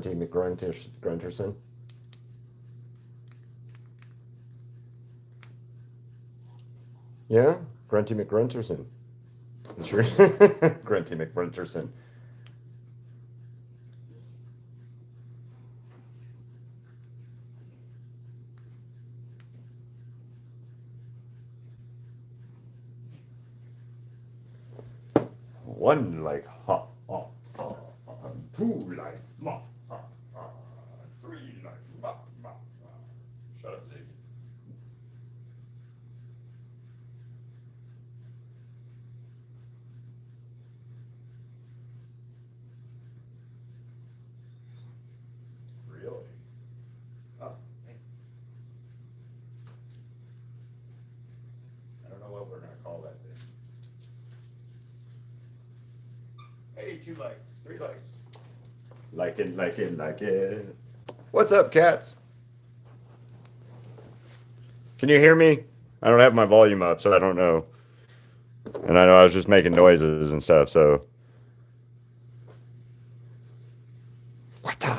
McGrunterson. Yeah, Grunty McGrunterson. Sure. Grunty McGrunterson. One like ha ha ha, two like ma ha ha, three like ma ma ma. Shut up, Ziggy. Really? Oh, hey. I don't know what we're gonna call that thing. Hey, two likes, three likes. Like it, like it, like it. What's up, cats? Can you hear me? I don't have my volume up, so I don't know. And I know I was just making noises and stuff, so. What the?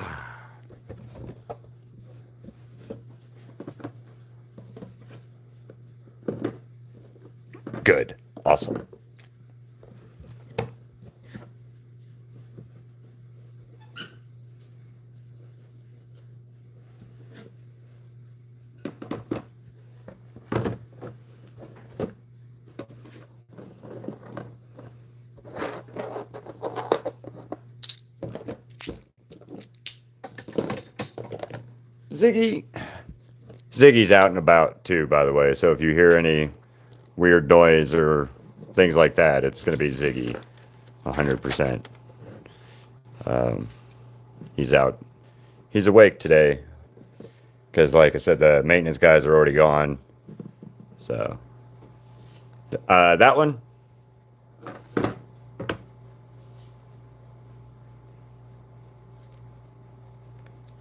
Good. Awesome. Ziggy. Ziggy's out and about too, by the way. So if you hear any weird noise or things like that, it's going to be Ziggy. 100%. He's out. He's awake today. Because, like I said, the maintenance guys are already gone. So, that one.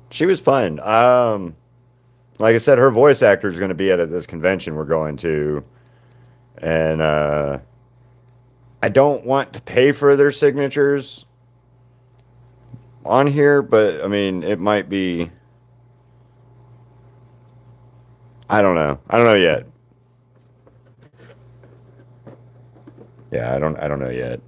She was fun. Like I said, her voice actor is going to be at this convention we're going to. And I don't want to pay for their signatures on here, but I mean, it might be. I don't know. I don't know yet. Yeah, I don't know yet.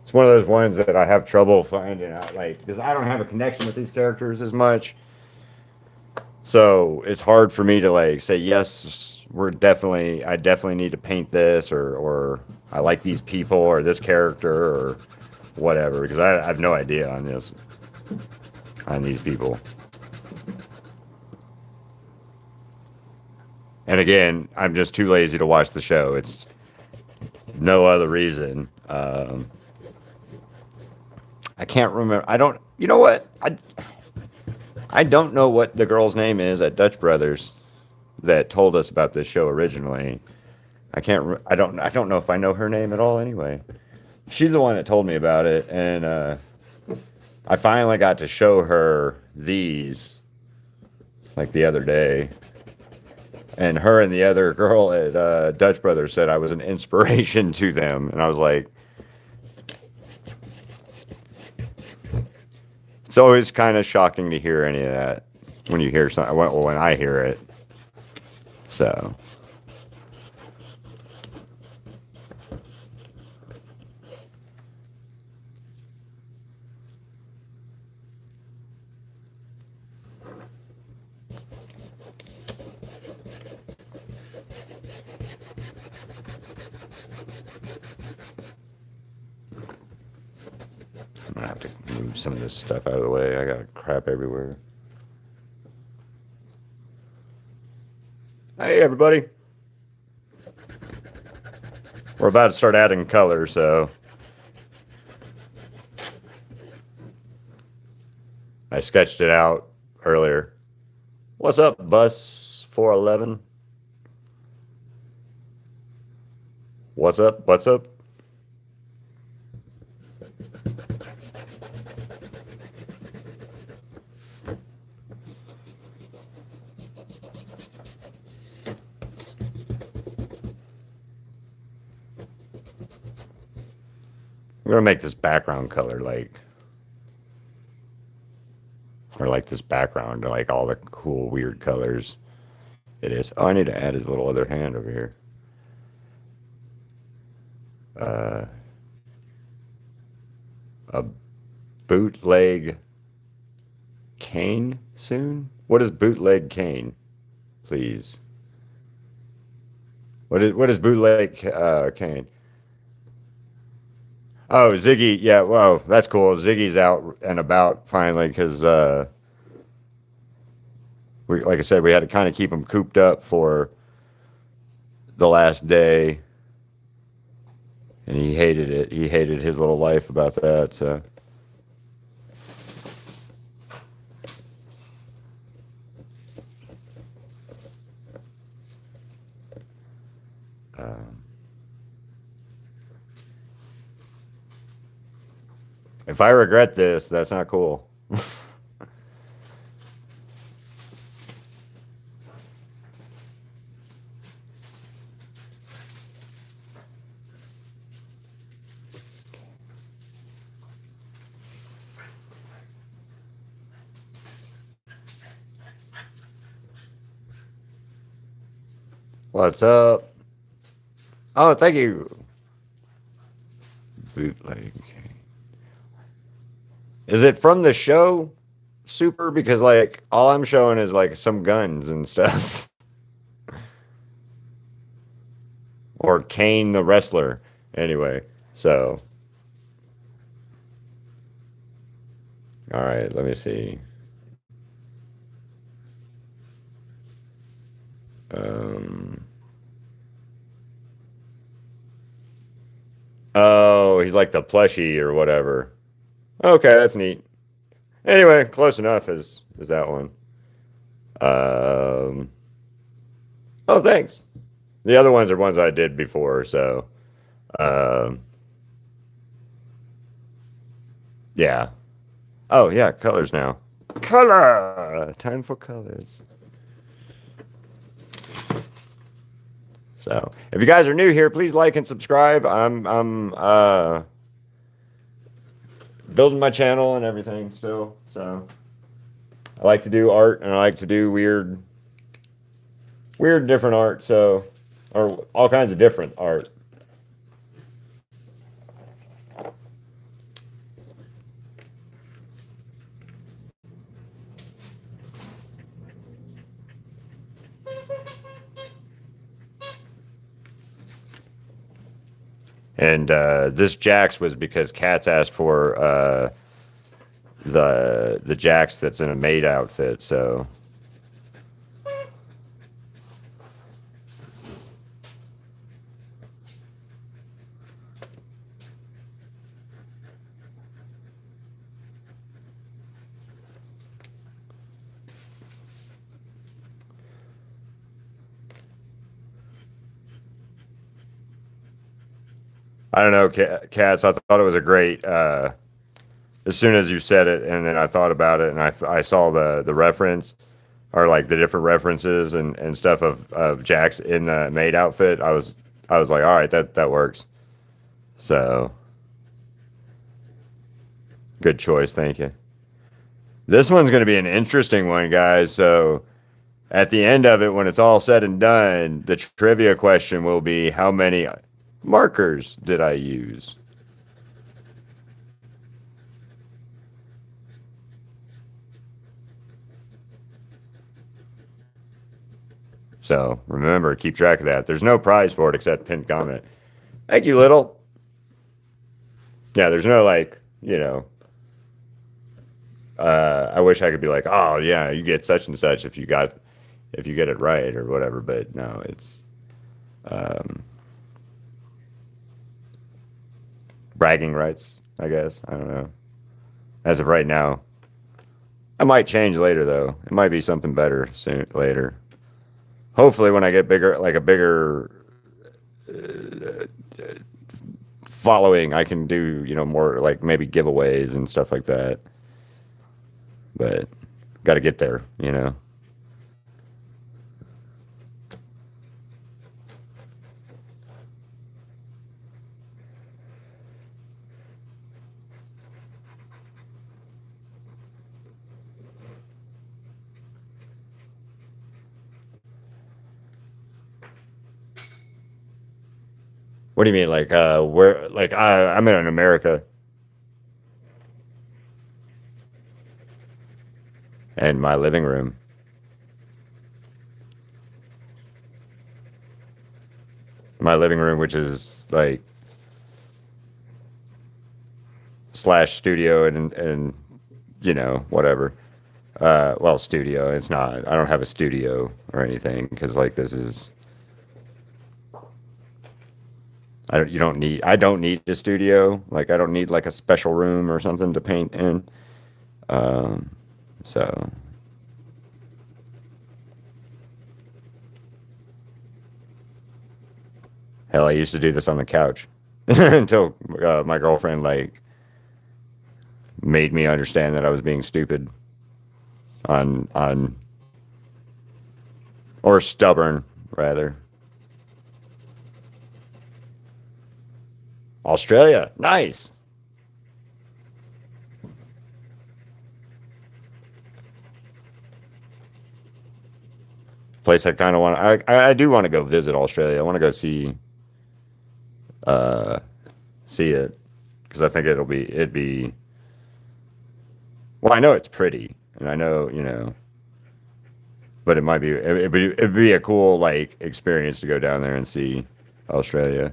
It's one of those ones that I have trouble finding out, like, because I don't have a connection with these characters as much. So it's hard for me to like say yes. I definitely need to paint this, or I like these people or this character or whatever, because I have no idea on this on these people. And again, I'm just too lazy to watch the show. It's no other reason. I can't remember. I don't. You know what? I don't know what the girl's name is at Dutch Brothers that told us about this show originally. I can't. I don't know if I know her name at all. Anyway, she's the one that told me about it, and I finally got to show her these like the other day. And her and the other girl at Dutch Brothers said I was an inspiration to them, and I was like, it's always kind of shocking to hear any of that when you hear something. Well, when I hear it, so. I'm gonna have to move some of this stuff out of the way. I got crap everywhere. Hey, everybody. We're about to start adding color, so I sketched it out earlier. What's up, Bus 411? What's up? What's up? I'm gonna make this background color like this background to like all the cool weird colors it is. Oh, I need to add his little other hand over here. Uh, a bootleg cane soon? What is bootleg cane? Please. What is bootleg cane? Oh, Ziggy. Yeah, whoa, that's cool. Ziggy's out and about finally because we, like I said, we had to kind of keep him cooped up for the last day, and he hated it. He hated his little life about that. So, um, if I regret this, that's not cool. What's up? Oh, thank you. Bootleg. Is it from the show? Super, because like all I'm showing is like some guns and stuff. Or Kane the wrestler. Anyway, so all right, let me see. Um, oh, he's like the plushie or whatever. Okay, that's neat. Anyway, close enough as that one. Um, oh, thanks. The other ones are ones I did before, so um, yeah. Oh yeah, colors now. Color. Time for colors. So, if you guys are new here, please like and subscribe. I'm building my channel and everything still. So, I like to do art and I like to do weird different art, so or all kinds of different art. And this Jax was because Cats asked for the Jax that's in a maid outfit. So I don't know, Cats. I thought it was a great. As soon as you said it, and then I thought about it, and I saw the reference or like the different references and stuff of Jax in the maid outfit. I was like, all right, that works. So good choice, thank you. This one's going to be an interesting one, guys. So at the end of it, when it's all said and done, the trivia question will be how many markers did I use? So remember, keep track of that. There's no prize for it except pinned comment. Thank you, Little. Yeah, there's no like, I wish I could be like, oh yeah, you get such and such if you get it right or whatever. But no, it's um, bragging rights, I guess. I don't know. As of right now, I might change later though. It might be something better soon later. Hopefully, when I get bigger, like a bigger following, I can do more like maybe giveaways and stuff like that. But got to get there. What do you mean? Like, where? Like, I'm in America, and my living room, which is like slash studio and whatever. Well, studio. It's not. I don't have a studio or anything because like this is. I don't. You don't need. I don't need a studio. Like I don't need like a special room or something to paint in. Um, so hell, I used to do this on the couch until my girlfriend like made me understand that I was being stupid on or stubborn rather. Australia, nice. Place I kind of want. I do want to go visit Australia. I want to go uh see it because I think it'd be well. I know it's pretty, and I know but it might be it'd be a cool like experience to go down there and see Australia.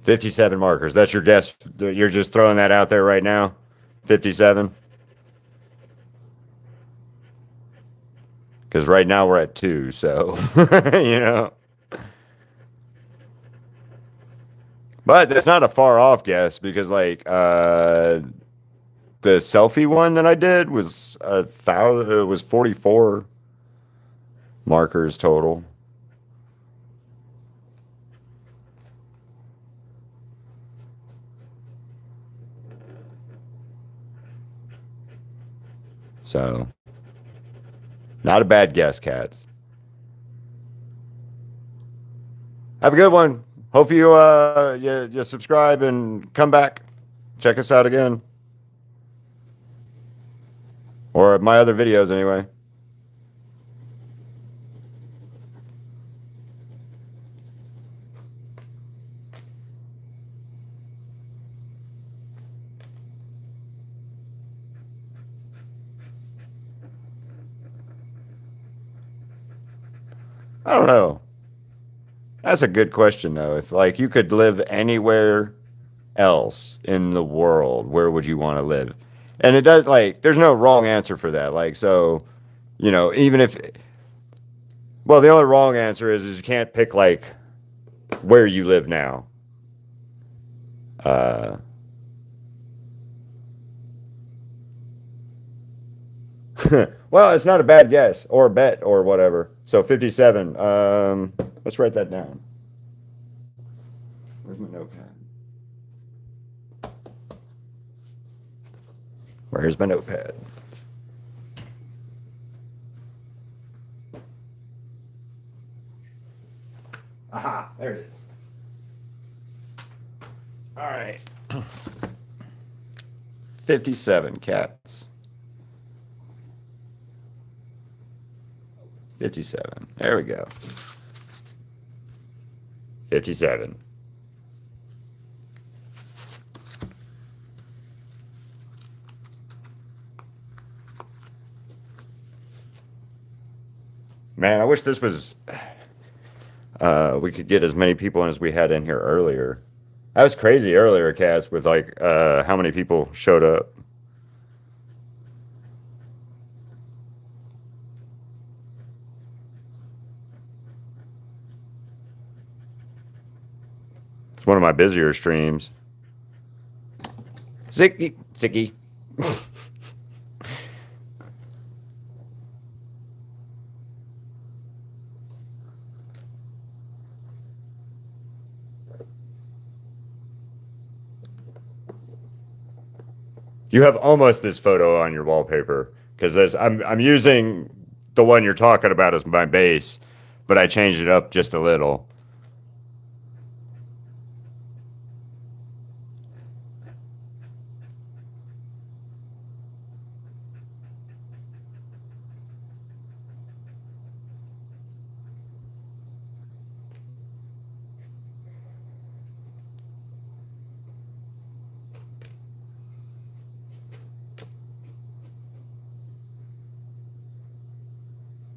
57 markers. That's your guess. You're just throwing that out there right now. 57. Because right now we're at two, so you know. But that's not a far off guess because the selfie one that I did was 1,000. It was 44 markers total. So not a bad guess, cats. Have a good one. Hope you subscribe and come back. Check us out again. Or my other videos anyway. I don't know. That's a good question though. If like you could live anywhere else in the world, where would you want to live? And it does like there's no wrong answer for that. Like so, even if well, the only wrong answer is you can't pick like where you live now. Uh well, it's not a bad guess or a bet or whatever. So 57. Let's write that down. Where's my notepad? Where's my notepad? Aha, there it is. All right. 57 cats. 57. There we go. 57. Man, I wish this was we could get as many people in as we had in here earlier. That was crazy earlier, Cats, with like how many people showed up. It's one of my busier streams. Zicky, zicky. You have almost this photo on your wallpaper. because I'm using the one you're talking about as my base, but I changed it up just a little.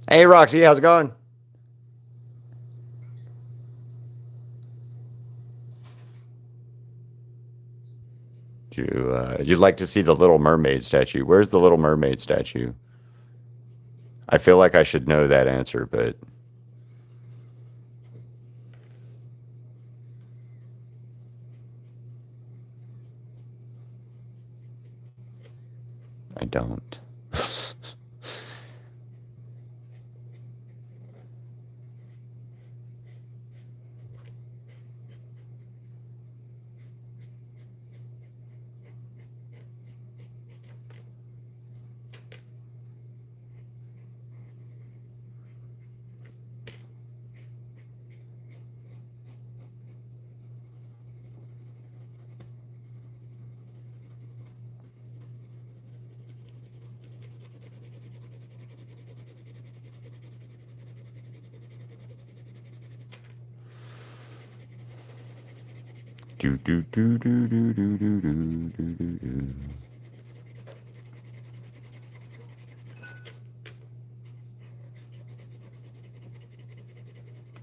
Hey, Roxy, how's it going? You'd like to see the Little Mermaid statue? Where's the Little Mermaid statue? I feel like I should know that answer, but I don't. Do do do do do do do do do do.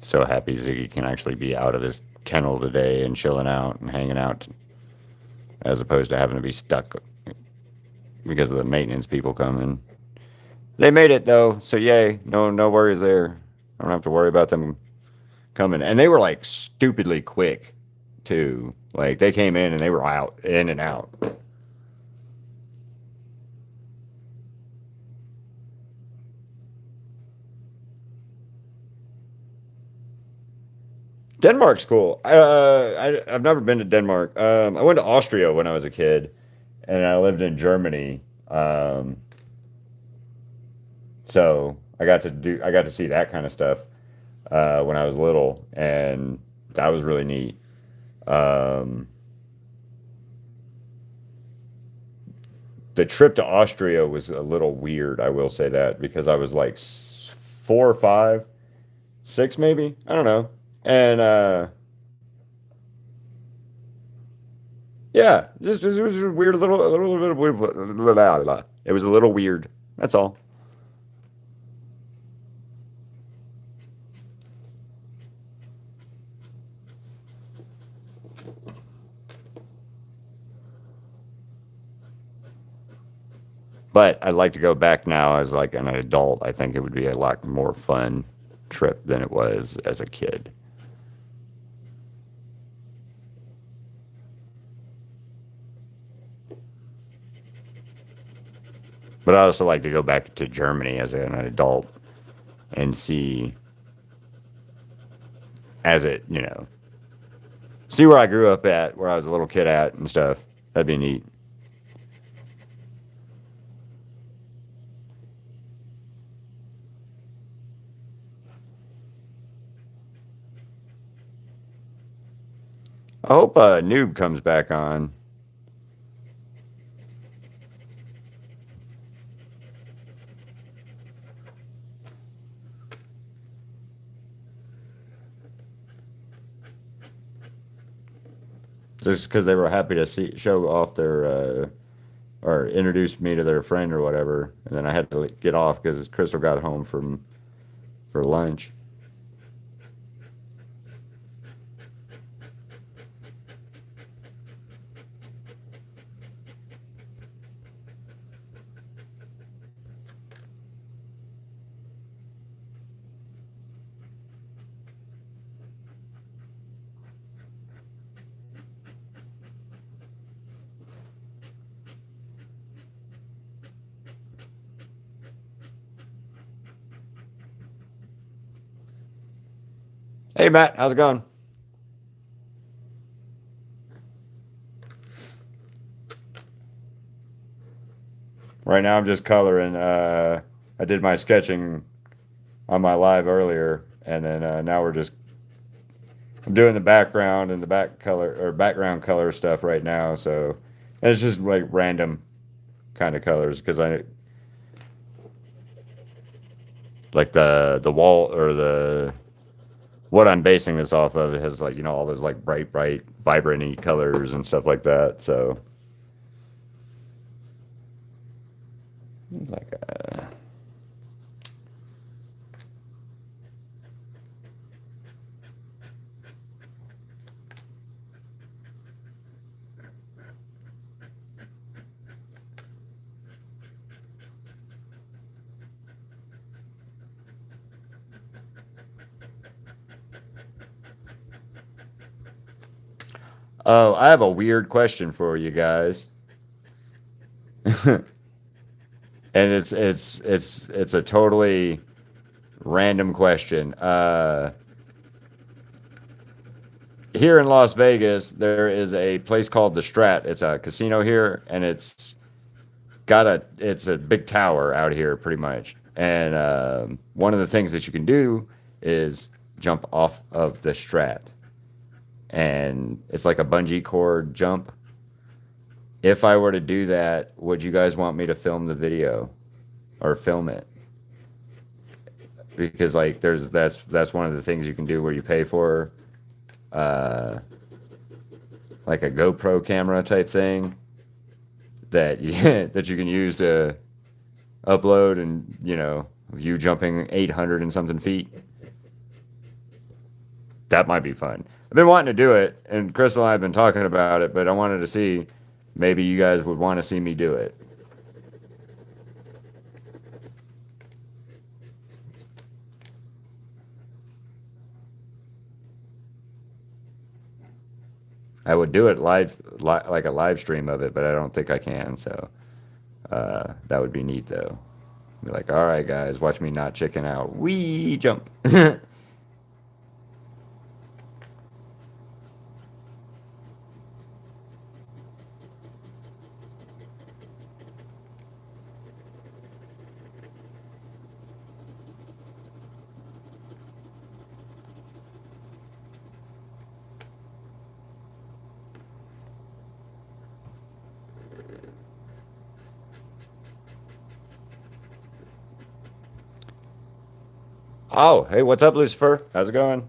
So happy Ziggy can actually be out of his kennel today and chilling out and hanging out, as opposed to having to be stuck because of the maintenance people coming. They made it though, so yay! No worries there. I don't have to worry about them coming, and they were like stupidly quick too. Like they came in and they were out, in and out. Denmark's cool. I've never been to Denmark. I went to Austria when I was a kid, and I lived in Germany. So I got to see that kind of stuff when I was little, and that was really neat. Um, the trip to Austria was a little weird. I will say that because I was like 4 or 5, 6 maybe. I don't know. And yeah, just it was a weird a little bit of weird. It was a little weird. That's all. But I'd like to go back now as like an adult. I think it would be a lot more fun trip than it was as a kid. But I also like to go back to Germany as an adult and see as it, see where I grew up at, where I was a little kid at and stuff. That'd be neat. I hope Noob comes back on. Just because they were happy to show off their or introduce me to their friend or whatever, and then I had to get off because Crystal got home from for lunch. Hey Matt, how's it going? Right. Right now I'm just coloring. I did my sketching on my live earlier, and then now I'm doing the background and the background color stuff right now. So and it's just like random kind of colors because I like the wall or the what I'm basing this off of has like all those like bright, vibrant colors and stuff like that. So like oh, I have a weird question for you guys. And it's a totally random question. Here in Las Vegas, there is a place called the Strat. It's a casino here, and it's a big tower out here, pretty much. And one of the things that you can do is jump off of the Strat, and it's like a bungee cord jump. If I were to do that, would you guys want me to film the video or film it? Because like that's one of the things you can do where you pay for uh, like a GoPro camera type thing that you that you can use to upload and you jumping 800 and something feet. That might be fun. I've been wanting to do it, and Crystal and I have been talking about it, but I wanted to see maybe you guys would want to see me do it. I would do it like a live stream of it, but I don't think I can. So that would be neat, though. Be like, all right, guys, watch me not chicken out. Wee jump. Oh, hey, what's up, Lucifer? How's it going?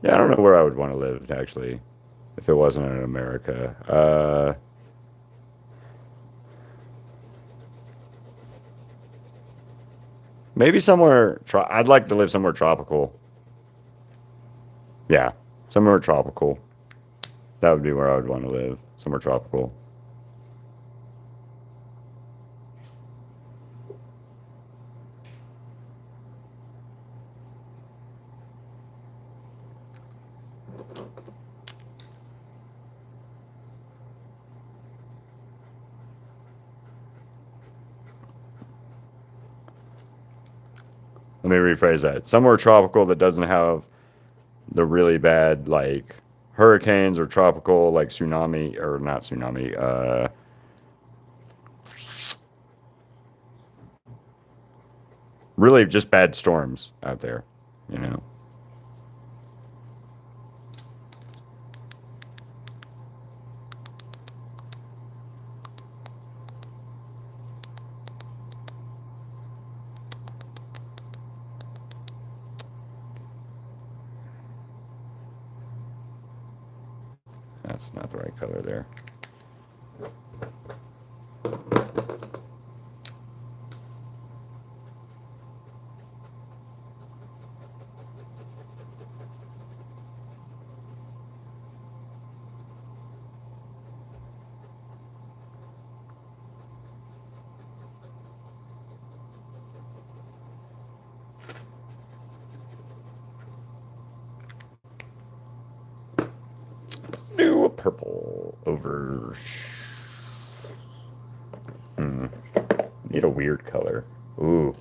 Yeah, I don't know where I would want to live actually, if it wasn't in America. Maybe somewhere. I'd like to live somewhere tropical. Yeah, somewhere tropical. That would be where I would want to live. Somewhere tropical. Let me rephrase that. Somewhere tropical that doesn't have the really bad like hurricanes or tropical like tsunami or not tsunami. Really just bad storms out there. You know. That's not the right color there. Do a purple over. Need a weird color. Ooh.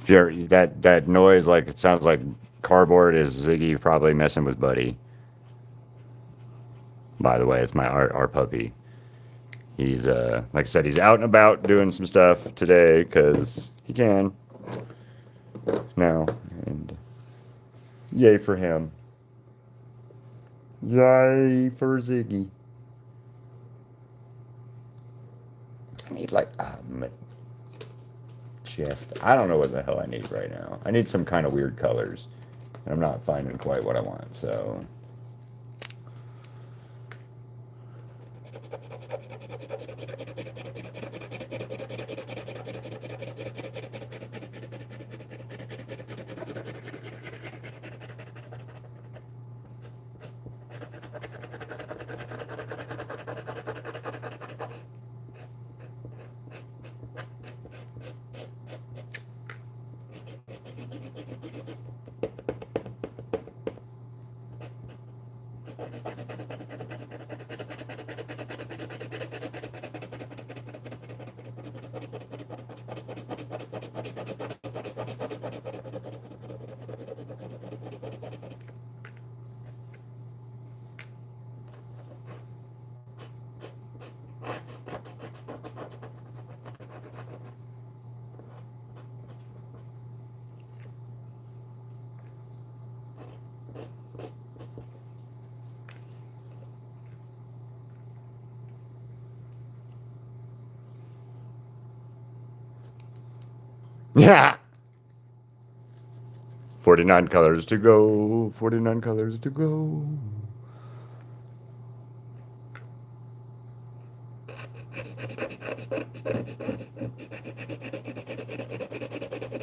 If you're that noise, like it sounds like cardboard, is Ziggy probably messing with Buddy. By the way, it's our puppy. He's like I said, he's out and about doing some stuff today because he can now, and yay for him. Yay for Ziggy. I need like just I don't know what the hell I need right now. I need some kind of weird colors, and I'm not finding quite what I want. So. Yeah. 49 colors to go. 49 colors to go.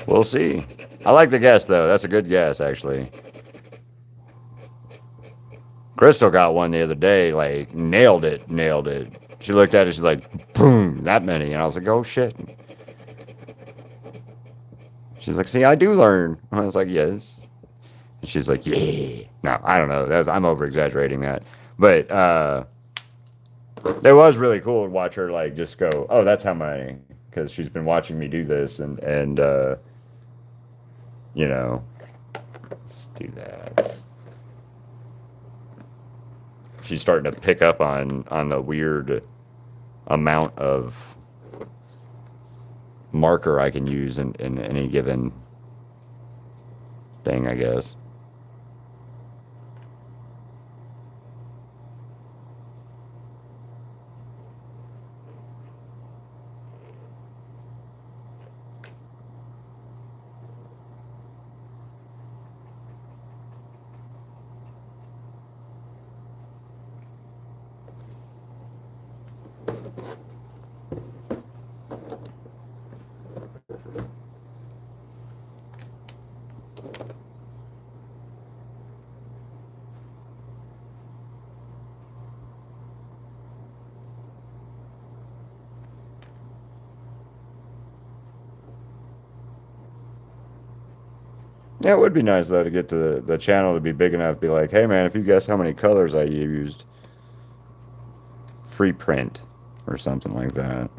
We'll see. I like the guess, though. That's a good guess, actually. Crystal got one the other day, like, nailed it, nailed it. She looked at it, she's like, boom, that many. And I was like, oh, shit. She's like, see, I do learn. I was like, yes. And she's like, yeah. No, I don't know. I'm over exaggerating that. But it was really cool to watch her, like, just go, oh, that's how many. Because she's been watching me do this. And you know, let's do that. She's starting to pick up on the weird amount of marker I can use in any given thing, I guess. Yeah, it would be nice though to get the channel to be big enough to be like, hey man, if you guess how many colors I used, free print or something like that.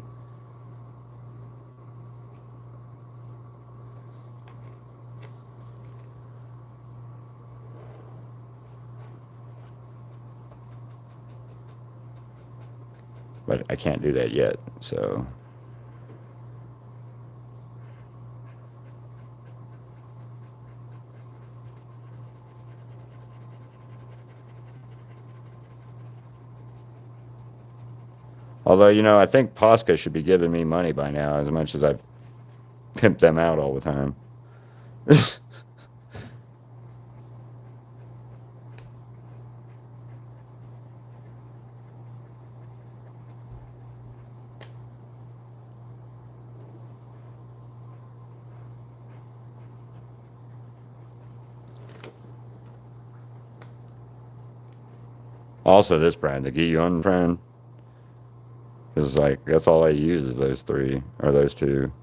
But I can't do that yet, so. Although, I think Posca should be giving me money by now, as much as I've pimped them out all the time. Also, this brand, the Guillaume brand, is like, that's all I use is those three, or those two.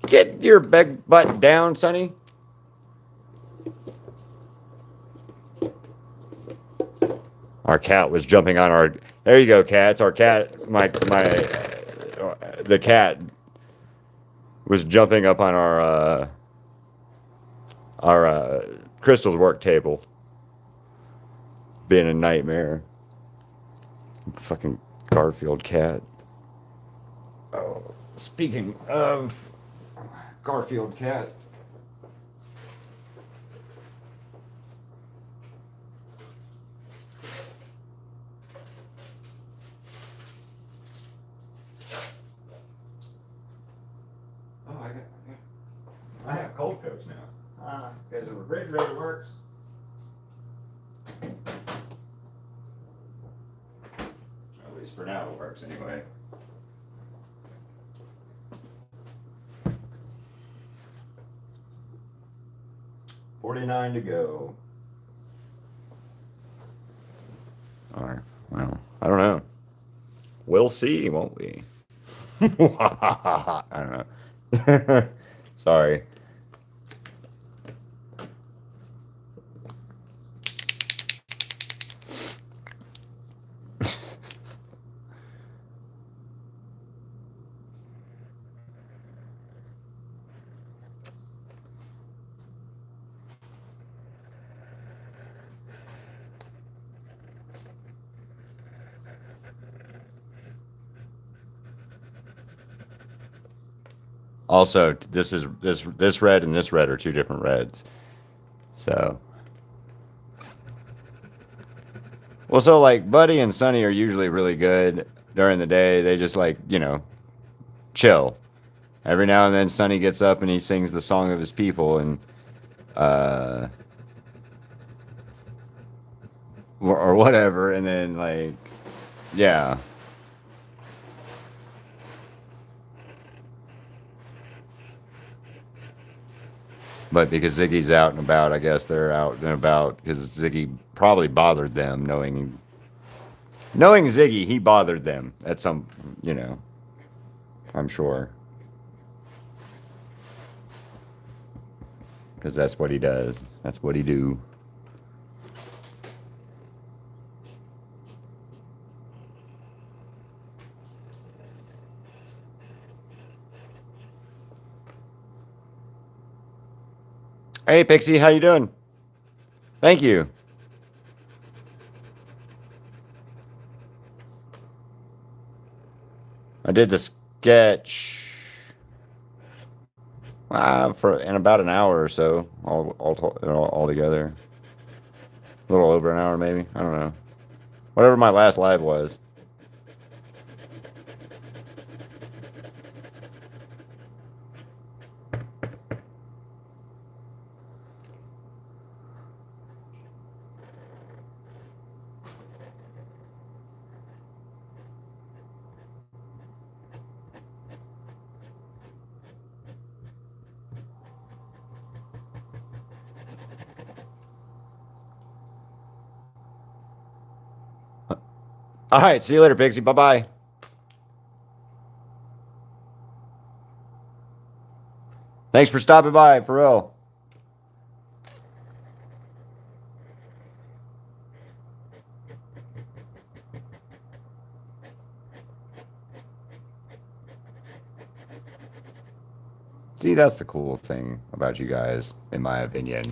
Get your big butt down, Sonny. Our cat was jumping on our. There you go, cats. Our cat, the cat was jumping up on our Crystal's work table, being a nightmare. Fucking Garfield cat. Oh, speaking of Garfield cat. Oh, I have cold cokes now. Because the refrigerator works. At least for now it works anyway. $49 to go. All right. Well, I don't know. We'll see, won't we? I don't know. Sorry. Also, this red and this red are two different reds. So, well, so like Buddy and Sunny are usually really good during the day. They just like, chill. Every now and then Sunny gets up and he sings the song of his people and or whatever, and then like, yeah. But because Ziggy's out and about, I guess they're out and about because Ziggy probably bothered them, knowing Ziggy, he bothered them at some, I'm sure. Because that's what he does. That's what he do. Hey, Pixie, how you doing? Thank you. I did the sketch for in about an hour or so, all together. A little over an hour, maybe. I don't know. Whatever my last live was. All right, see you later, Pixie. Bye bye. Thanks for stopping by, for real. See, that's the cool thing about you guys, in my opinion.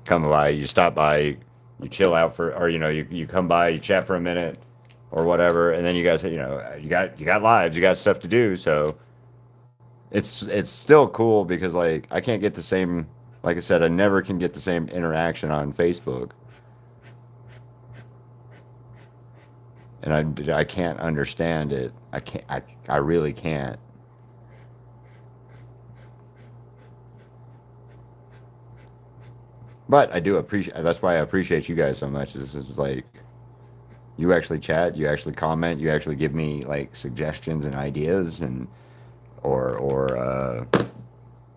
Come by, you stop by, you chill out for, or you come by, you chat for a minute, or whatever, and then you guys, you got lives, you got stuff to do, so it's still cool because like I can't get the same, like I said, I never can get the same interaction on Facebook, and I can't understand it. I really can't. But I do appreciate. That's why I appreciate you guys so much. This is like you actually chat, you actually comment, you actually give me like suggestions and ideas, and or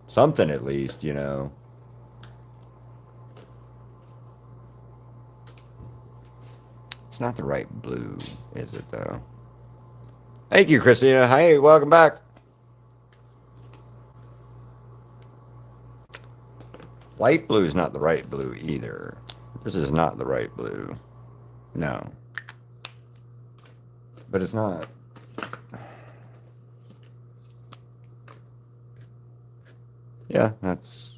something at least. It's not the right blue, is it though? Thank you, Christina. Hey, welcome back. Light blue is not the right blue either. This is not the right blue. No. But it's not. Yeah, that's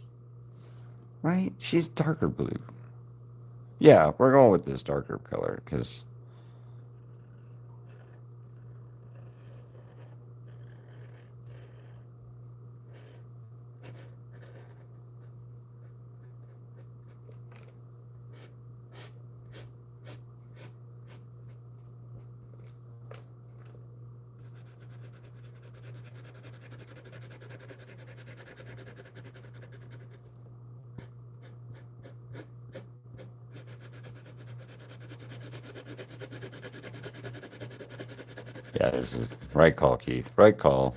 right. She's darker blue. Yeah, we're going with this darker color because yeah, this is right call, Keith. Right call.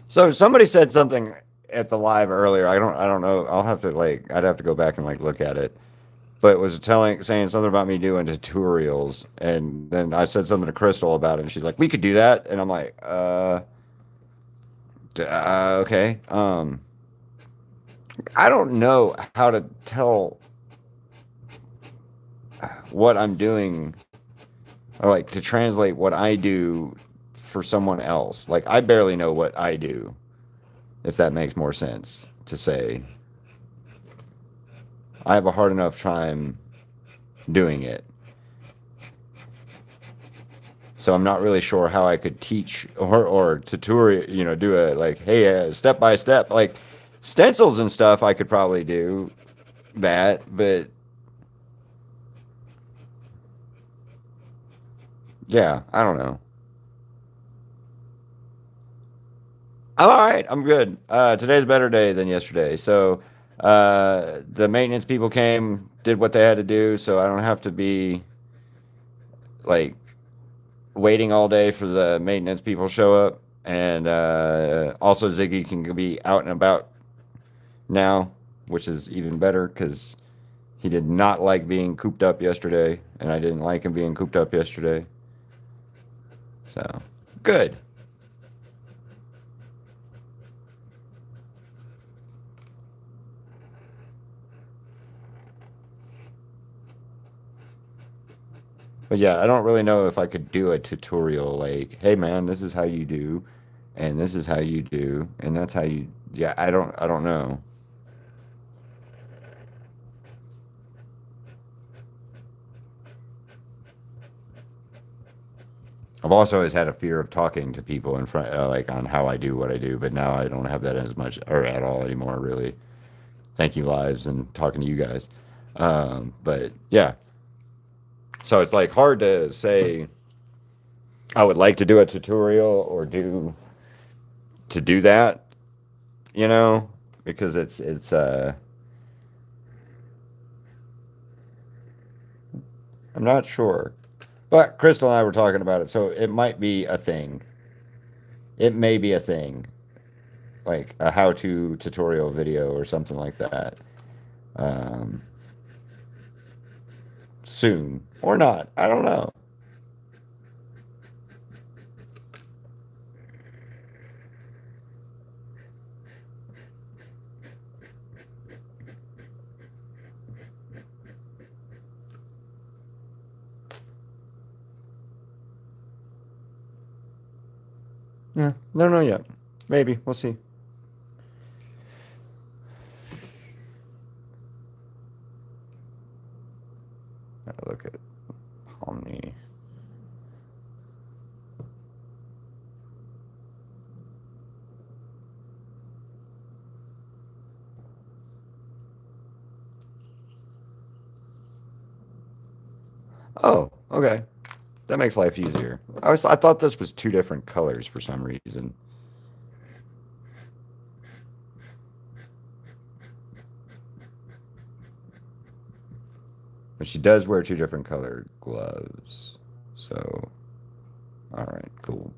So somebody said something at the live earlier. I don't know. I'd have to go back and like look at it. But it was saying something about me doing tutorials, and then I said something to Crystal about it, and she's like, "We could do that," and I'm like, okay. I don't know how to tell what I'm doing, or like to translate what I do for someone else. Like I barely know what I do, if that makes more sense to say. I have a hard enough time doing it. So I'm not really sure how I could teach or tutorial, do a like, hey, step by step, like stencils and stuff. I could probably do that, but yeah, I don't know. I'm all right. I'm good. Today's a better day than yesterday. So the maintenance people came, did what they had to do, so I don't have to be like waiting all day for the maintenance people to show up. And also, Ziggy can be out and about now, which is even better because he did not like being cooped up yesterday, and I didn't like him being cooped up yesterday. So, good. But yeah, I don't really know if I could do a tutorial like, hey man, this is how you do, and this is how you do, and that's how you. Yeah, I don't know. I've also always had a fear of talking to people in front, like on how I do what I do, but now I don't have that as much or at all anymore, really. Thank you, lives, and talking to you guys. But yeah, so it's like hard to say I would like to do a tutorial or do that, you know, because it's I'm not sure. But Crystal and I were talking about it, so it might be a thing. It may be a thing, like a how-to tutorial video or something like that. um, soon or not. I don't know. Yeah, don't know yet. Maybe we'll see. Look at Omni. Oh, okay. That makes life easier. I thought this was two different colors for some reason. But she does wear two different colored gloves. So, all right, cool.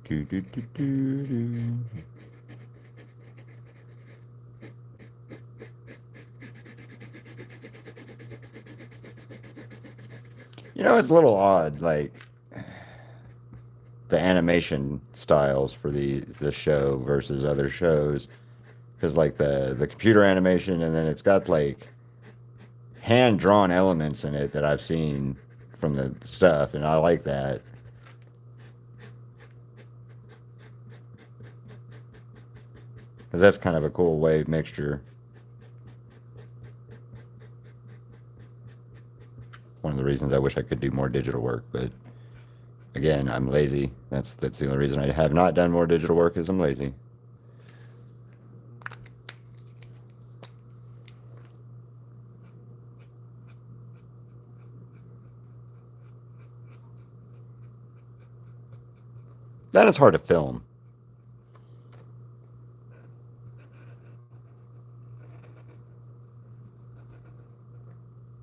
Do, do, do, do, do. You know, it's a little odd, like the animation styles for the show versus other shows, because like the computer animation, and then it's got like hand drawn elements in it that I've seen from the stuff, and I like that. Because that's kind of a cool way mixture. One of the reasons I wish I could do more digital work, but again, I'm lazy. That's the only reason I have not done more digital work is I'm lazy. Then it's hard to film.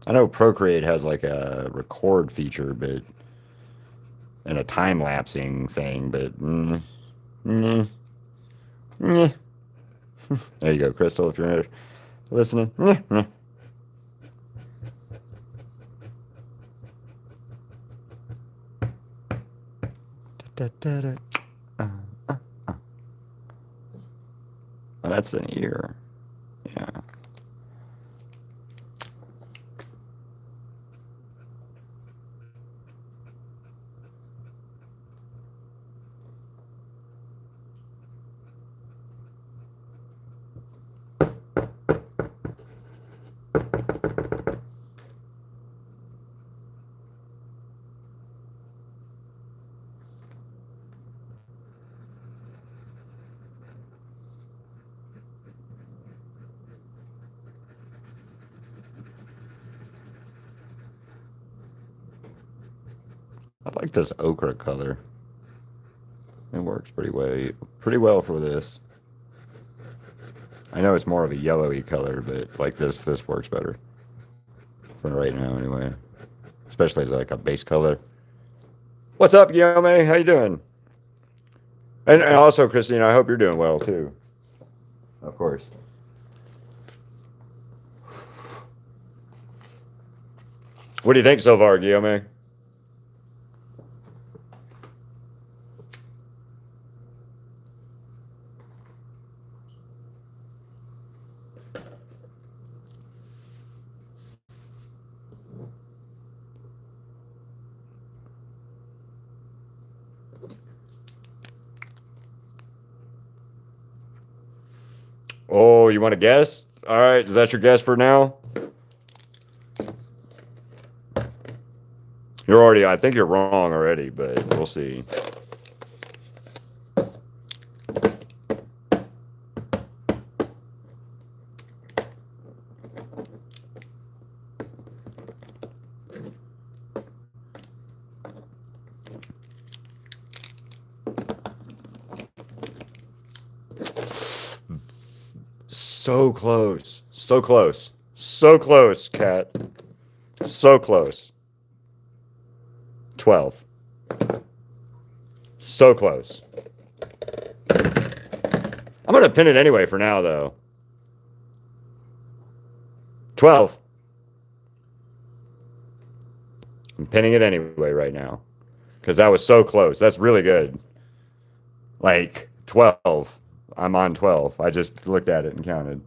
I know Procreate has like a record feature, but and a time lapsing thing, but mm, mm. There you go, Crystal, if you're listening. Da, da, da. Uh, uh. Oh, that's an ear. Yeah. I like this ochre color. It works pretty well for this. I know it's more of a yellowy color, but like this works better for right now anyway. Especially as like a base color. What's up, Guillaume? How you doing? And also, Christina, I hope you're doing well too. Of course. What do you think so far, Guillaume? Oh, you want to guess? All right, is that your guess for now? You're already, I think you're wrong already, but we'll see. So close. So close. So close, cat. So close. 12. So close. I'm going to pin it anyway for now, though. 12. I'm pinning it anyway right now. Because that was so close. That's really good. Like 12. I'm on 12. I just looked at it and counted.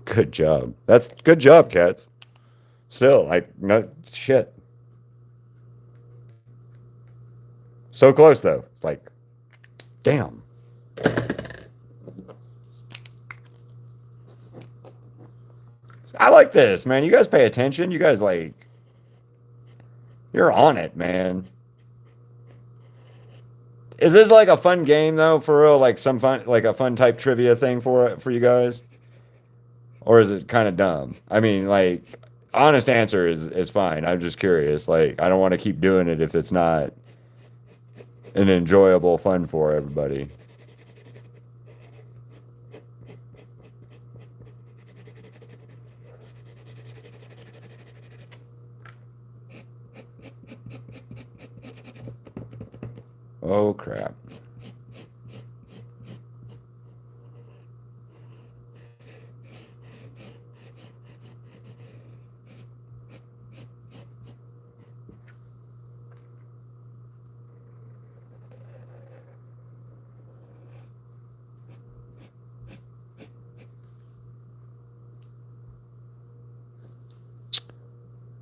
Good job. That's good job, cats. Still, like, no shit. So close, though. Like, damn. I like this, man. You guys pay attention. You guys, like, you're on it, man. Is this like a fun game, though, for real? Like, some fun, like a fun type trivia thing for you guys? Or is it kind of dumb? I mean, like, honest answer is fine. I'm just curious. Like, I don't want to keep doing it if it's not an enjoyable fun for everybody. Oh crap.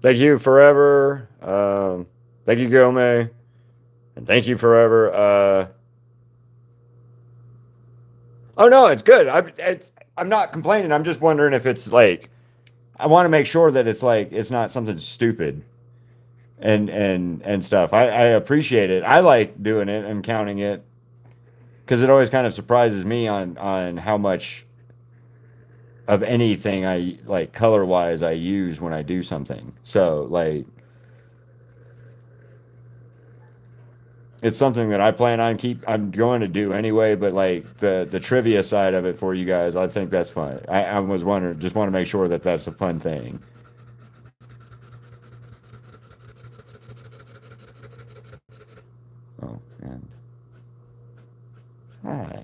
Thank you forever. Thank you, Gome. And thank you forever. Oh no, it's good. I'm not complaining. I'm just wondering if it's like I want to make sure that it's like it's not something stupid and stuff. I appreciate it. I like doing it and counting it because it always kind of surprises me on how much of anything I like color wise I use when I do something. So like it's something that I plan on I'm going to do anyway, but like the trivia side of it for you guys, I think that's fun. I was wondering, just want to make sure that that's a fun thing. Oh, and hi.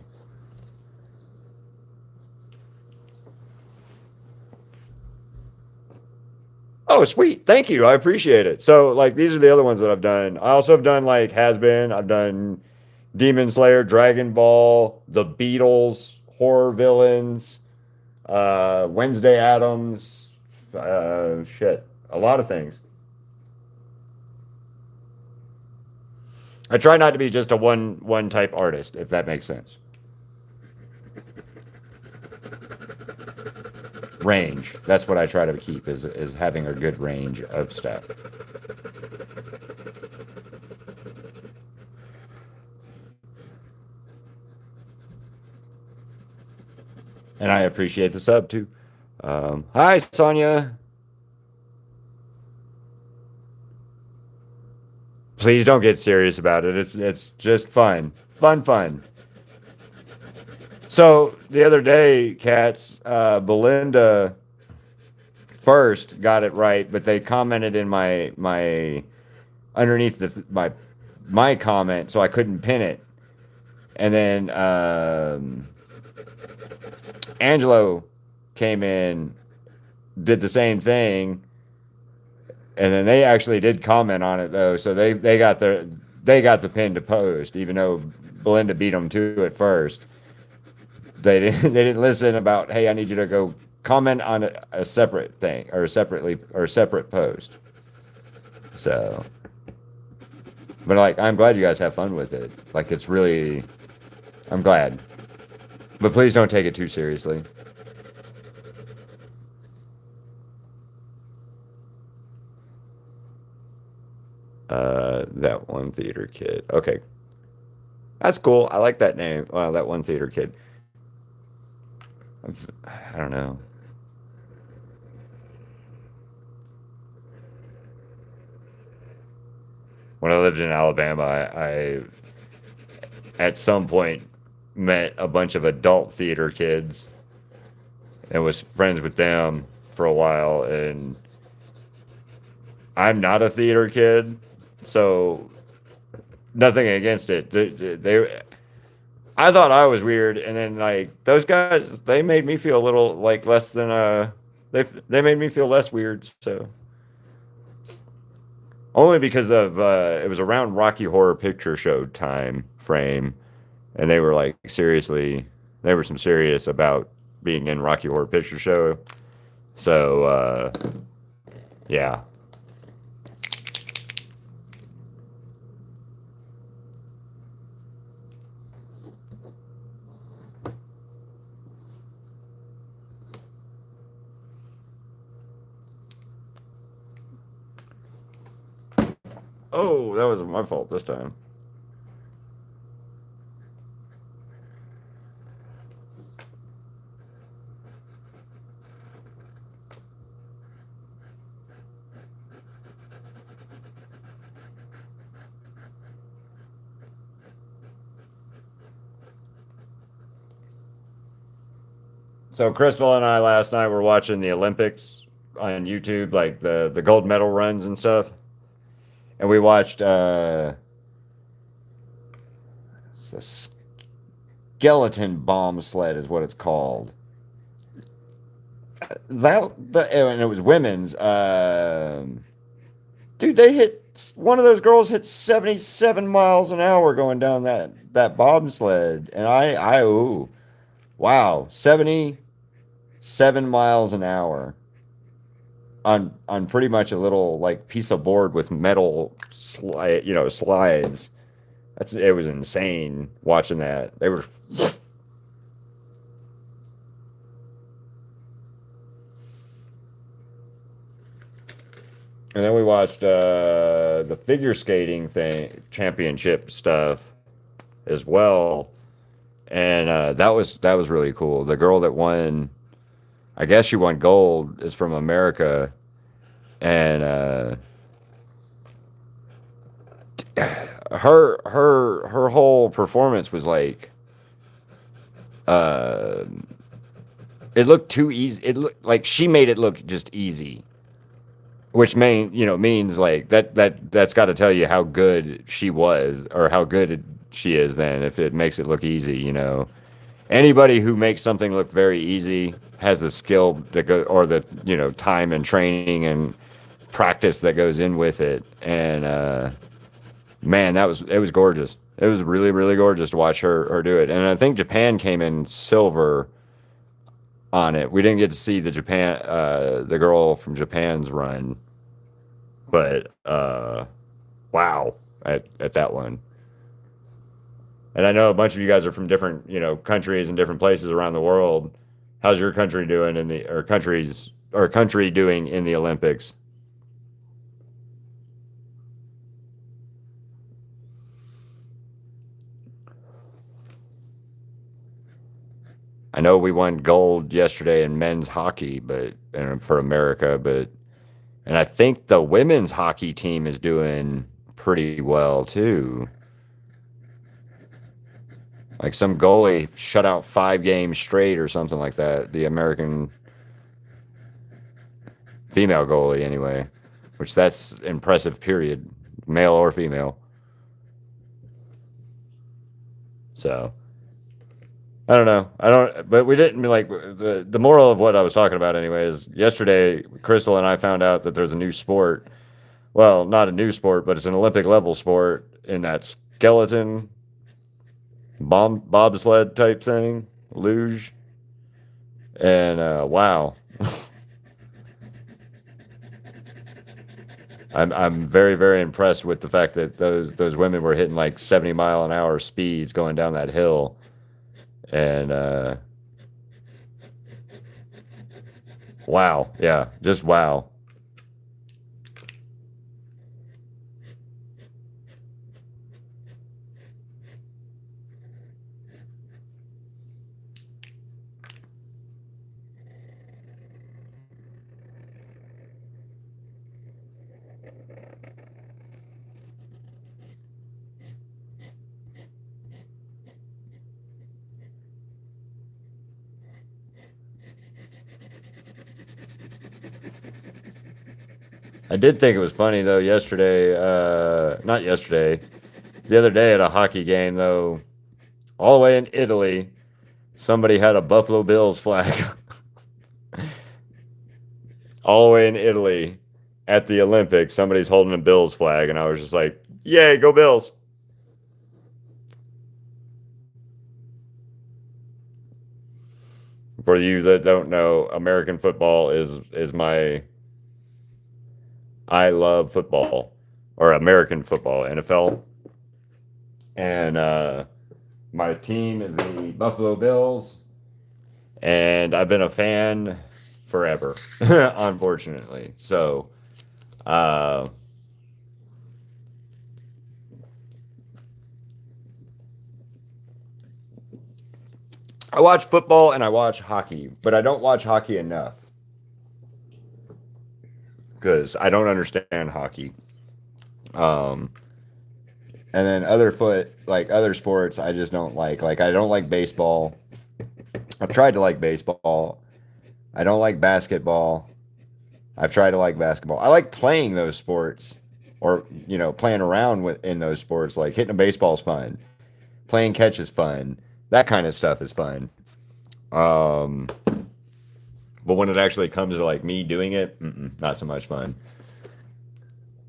Oh, sweet. Thank you. I appreciate it. So, like, these are the other ones that I've done. I also have done, like, Has Been. I've done Demon Slayer, Dragon Ball, The Beatles, horror villains, Wednesday Adams, shit, a lot of things. I try not to be just a one type artist, if that makes sense. Range. That's what I try to keep is having a good range of stuff. And I appreciate the sub too. Hi, Sonia. Please don't get serious about it. It's just fun, fun. So the other day, cats, Belinda first got it right, but they commented in my underneath my comment, so I couldn't pin it. And then Angelo came in, did the same thing, and then they actually did comment on it though. So they got the pin to post, even though Belinda beat them to it first. They didn't listen about, hey, I need you to go comment on a separate thing or separately or separate post. So, but like, I'm glad you guys have fun with it. Like, it's really, I'm glad. But please don't take it too seriously. That one theater kid. Okay, that's cool. I like that name. Well, that one theater kid. I don't know. When I lived in Alabama, I at some point met a bunch of adult theater kids and was friends with them for a while. And I'm not a theater kid, so nothing against it. I thought I was weird, and then like those guys, they made me feel a little like less than they made me feel less weird. So only because of it was around Rocky Horror Picture Show time frame, and they were like seriously, they were some serious about being in Rocky Horror Picture Show. So yeah. Oh, that was my fault this time. So Crystal and I last night were watching the Olympics on YouTube, like the gold medal runs and stuff, and we watched it's a skeleton bomb sled is what it's called. And it was women's. Dude, they hit one of those girls hit 77 miles an hour going down that bobsled, and ooh, wow, 77 miles an hour on pretty much a little like piece of board with metal slides. It was insane watching that. They were. And then we watched the figure skating thing championship stuff as well, and that was really cool. The girl that won, I guess she won gold, is from America, and her whole performance was like, uh, it looked too easy. It looked like she made it look just easy, which means like that's got to tell you how good she was or how good she is. Then if it makes it look easy, anybody who makes something look very easy has the skill that go or the time and training and practice that goes in with it. And man, it was gorgeous. It was really really gorgeous to watch her do it. And I think Japan came in silver on it. We didn't get to see the girl from Japan's run, but wow at that one. And I know a bunch of you guys are from different countries and different places around the world. How's your country doing country doing in the Olympics? I know we won gold yesterday in men's hockey, but and for America, but and I think the women's hockey team is doing pretty well too. Like some goalie shut out 5 games straight or something like that. The American female goalie, anyway, which that's impressive. Period, male or female. So I don't know. I don't. But we didn't like the moral of what I was talking about. Anyway, is yesterday Crystal and I found out that there's a new sport. Well, not a new sport, but it's an Olympic level sport in that skeleton bobsled type thing, luge, and wow. I'm very very impressed with the fact that those women were hitting like 70-mile-an-hour speeds going down that hill, and wow, yeah, just wow. I did think it was funny though yesterday, not yesterday, the other day at a hockey game though, all the way in Italy, somebody had a Buffalo Bills flag. All the way in Italy at the Olympics, somebody's holding a Bills flag, and I was just like, "Yay, go Bills!" For you that don't know, American football is my I love football or American football, NFL, and my team is the Buffalo Bills, and I've been a fan forever, unfortunately. So, uh, I watch football and I watch hockey, but I don't watch hockey enough because I don't understand hockey. Um, and then other sports, I just don't like. Like I don't like baseball. I've tried to like baseball. I don't like basketball. I've tried to like basketball. I like playing those sports, or playing around in those sports. Like hitting a baseball is fun. Playing catch is fun. That kind of stuff is fun. Um, but when it actually comes to like me doing it, not so much fun.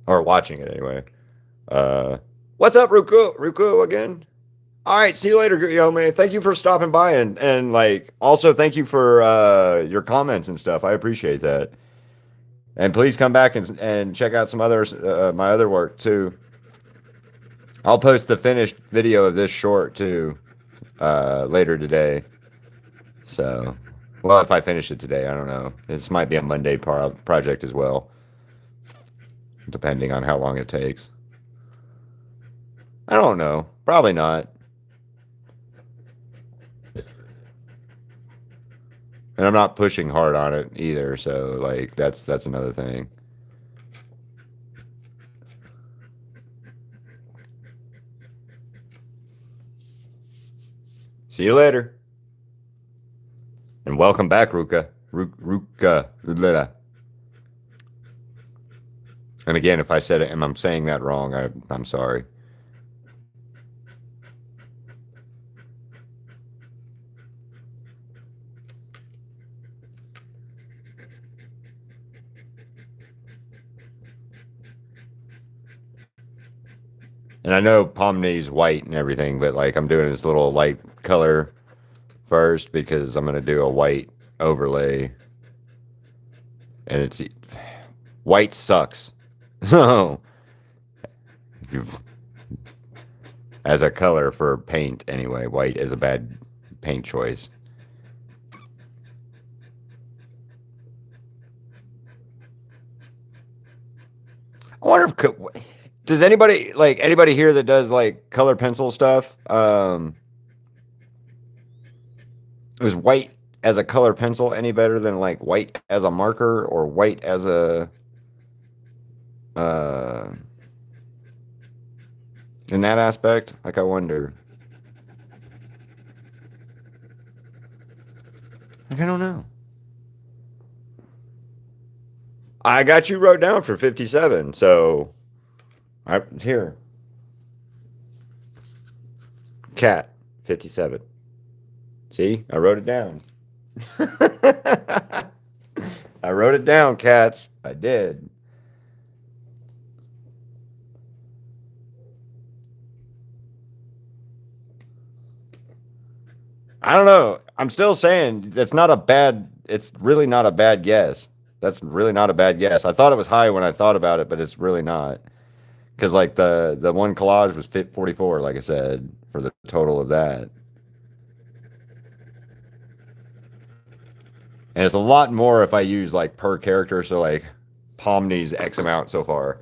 Or watching it anyway. Uh, what's up, Ruku? Ruku again? All right, see you later, yo man. Thank you for stopping by and like also thank you for your comments and stuff. I appreciate that. And please come back and check out some others my other work too. I'll post the finished video of this short too later today. So, well, if I finish it today, I don't know. This might be a Monday project as well, depending on how long it takes. I don't know. Probably not. And I'm not pushing hard on it either, so like that's another thing. See you later. And welcome back, Ruka. Ruka. And again, if I said it and I'm saying that wrong, I'm sorry. And I know Pomni's white and everything, but like I'm doing this little light color first because I'm gonna do a white overlay, and it's white sucks. So as a color for paint anyway, white is a bad paint choice. I wonder if does anybody here that does like color pencil stuff? Is white as a color pencil any better than like white as a marker or white as a uh in that aspect? Like I wonder. Like I don't know. I got you wrote down for 57, so I here. Cat 57. See? I wrote it down. I wrote it down, cats. I did. I don't know. I'm still saying that's not a bad. It's really not a bad guess. That's really not a bad guess. I thought it was high when I thought about it, but it's really not. Because like the one collage was 44, like I said, for the total of that. And it's a lot more if I use like per character. So like Pomni's X amount so far.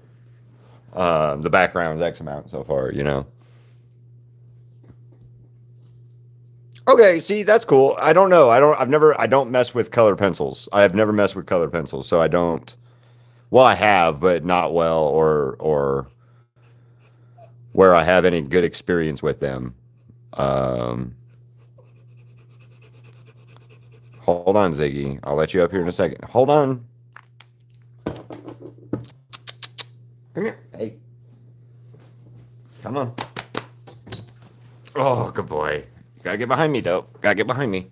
The background's X amount so far, you know. Okay, see, that's cool. I don't know. I don't mess with color pencils. I have never messed with color pencils, so I don't. Well, I have, but not well, or where I have any good experience with them. Um, hold on, Ziggy. I'll let you up here in a second. Hold on. Come here. Hey, come on. Oh, good boy. You gotta get behind me, dope. Gotta get behind me.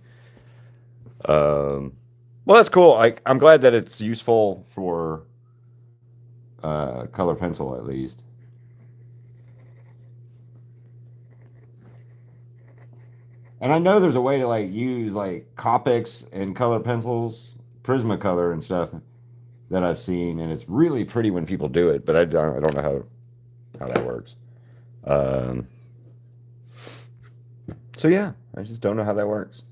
Well, that's cool. I'm glad that it's useful for color pencil at least. And I know there's a way to like use like Copics and color pencils, Prismacolor and stuff that I've seen, and it's really pretty when people do it. But I don't know how that works. Um, so yeah, I just don't know how that works.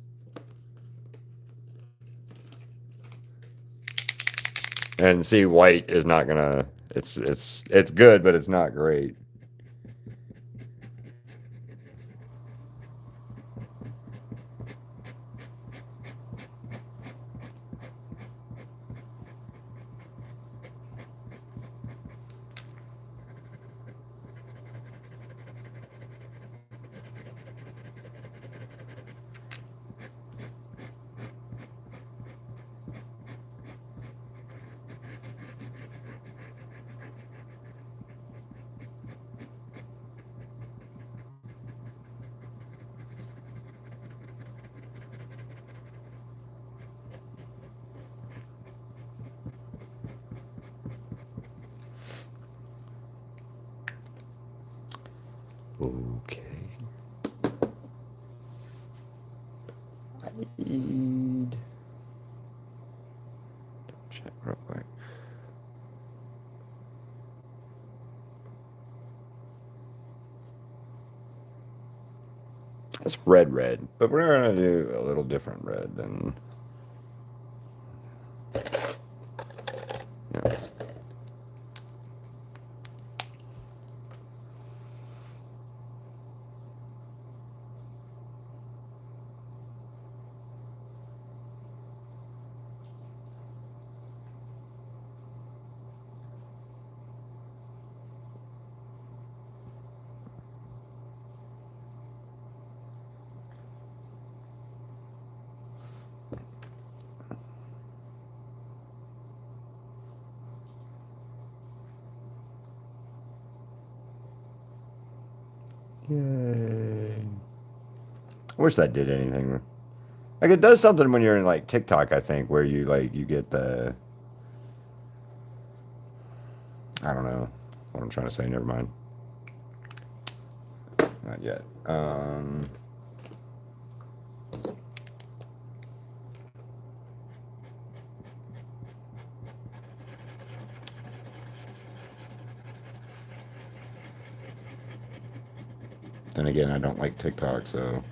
And see, white is not gonna. It's good, but it's not great. Okay. Need check real quick. That's red, but we're gonna do a little different red than. Yeah. Yay. I wish that did anything. Like it does something when you're in like TikTok, I think, where you get the I don't know what I'm trying to say, never mind. Not yet. Then again, I don't like TikTok, so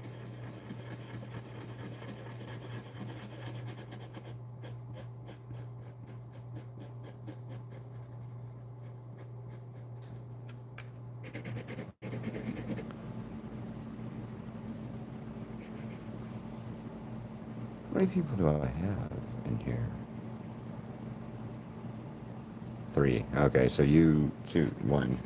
how many people do I have in here? 3. Okay, so you 2, 1.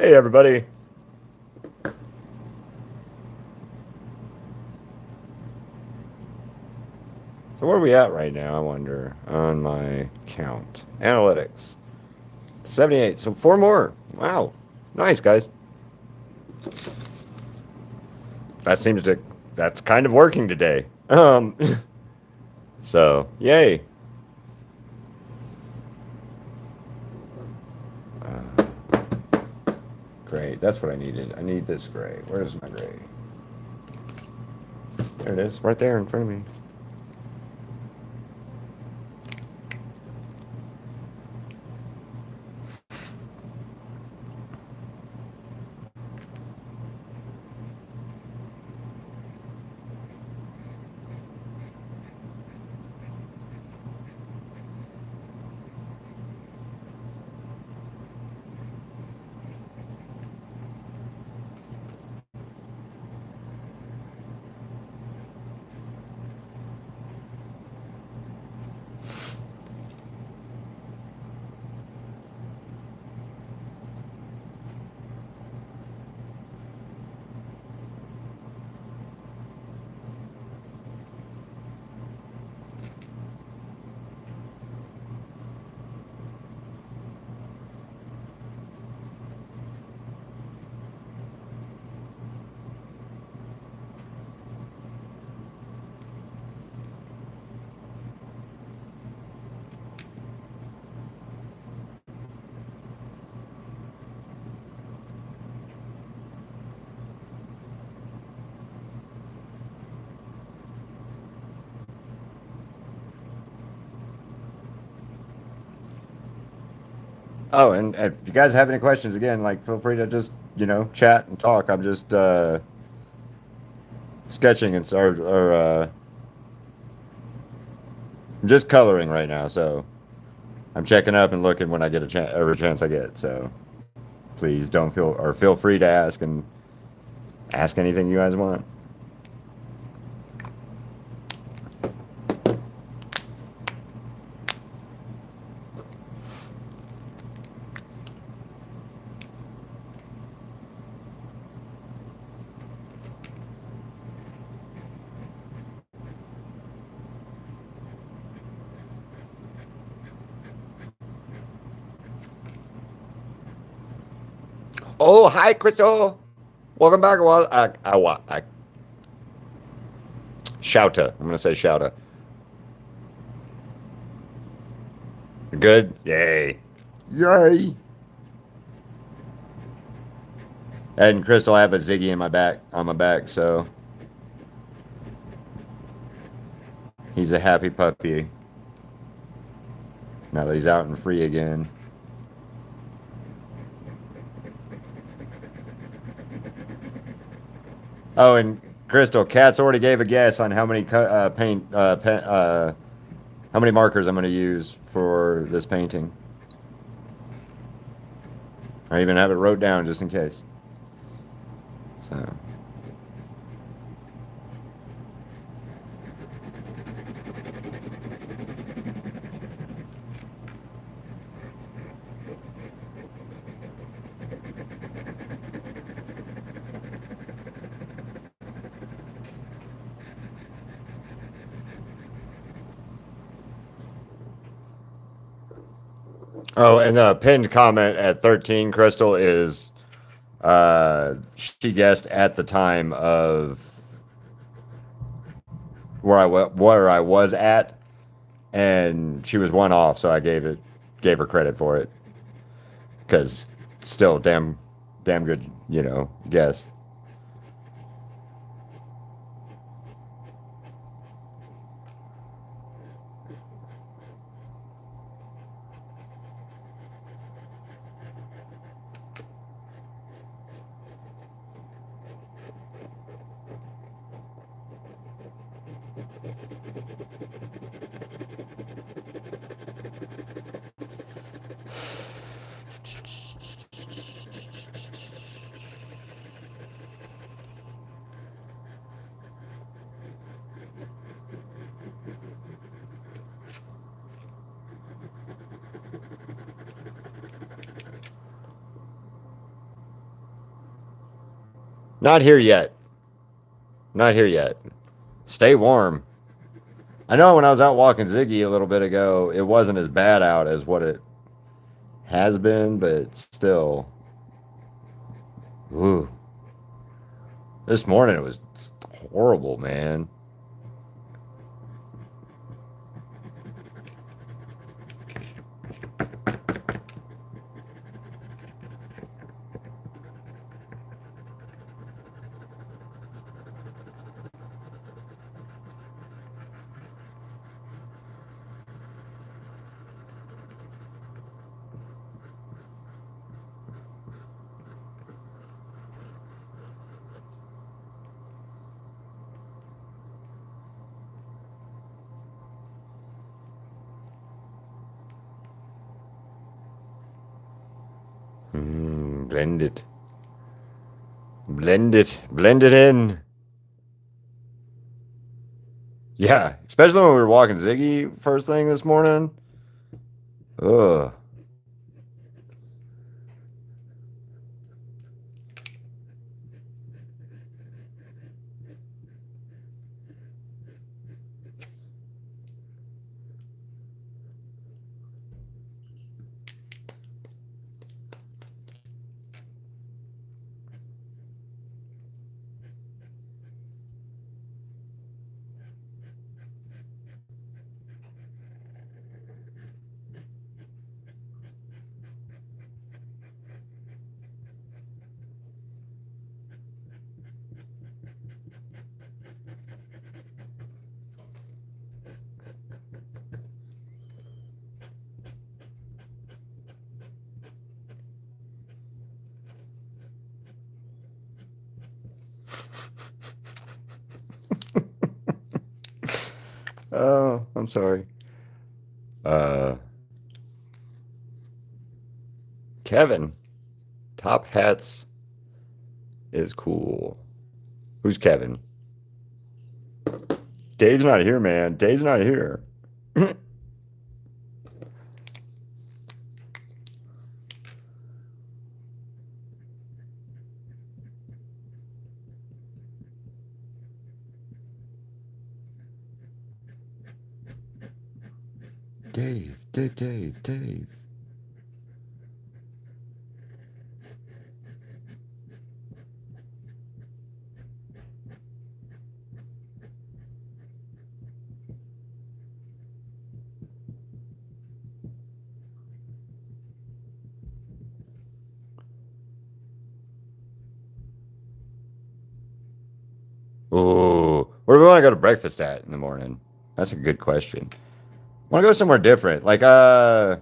Hey, everybody. So where are we at right now, I wonder, on my count? Analytics. 78. So four more. Wow. Nice, guys. That seems to, that's kind of working today. So, yay. Great. That's what I needed. I need this gray. Where's my gray? There it is. Right there in front of me. Oh, and if you guys have any questions, again, like feel free to just, chat and talk. I'm just sketching and or I'm just coloring right now, so I'm checking up and looking when I get a chance, every chance I get. So please don't feel free to ask and ask anything you guys want. Oh, hi, Crystal. Welcome back. Well, Shouta. I'm gonna say Shouta. Good. Yay. Yay. And Crystal, I have a Ziggy in my back on my back, so he's a happy puppy now that he's out and free again. Oh, and Crystal, Kat's already gave a guess on how many how many markers I'm going to use for this painting. I even have it wrote down just in case. So. Oh, and the pinned comment at 13, Crystal, is she guessed at the time of where I was at, and she was one off, so I gave her credit for it because still damn good, guess. Not here yet. Not here yet. Stay warm. I know when I was out walking Ziggy a little bit ago, it wasn't as bad out as what it has been, but still. Ooh. This morning it was horrible, man. Blend it. Blend it. Blend it in. Yeah, especially when we were walking Ziggy first thing this morning. Ugh. Oh, I'm sorry. Uh, Kevin, top hats is cool. Who's Kevin? Dave's not here, man. Dave's not here. Dave. Oh, where do we want to go to breakfast at in the morning? That's a good question. Want to go somewhere different, like not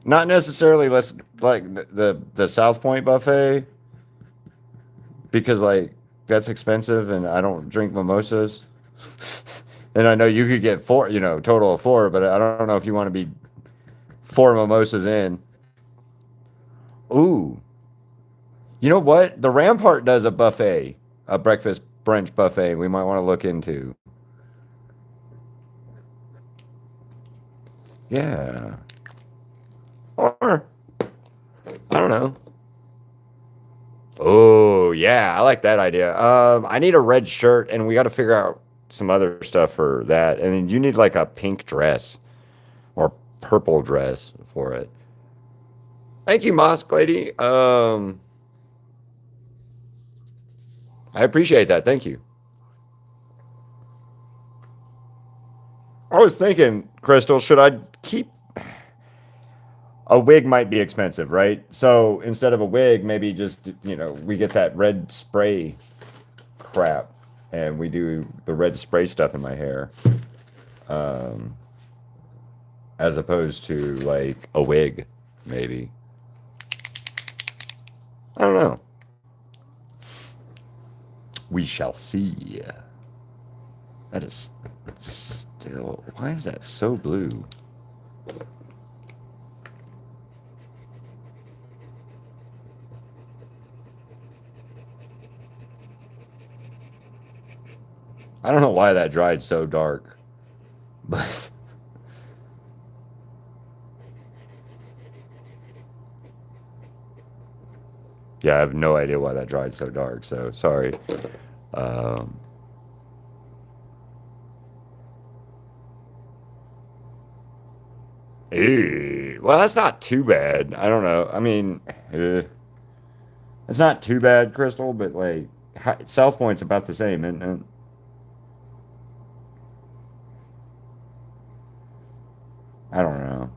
necessarily let's like the South Point buffet because like that's expensive and I don't drink mimosas. And I know you could get four, total of four, but I don't know if you want to be four mimosas in. Ooh, you know what? The Rampart does a buffet, a breakfast brunch buffet. We might want to look into. Yeah, or I don't know. Oh yeah, I like that idea. I need a red shirt, and we got to figure out some other stuff for that. And then you need like a pink dress or purple dress for it. Thank you, Mosque Lady. I appreciate that. Thank you. I was thinking, Crystal, should I keep a wig? Might be expensive, right? So instead of a wig, maybe just we get that red spray crap, and we do the red spray stuff in my hair, as opposed to like a wig, maybe. I don't know. We shall see. That is still. Why is that so blue? I don't know why that dried so dark, but Yeah, I have no idea why that dried so dark, so sorry. Um, well, that's not too bad. I don't know. I mean, it's not too bad, Crystal, but like South Point's about the same, isn't it? I don't know.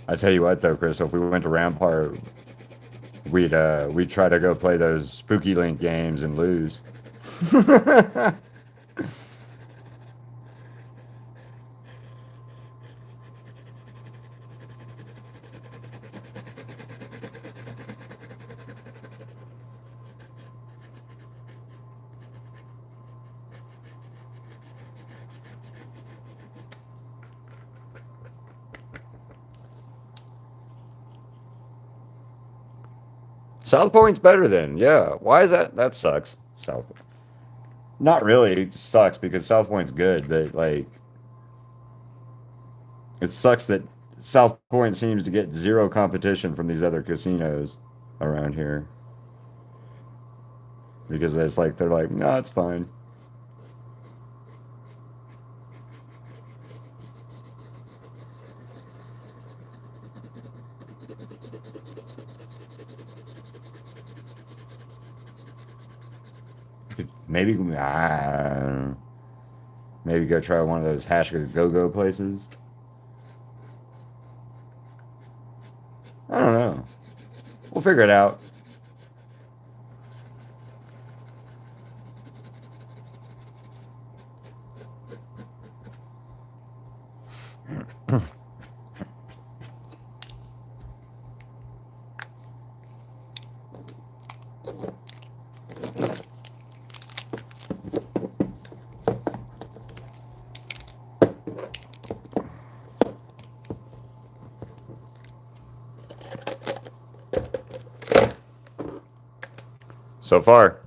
I tell you what, though, Crystal, if we went to Rampart, we'd try to go play those Spooky Link games and lose. South Point's better then. Yeah. Why is that? That sucks. South. Not really. It sucks because South Point's good, but like it sucks that South Point seems to get zero competition from these other casinos around here because it's like they're like, no, it's fine. Maybe maybe go try one of those hash go go places. I don't know. We'll figure it out. So far.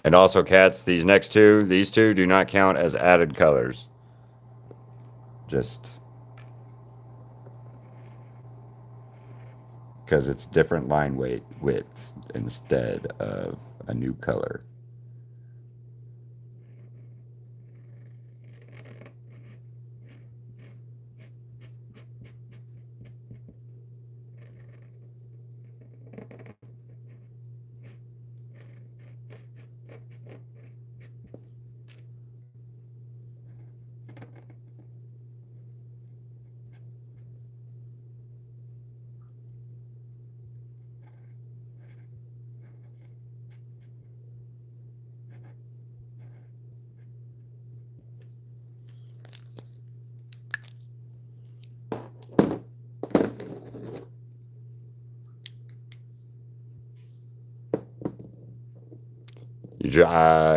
And also, cats, these two do not count as added colors. Just because it's different line weight widths instead of a new color.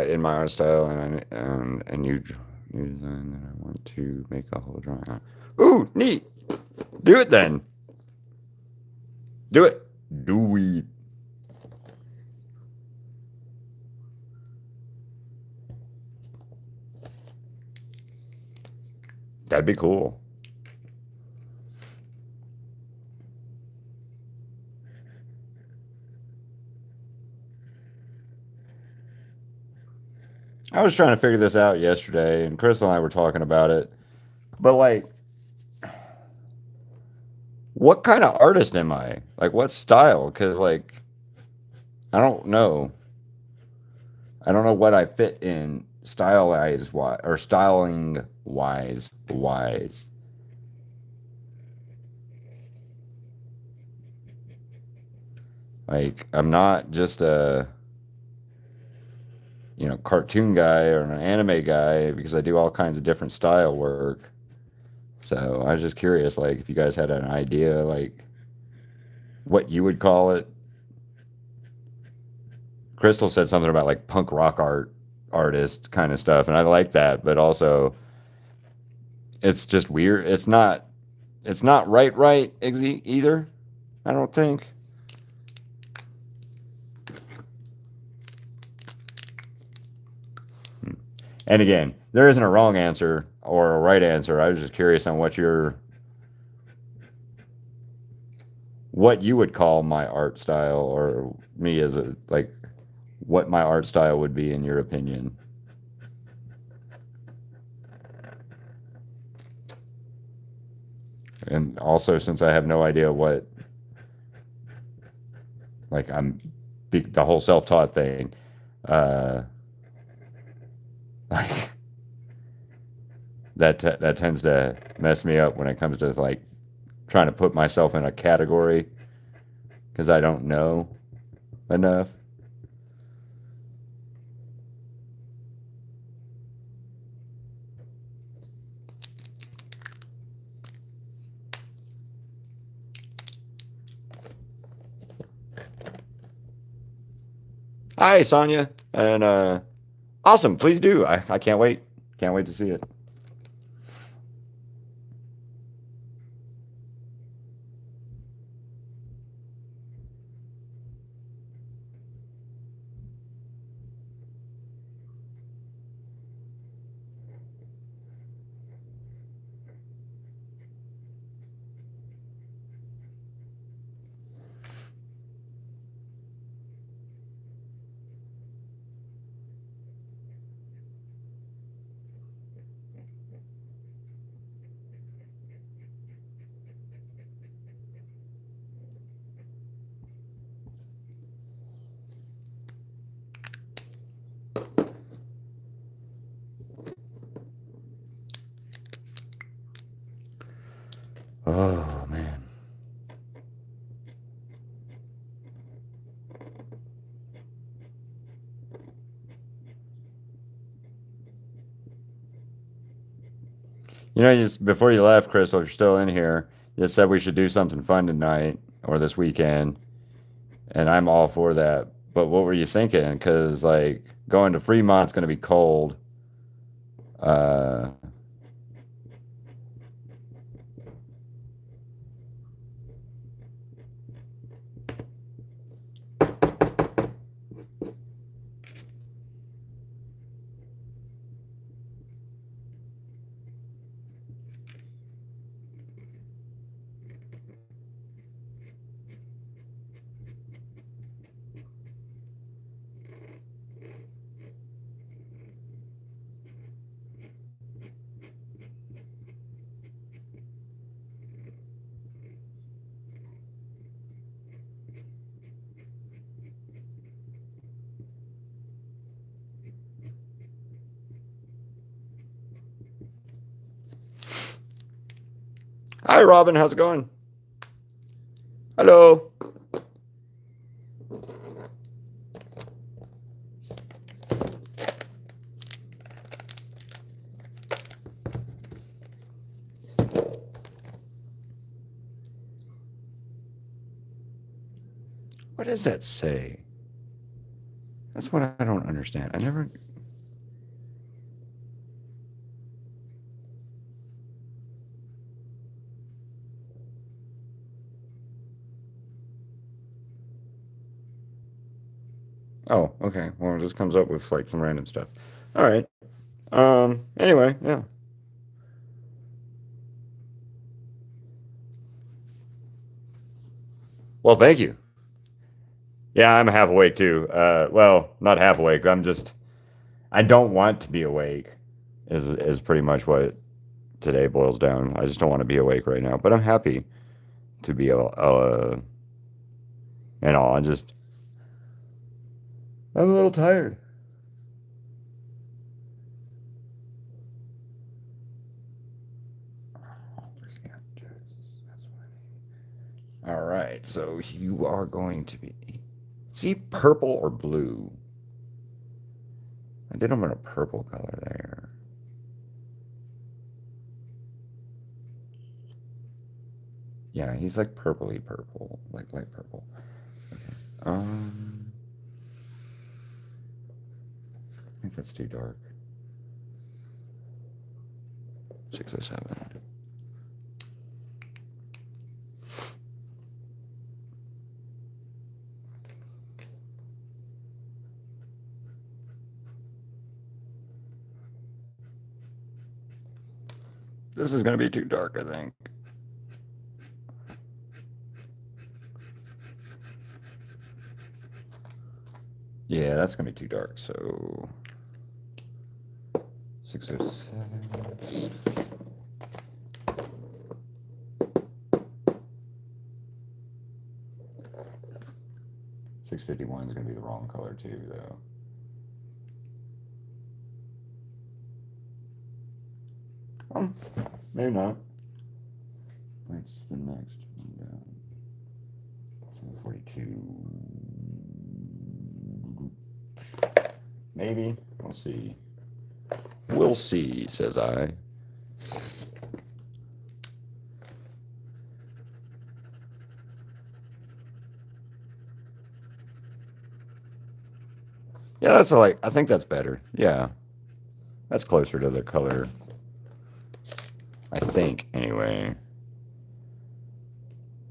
In my art style, and new design that I want to make a whole drawing on. Ooh, neat. Do it then. Do it. Do we? That'd be cool. I was trying to figure this out yesterday, and Crystal and I were talking about it. But like, what kind of artist am I? Like, what style? Because like, I don't know. I don't know what I fit in stylized wise or styling wise. Like, I'm not just a cartoon guy or an anime guy because I do all kinds of different style work. So I was just curious, like, if you guys had an idea, like, what you would call it. Crystal said something about like punk rock artist kind of stuff, and I like that, but also it's just weird. It's not right either. I don't think. And again, there isn't a wrong answer or a right answer. I was just curious on what you would call my art style or me as a like what my art style would be in your opinion. And also, since I have no idea what, like, the whole self-taught thing, uh, like that tends to mess me up when it comes to like trying to put myself in a category because I don't know enough. Hi, Sonia, and awesome. Please do. I can't wait. Can't wait to see it. Oh man. Just before you left, Crystal, if you're still in here, you said we should do something fun tonight or this weekend, and I'm all for that. But what were you thinking? Because like going to Fremont's going to be cold. Uh, Hi, Robin. How's it going? Hello. What does that say? That's what I don't understand. I never. Oh, okay. Well, it just comes up with like some random stuff. All right. Anyway, yeah. Well, thank you. Yeah, I'm half awake too. Well, not half awake. I don't want to be awake. Is pretty much what today boils down. I just don't want to be awake right now, but I'm happy to be and all. I'm a little tired. All right, so you are going to be. See, purple or blue? I did them in a purple color there. Yeah, he's like purpley purple, like light purple. Okay. I think that's too dark. 607. This is going to be too dark, I think. Yeah, that's going to be too dark. So 607. 651 is going to be the wrong color too, though. Maybe not. What's the next one down? 742. Maybe. We'll see. We'll see, says I. Yeah, that's like, I think that's better. Yeah. That's closer to the color. I think, anyway.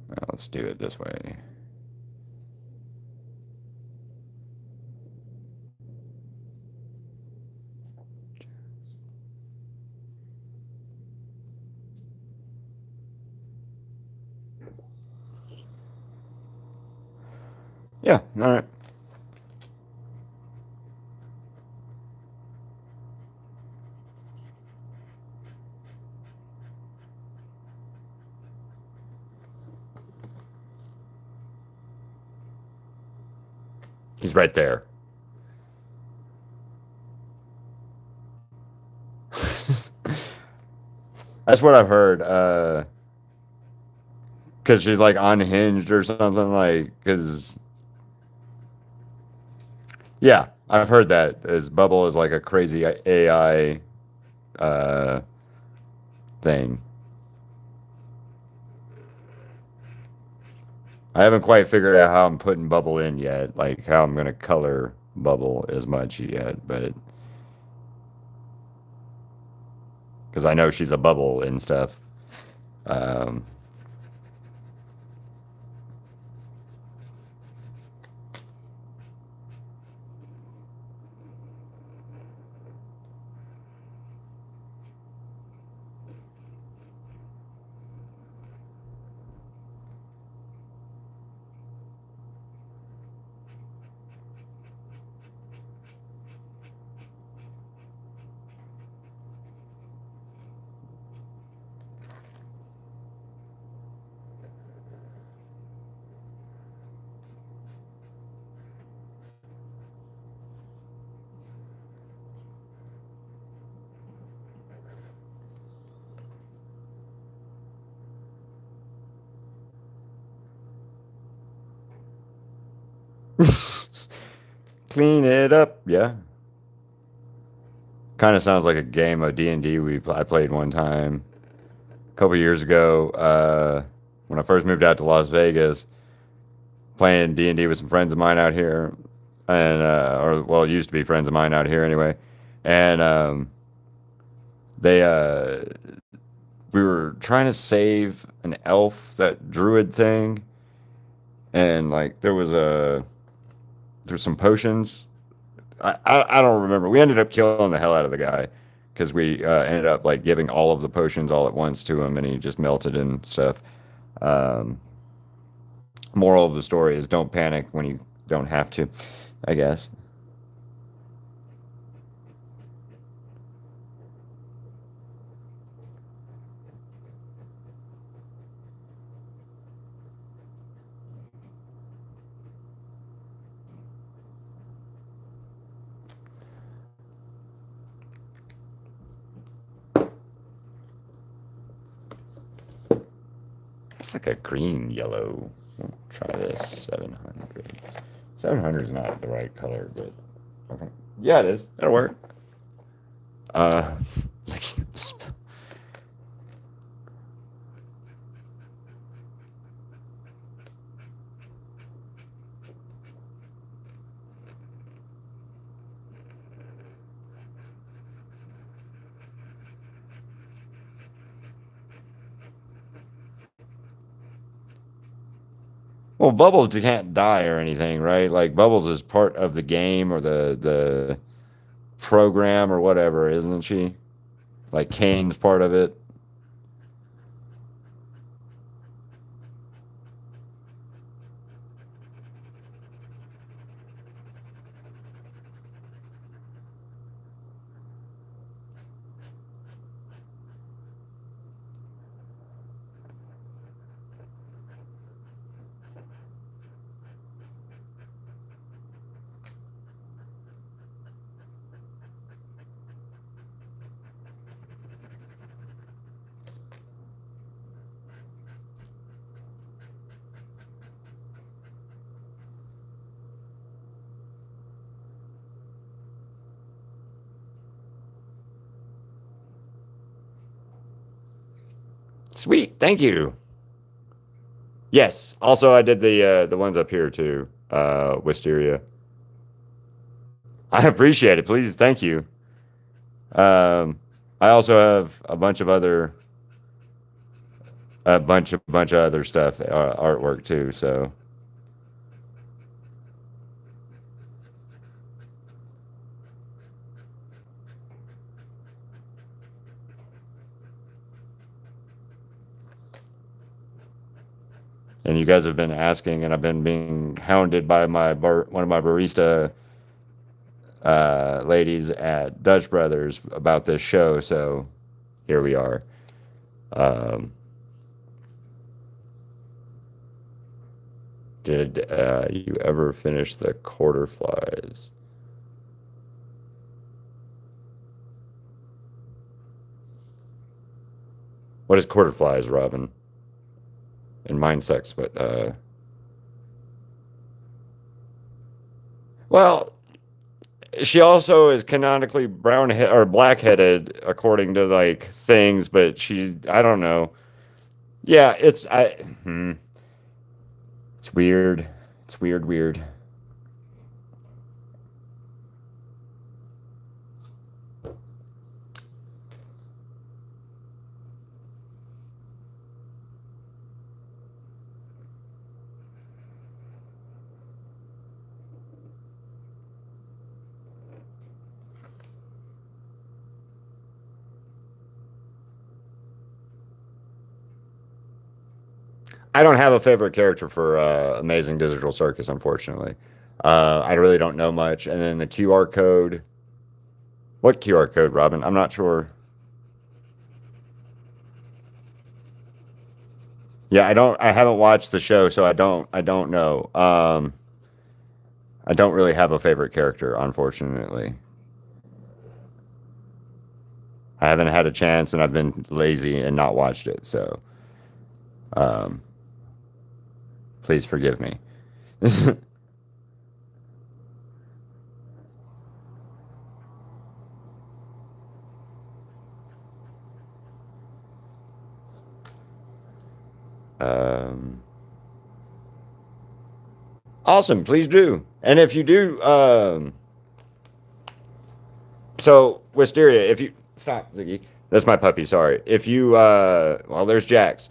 Well, let's do it this way. Yeah, all right. He's right there. That's what I've heard. Because she's like unhinged or something like. Because yeah, I've heard that. As Bubble is like a crazy AI uh, thing. I haven't quite figured out how I'm putting Bubble in yet, like how I'm gonna color Bubble as much yet, but because I know she's a bubble and stuff. Um, clean it up, yeah. Kind of sounds like a game of D&D I played one time a couple years ago when I first moved out to Las Vegas, playing D&D with some friends of mine out here, and or well, used to be friends of mine out here anyway, and they we were trying to save an elf, that druid thing, and like there's some potions. I don't remember. We ended up killing the hell out of the guy because we ended up like giving all of the potions all at once to him, and he just melted and stuff. Um, Moral of the story is don't panic when you don't have to, I guess. It's like a green yellow. Try this 700. 700 is not the right color, but okay. Yeah, it is. That'll work. Uh, well, Bubbles can't die or anything, right? Like Bubbles is part of the game or the program or whatever, isn't she? Like Kane's part of it. Sweet, thank you. Yes. Also, I did the ones up here too. Wisteria. I appreciate it. Please, thank you. I also have a bunch of other stuff, artwork too. So, and you guys have been asking, and I've been being hounded by one of my barista ladies at Dutch Brothers about this show. So, here we are. Um, did you ever finish the quarter flies? What is quarter flies, Robin? And mind sex, but well, she also is canonically brown or black headed according to like things, but I don't know. Yeah, it's weird. It's weird. I don't have a favorite character for Amazing Digital Circus, unfortunately. I really don't know much. And then the QR code. What QR code, Robin? I'm not sure. Yeah, I don't. I haven't watched the show, so I don't. I don't know. I don't really have a favorite character, unfortunately. I haven't had a chance, and I've been lazy and not watched it. So, um, please forgive me. um, awesome. Please do. And if you do, so Wisteria, if you stop, Ziggy, that's my puppy. Sorry. If you, well, there's Jax.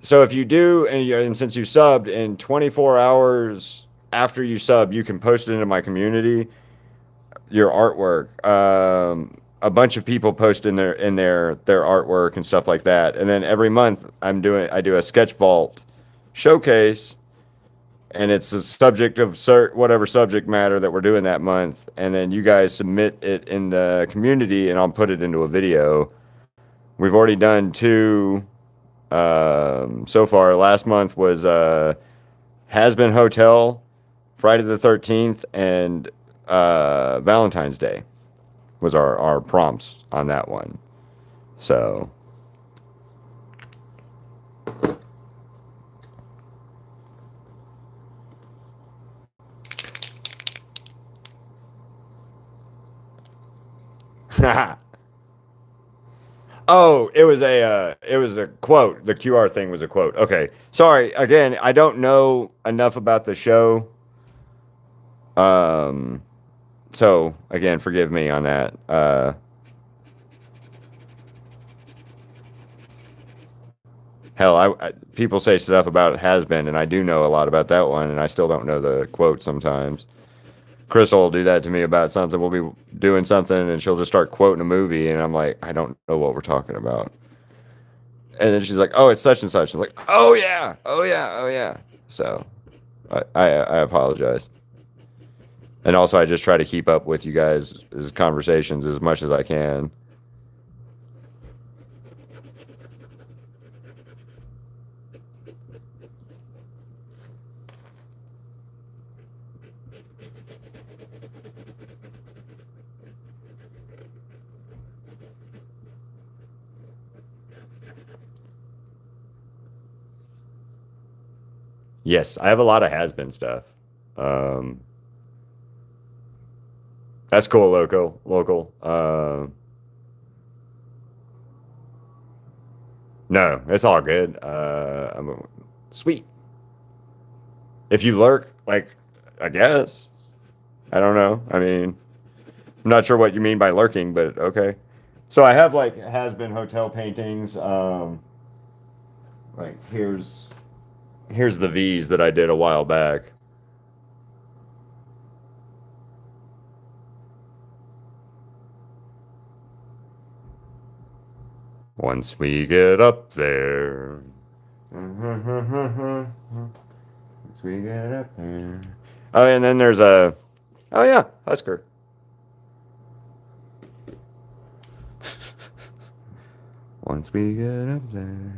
So if you do, and since you subbed in 24 hours after you sub, you can post it into my community, your artwork. A bunch of people post in their artwork and stuff like that, and then every month I do a sketch vault showcase, and it's a subject of whatever subject matter that we're doing that month, and then you guys submit it in the community, and I'll put it into a video. We've already done two so far. Last month was Has Been Hotel, Friday the 13th, and Valentine's Day was our prompts on that one. So Oh, it was a quote. The QR thing was a quote. Okay. Sorry. Again, I don't know enough about the show. Um, so again, forgive me on that. Hell, people say stuff about Has Been, and I do know a lot about that one, and I still don't know the quote sometimes. Crystal will do that to me about something. We'll be doing something, and she'll just start quoting a movie, and I'm like, I don't know what we're talking about. And then she's like, "Oh, it's such and such." I'm like, "Oh yeah, oh yeah, oh yeah." So I apologize, and also I just try to keep up with you guys' conversations as much as I can. Yes, I have a lot of has been stuff. Um, that's cool, local. No, it's all good. Sweet. If you lurk, like, I guess. I don't know. I mean, I'm not sure what you mean by lurking, but okay. So I have like has been hotel paintings. Like here's the V's that I did a while back. Once we get up there. Once we get up there. Oh, and then there's a. Oh yeah, Husker. Once we get up there.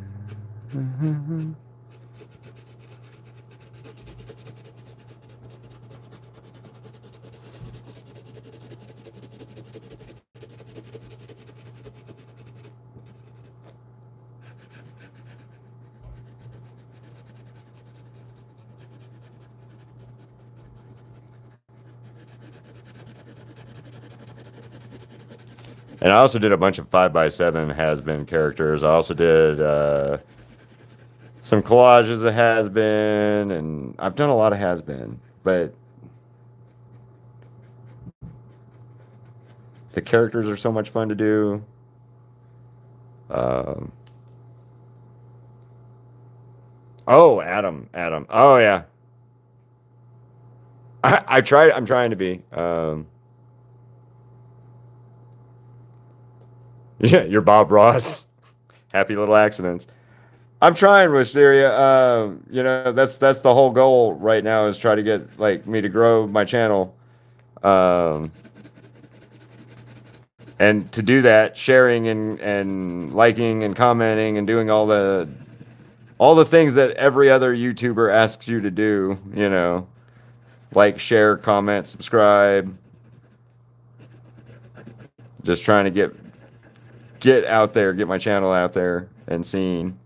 And I also did a bunch of 5x7 has been characters. I also did some collages of has been, and I've done a lot of has been, but the characters are so much fun to do. Um, oh, Adam. Oh yeah, I tried. I'm trying to be. Yeah, you're Bob Ross. Happy little accidents. I'm trying, Wisteria. That's the whole goal right now is try to get like me to grow my channel. Um, and to do that, sharing and liking and commenting and doing all the things that every other YouTuber asks you to do, like share, comment, subscribe, just trying to get out there, get my channel out there and seen.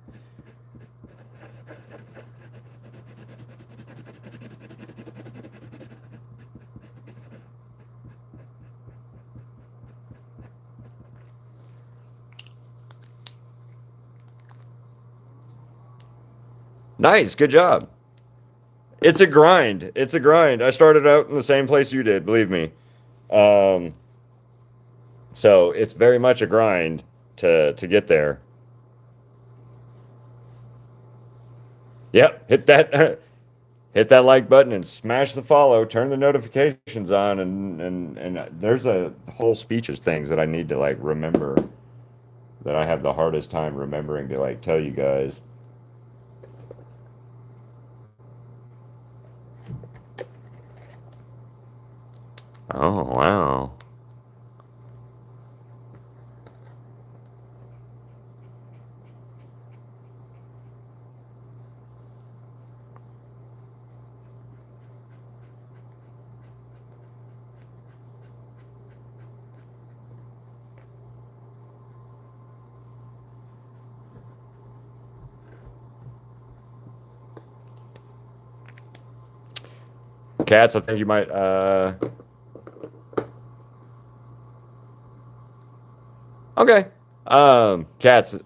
Nice, good job. It's a grind. It's a grind. I started out in the same place you did, believe me. Um, so it's very much a grind to get there. Yep, hit that hit that like button and smash the follow, turn the notifications on, and there's a whole speech of things that I need to like remember that I have the hardest time remembering to like tell you guys. Oh wow. Cats, I think you might Okay. Cats.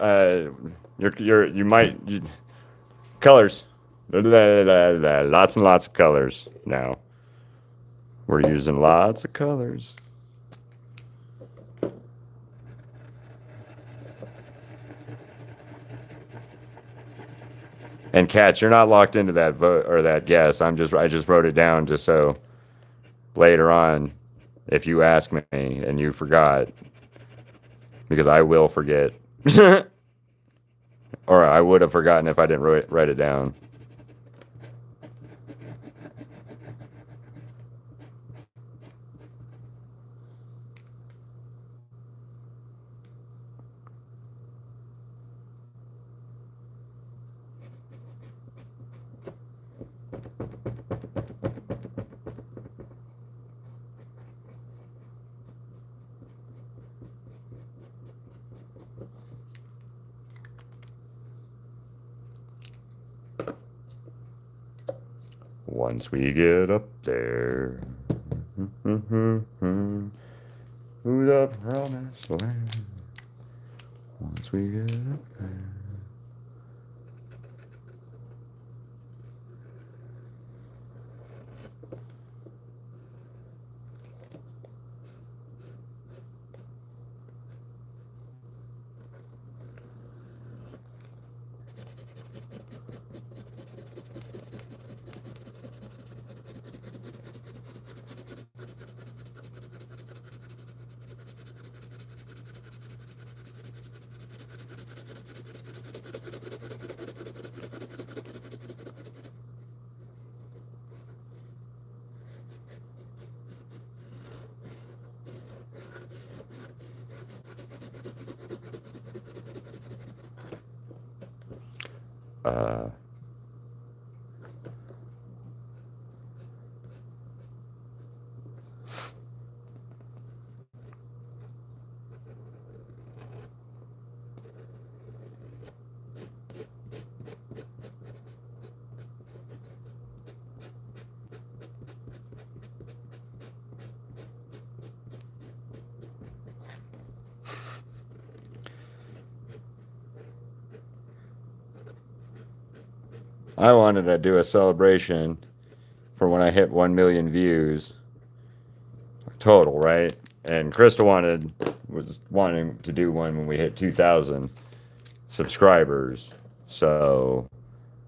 Colors. Lots and lots of colors now. We're using lots of colors. And cats, you're not locked into that vote or that guess. I just wrote it down just so later on, if you ask me and you forgot, because I will forget, or I would have forgotten if I didn't write it down. Once we get up there, to the promised land. Once we get up there. Uh, I wanted to do a celebration for when I hit 1 million views total, right? And Crystal was wanting to do one when we hit 2,000 subscribers. So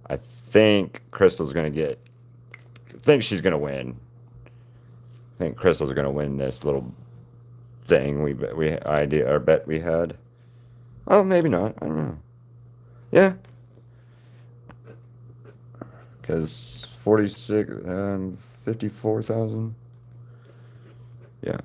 I think Crystal's gonna get. I think she's gonna win. I think Crystal's gonna win this little thing bet we had. Oh, maybe not. I don't know. Yeah, because 46 and 54,000. Yeah.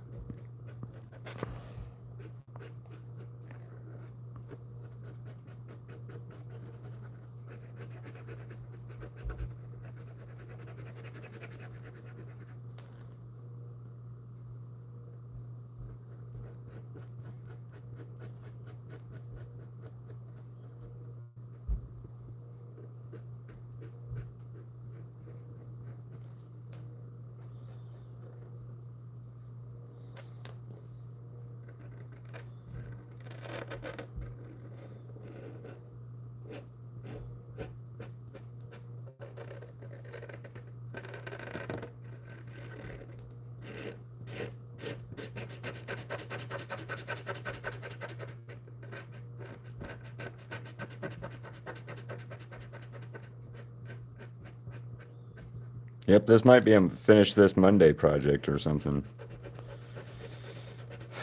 Yep, this might be a finish this Monday project or something.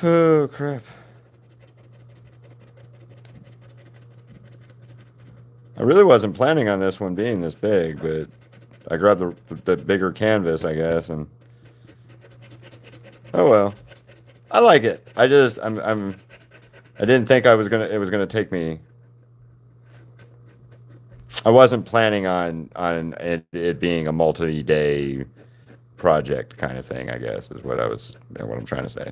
Oh, crap. I really wasn't planning on this one being this big, but I grabbed the bigger canvas, I guess, and oh well. I like it. I didn't think it was gonna take me. I wasn't planning on it being a multi-day project kind of thing, I guess, is what I'm trying to say.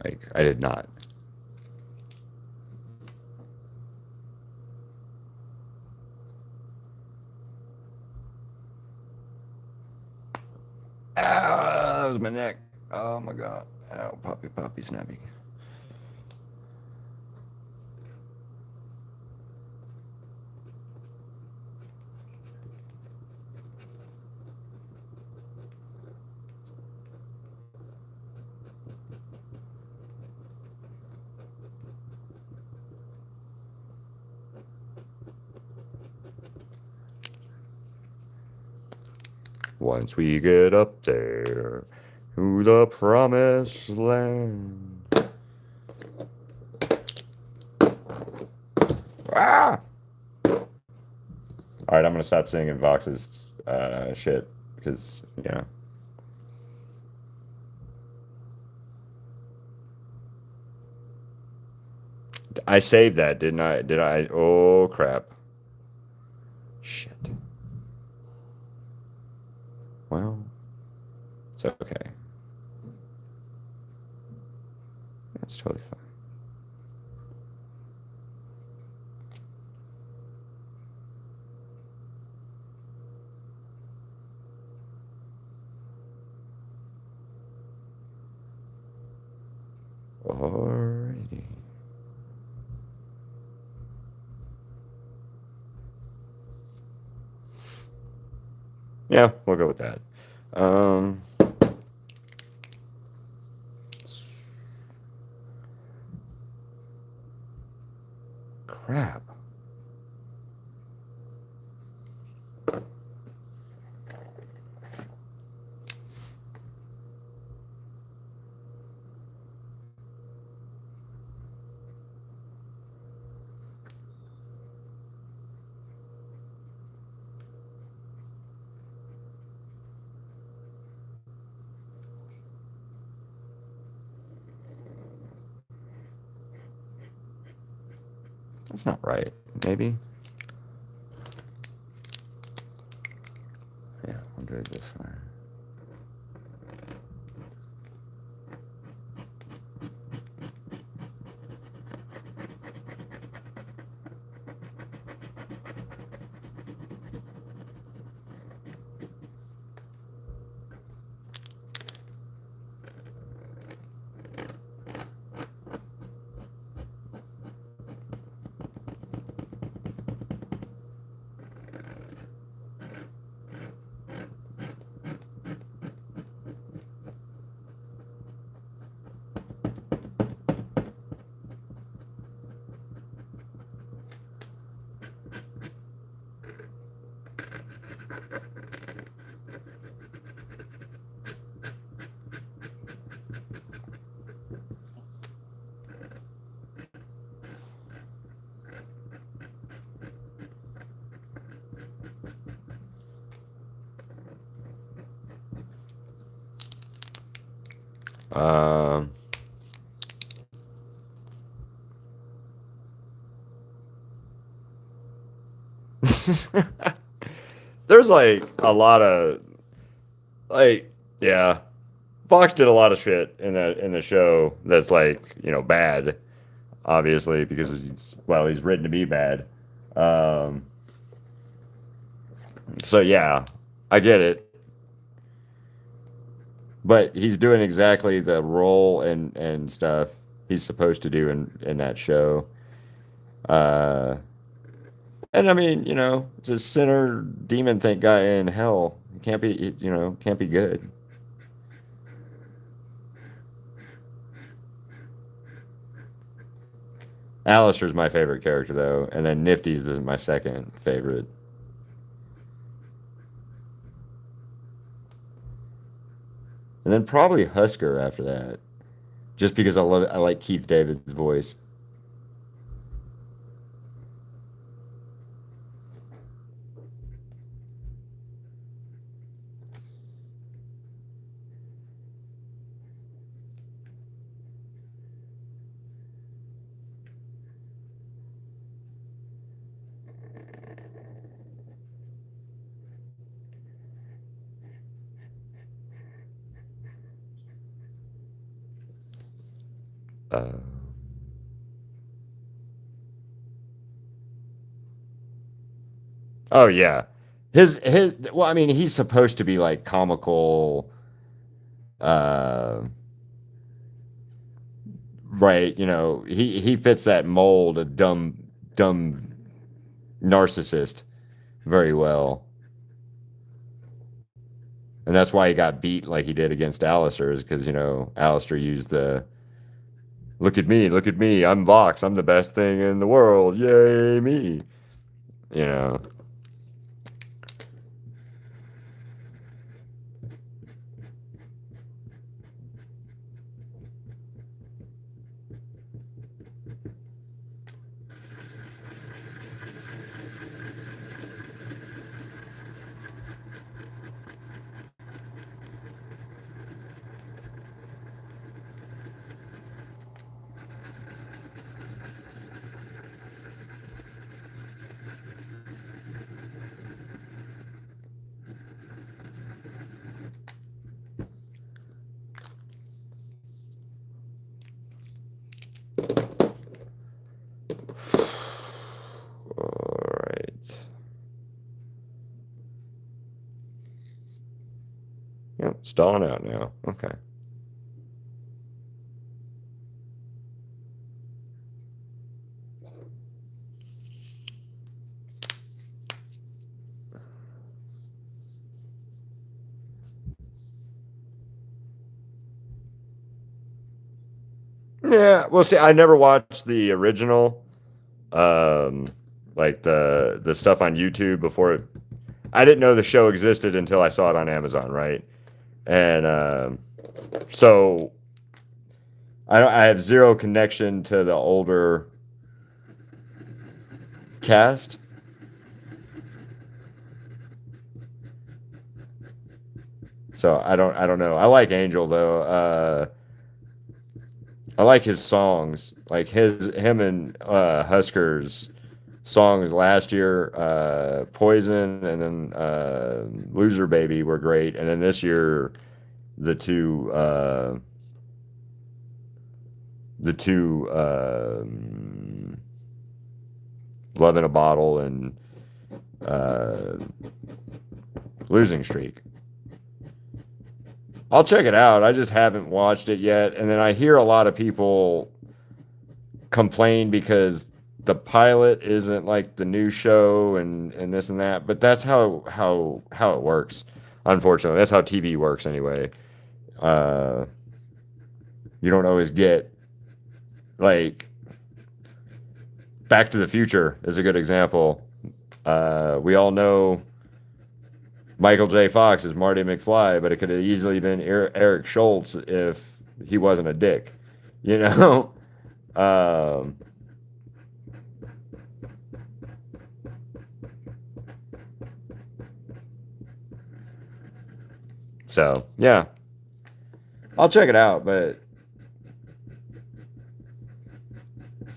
Like I did not. Ah, that was my neck. Oh my god. Ow, poppy, poppy, snappy. Once we get up there to the promised land. Ah! All right, I'm gonna stop singing Vox's shit because I saved that, didn't I? Did I? Oh crap! Shit. Well, it's okay. It's totally fine. Alrighty. Yeah, we'll go with that. Um, Crap. That's not right. Maybe. Yeah, we'll do it this way. Um, there's like a lot of like yeah. Fox did a lot of shit in the show that's like, bad, obviously, because he's written to be bad. Um, so yeah, I get it. But he's doing exactly the role and stuff he's supposed to do in that show. Uh, and I mean, it's a sinner demon think guy in hell. It can't be good. Alistair's my favorite character though, and then Nifty's my second favorite. And then probably Husker after that. Just because I like Keith David's voice. Uh, oh yeah. His well, I mean, he's supposed to be like comical, uh right, he fits that mold of dumb narcissist very well. And that's why he got beat like he did against Alistair, is because, Alistair used the look at me, I'm Vox, I'm the best thing in the world, yay me. You know. Yep, stalling out now. Okay. Yeah, well, see, I never watched the original, um, like the stuff on YouTube before it. I didn't know the show existed until I saw it on Amazon, right? And so I have zero connection to the older cast. So I don't know. I like Angel though. I like his songs, like him and Husker's songs last year. Poison and then Loser Baby were great, and then this year the two the two Love in a Bottle and uh, Losing Streak. I'll check it out. I just haven't watched it yet. And then I hear a lot of people complain because the pilot isn't like the new show and this and that. But that's how it works. Unfortunately, that's how TV works anyway. Uh, you don't always get like Back to the Future is a good example. We all know Michael J. Fox is Marty McFly, but it could have easily been Eric Schultz if he wasn't a dick, you know. um, so yeah, I'll check it out, but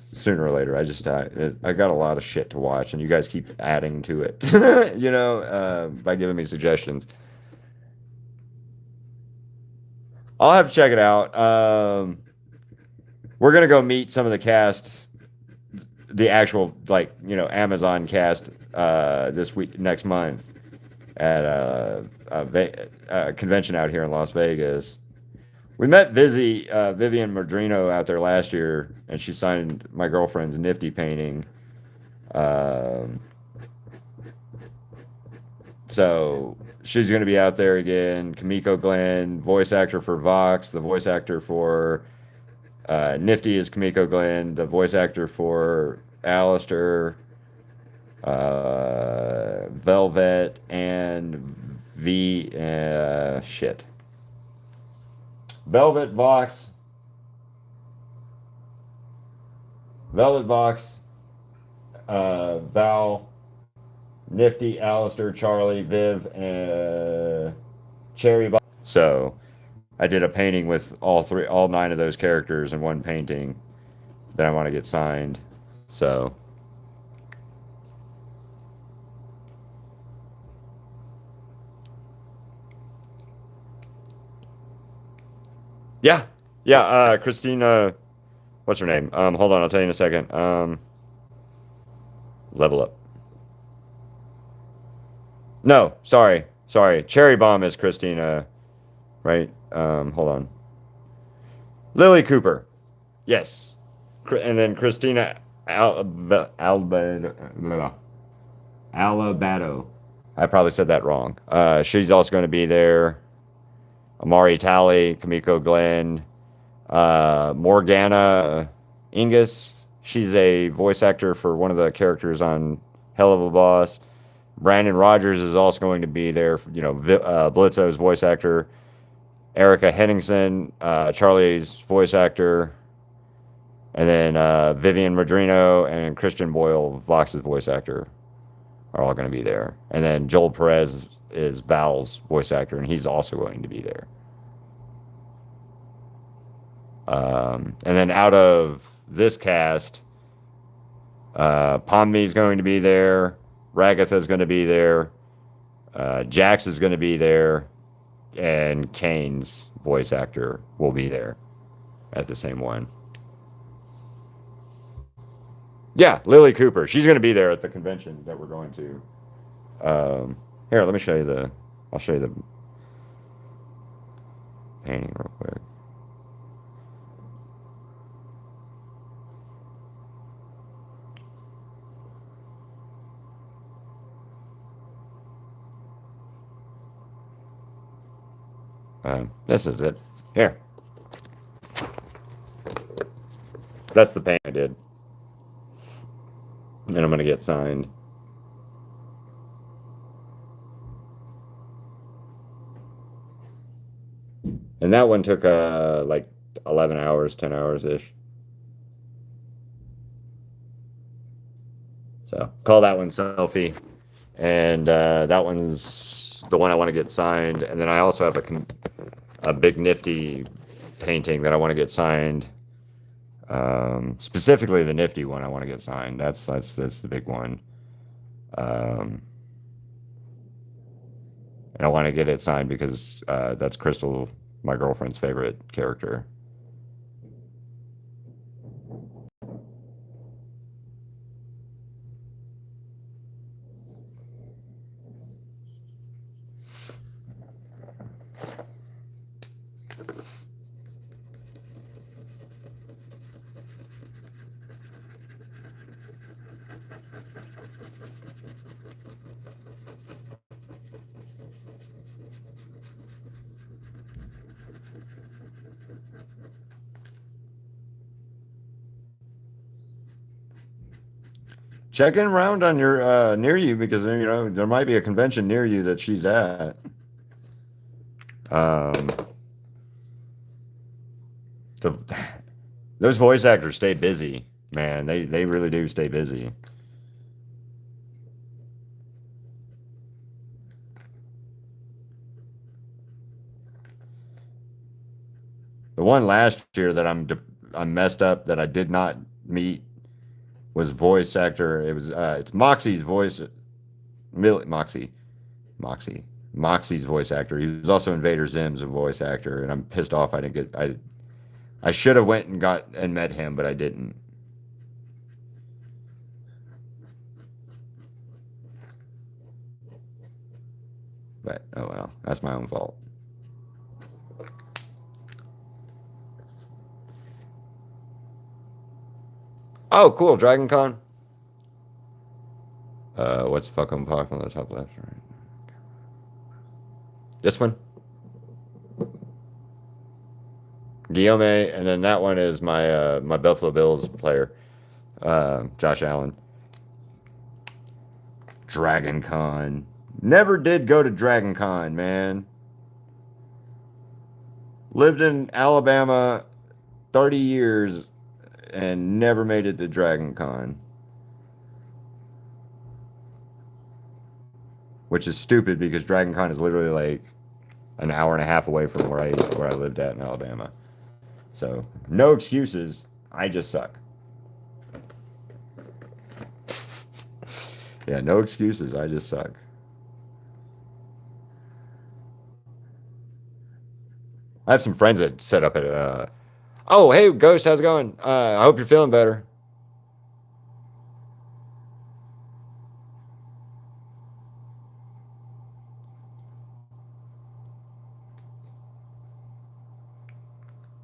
sooner or later, I got a lot of shit to watch, and you guys keep adding to it, by giving me suggestions. I'll have to check it out. We're gonna go meet some of the cast, the actual Amazon cast, this week next month at a convention out here in Las Vegas. We met Vivian Madrino out there last year, and she signed my girlfriend's Nifty painting. Um, so she's going to be out there again. Kamiko Glenn, voice actor for Vox, the voice actor for Nifty is Kamiko Glenn, the voice actor for Alistair, Velvet, and shit. Velvet Vox, Val, Nifty, Alistair, Charlie, Viv, and Cherry. So I did a painting with all nine of those characters in one painting that I want to get signed. So yeah, yeah. Christina, what's her name? Hold on, I'll tell you in a second. Level Up. No, sorry. Cherry Bomb is Christina, right? Hold on. Lily Cooper. Yes. And then Christina Alabado. I probably said that wrong. She's also going to be there. Amari Talley, Kamiko Glenn, Morgana Ingus. She's a voice actor for one of the characters on Hell of a Boss. Brandon Rogers is also going to be there. Blitzo's voice actor. Erica Henningsen, Charlie's voice actor. And then Vivian Madrino and Christian Boyle, Vox's voice actor, are all going to be there. And then Joel Perez is Val's voice actor, and he's also going to be there. And then out of this cast, Ponme's going to be there. Ragatha's going to be there. Jax is going to be there. And Kane's voice actor will be there at the same one. Yeah, Lily Cooper. She's going to be there at the convention that we're going to. Here, let me show you I'll show you painting real quick. This is it. Here. That's the paint I did. And I'm going to get signed. And that one took like 11 hours, 10 hours ish. So call that one selfie. And that one's the one I want to get signed. And then I also have a big nifty painting that I want to get signed. Specifically the nifty one I want to get signed. That's the big one. And I want to get it signed because that's Crystal, my girlfriend's favorite character. Check in around on your near you because there might be a convention near you that she's at. Um, the those voice actors stay busy, man. They really do stay busy. The one last year that I'm messed up that I did not meet was voice actor. It's Moxie's voice. Moxie. Moxie's voice actor. He was also Invader Zim's a voice actor, and I'm pissed off I didn't get I should have went and got and met him, but I didn't. But oh well, that's my own fault. Oh, cool, Dragon Con. What's fucking pop on the top left? Right. This one, Guillaume, and then that one is my Buffalo Bills player, Josh Allen. Dragon Con. Never did go to Dragon Con, man. Lived in Alabama 30 years and never made it to Dragon Con. Which is stupid because Dragon Con is literally like an hour and a half away from where I lived at in Alabama. So, no excuses. I just suck. Yeah, no excuses. I just suck. I have some friends that set up at oh, hey Ghost, how's it going? I hope you're feeling better.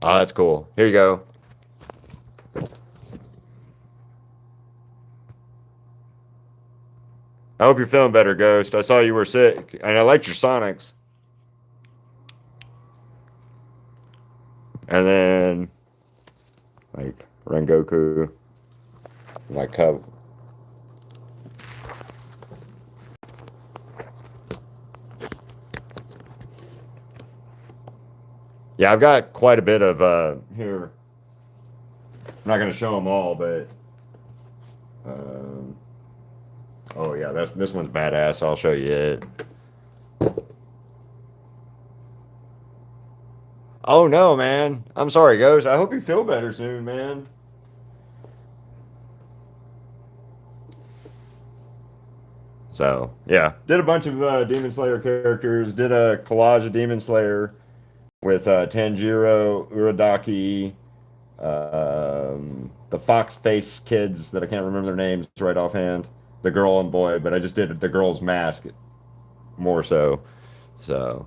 Oh, that's cool. Here you go. I hope you're feeling better, Ghost. I saw you were sick, and I liked your Sonics. And then, like, Rengoku, my cub. Yeah, I've got quite a bit of here. I'm not going to show them all, but um, oh yeah, this one's badass. I'll show you it. Oh no, man. I'm sorry, Ghost. I hope you feel better soon, man. So yeah, did a bunch of Demon Slayer characters. Did a collage of Demon Slayer with Tanjiro, Urodaki, the Fox Face kids that I can't remember their names right offhand. The girl and boy, but I just did the girl's mask more so. So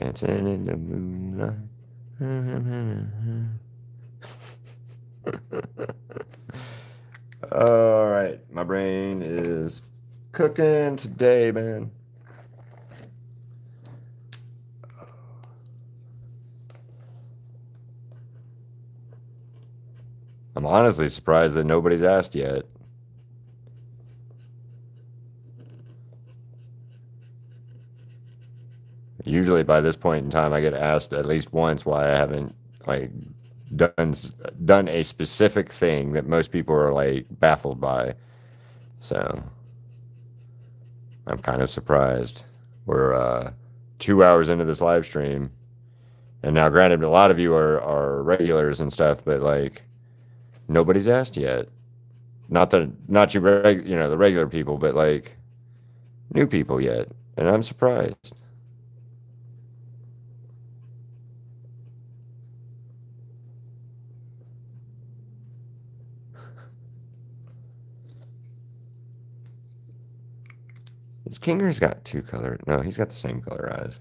Dancing in the moonlight. All right, my brain is cooking today, man. I'm honestly surprised that nobody's asked yet. Usually by this point in time, I get asked at least once why I haven't like done done a specific thing that most people are like baffled by. So I'm kind of surprised. We're 2 hours into this live stream, and now, granted, a lot of you are regulars and stuff, but like nobody's asked yet. Not you, the regular people, but like new people yet, and I'm surprised. His Kinger's got two color. No, he's got the same color eyes.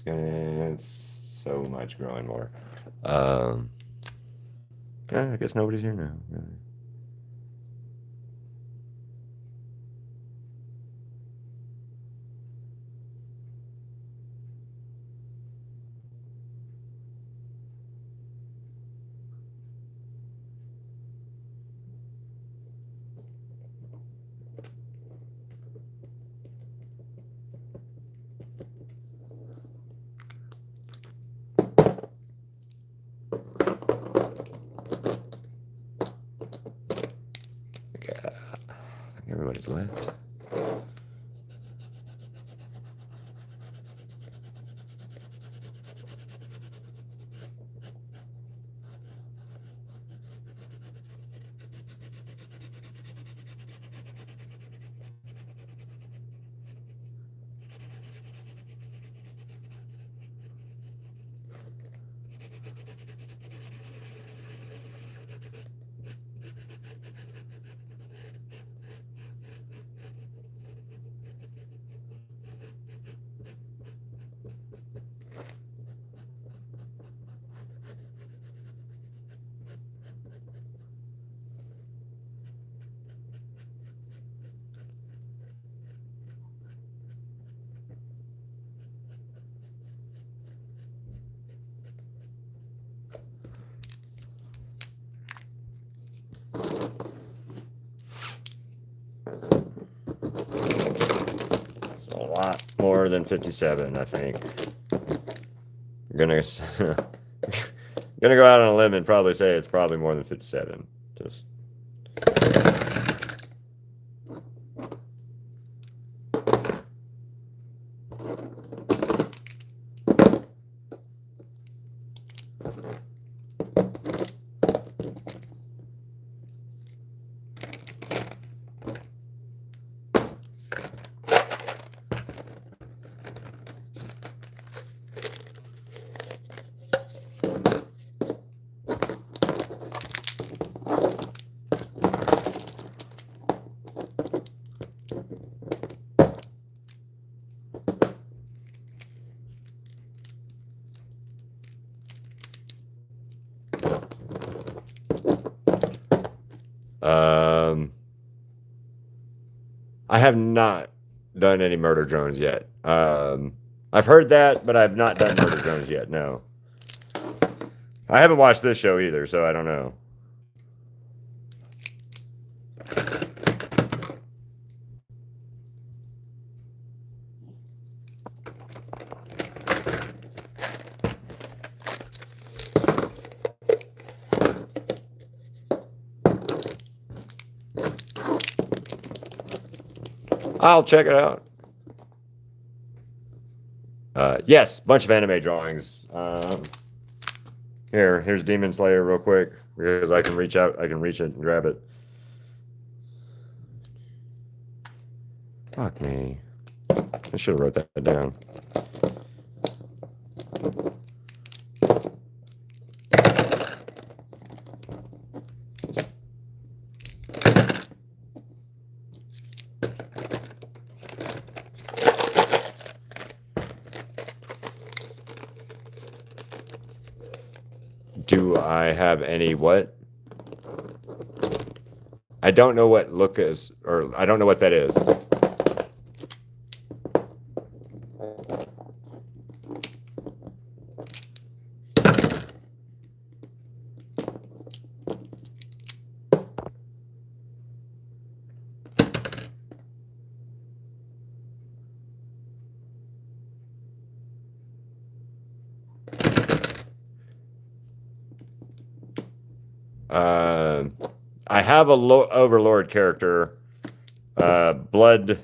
It's so much growing more. Yeah, I guess nobody's here now. Really. Yeah, I think everybody's left. It's a lot more than 57, I think. I'm gonna gonna go out on a limb and probably say it's probably more than 57. Just I have not done any Murder Drones yet. I've heard that, but I've not done Murder Drones yet. No, I haven't watched this show either, so I don't know. I'll check it out. Yes, bunch of anime drawings. Here's Demon Slayer real quick because I can reach out. I can reach it and grab it. Fuck me. I should have wrote that down. Do I have any what? I don't know what look is, or I don't know what that is. I have a Overlord character, Blood,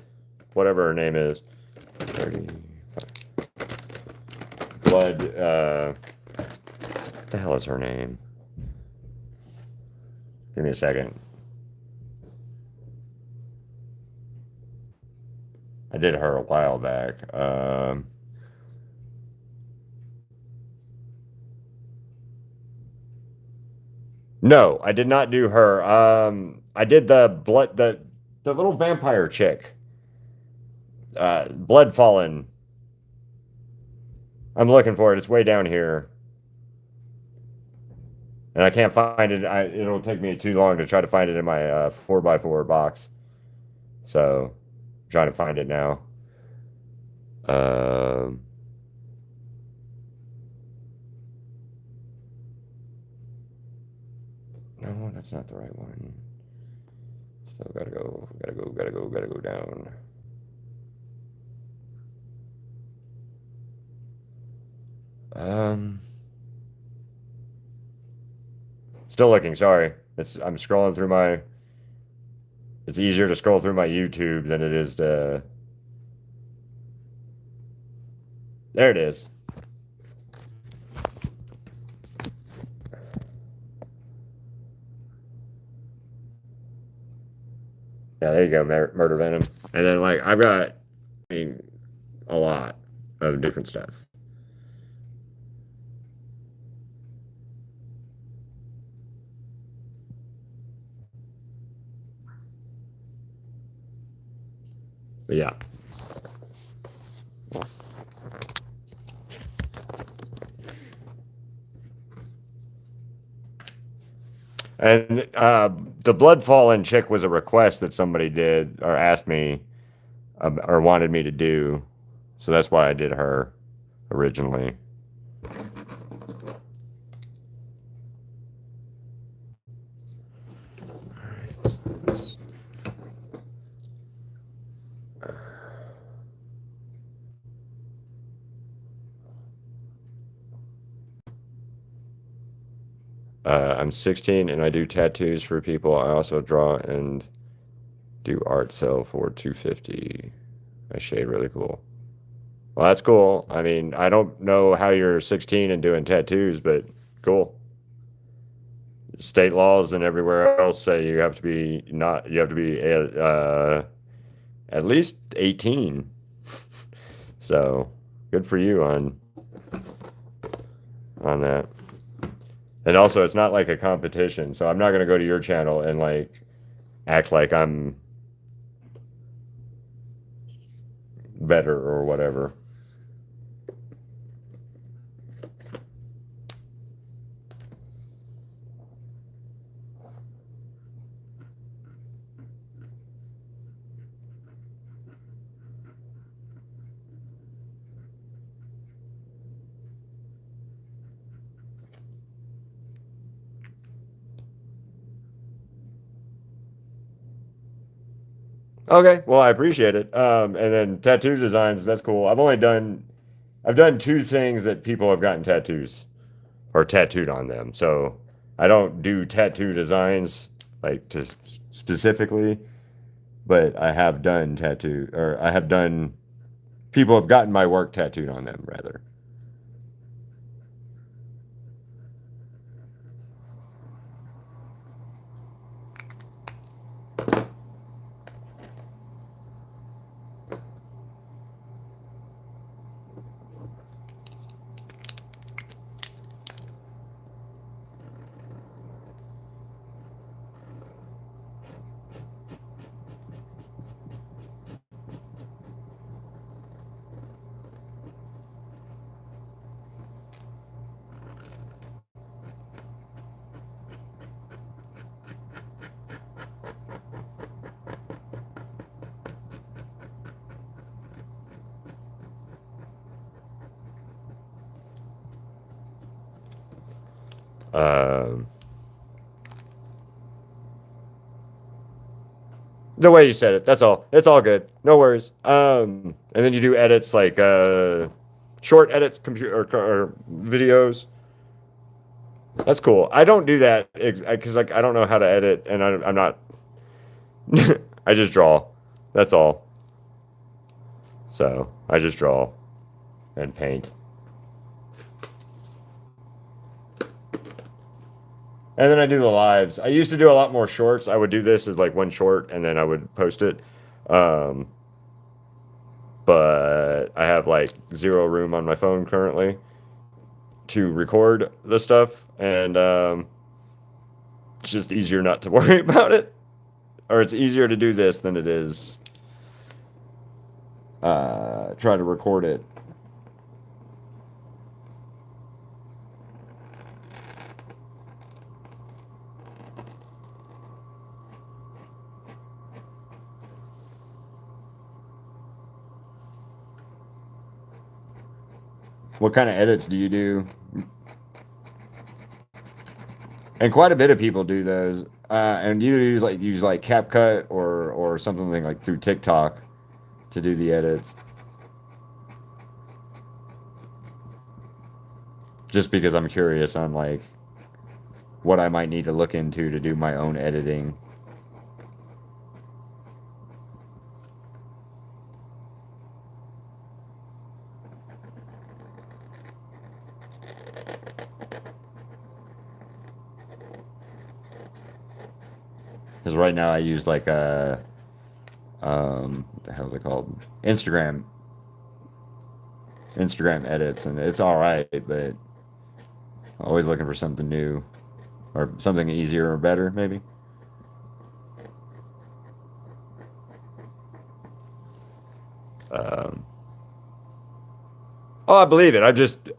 whatever her name is. 35. Blood, what the hell is her name? Give me a second. I did her a while back. No, I did not do her. I did the little vampire chick. Blood Fallen. I'm looking for it. It's way down here. And I can't find it. It'll take me too long to try to find it in my 4x4 box. So, I'm trying to find it now. No, that's not the right one. So gotta go down. Still looking, sorry. I'm scrolling through my. It's easier to scroll through my YouTube than it is to. There it is. Yeah, there you go, Murder Venom. And then, like, I've got, I mean, a lot of different stuff. But yeah. And the Blood Fallen chick was a request that somebody did or asked me or wanted me to do. So that's why I did her originally. I'm 16 and I do tattoos for people. I also draw and do art sell for $250. I shade really cool. Well, that's cool. I mean, I don't know how you're 16 and doing tattoos, but cool. State laws and everywhere else say you have to be at least 18. So good for you on that. And also, it's not like a competition, so I'm not gonna go to your channel and like act like I'm better or whatever. Okay, well, I appreciate it. And then tattoo designs, that's cool. I've done two things that people have gotten tattoos or tattooed on them. So I don't do tattoo designs like to specifically, but I have done tattoo, or I have done, people have gotten my work tattooed on them rather. Um, the way you said it, that's all. It's all good. No worries. And then you do edits like short edits, computer or videos. That's cool. I don't do that because like I don't know how to edit, and I'm not. I just draw. That's all. So I just draw and paint. And then I do the lives. I used to do a lot more shorts. I would do this as like one short and then I would post it. Um, but I have like zero room on my phone currently to record the stuff. And it's just easier not to worry about it. Or it's easier to do this than it is try to record it. What kind of edits do you do? And quite a bit of people do those. And you use like CapCut or something like through TikTok to do the edits. Just because I'm curious on like what I might need to look into to do my own editing. Because right now I use like a what the hell's it called? Instagram edits, and it's all right, but always looking for something new or something easier or better, maybe. Um, oh, I believe it. I just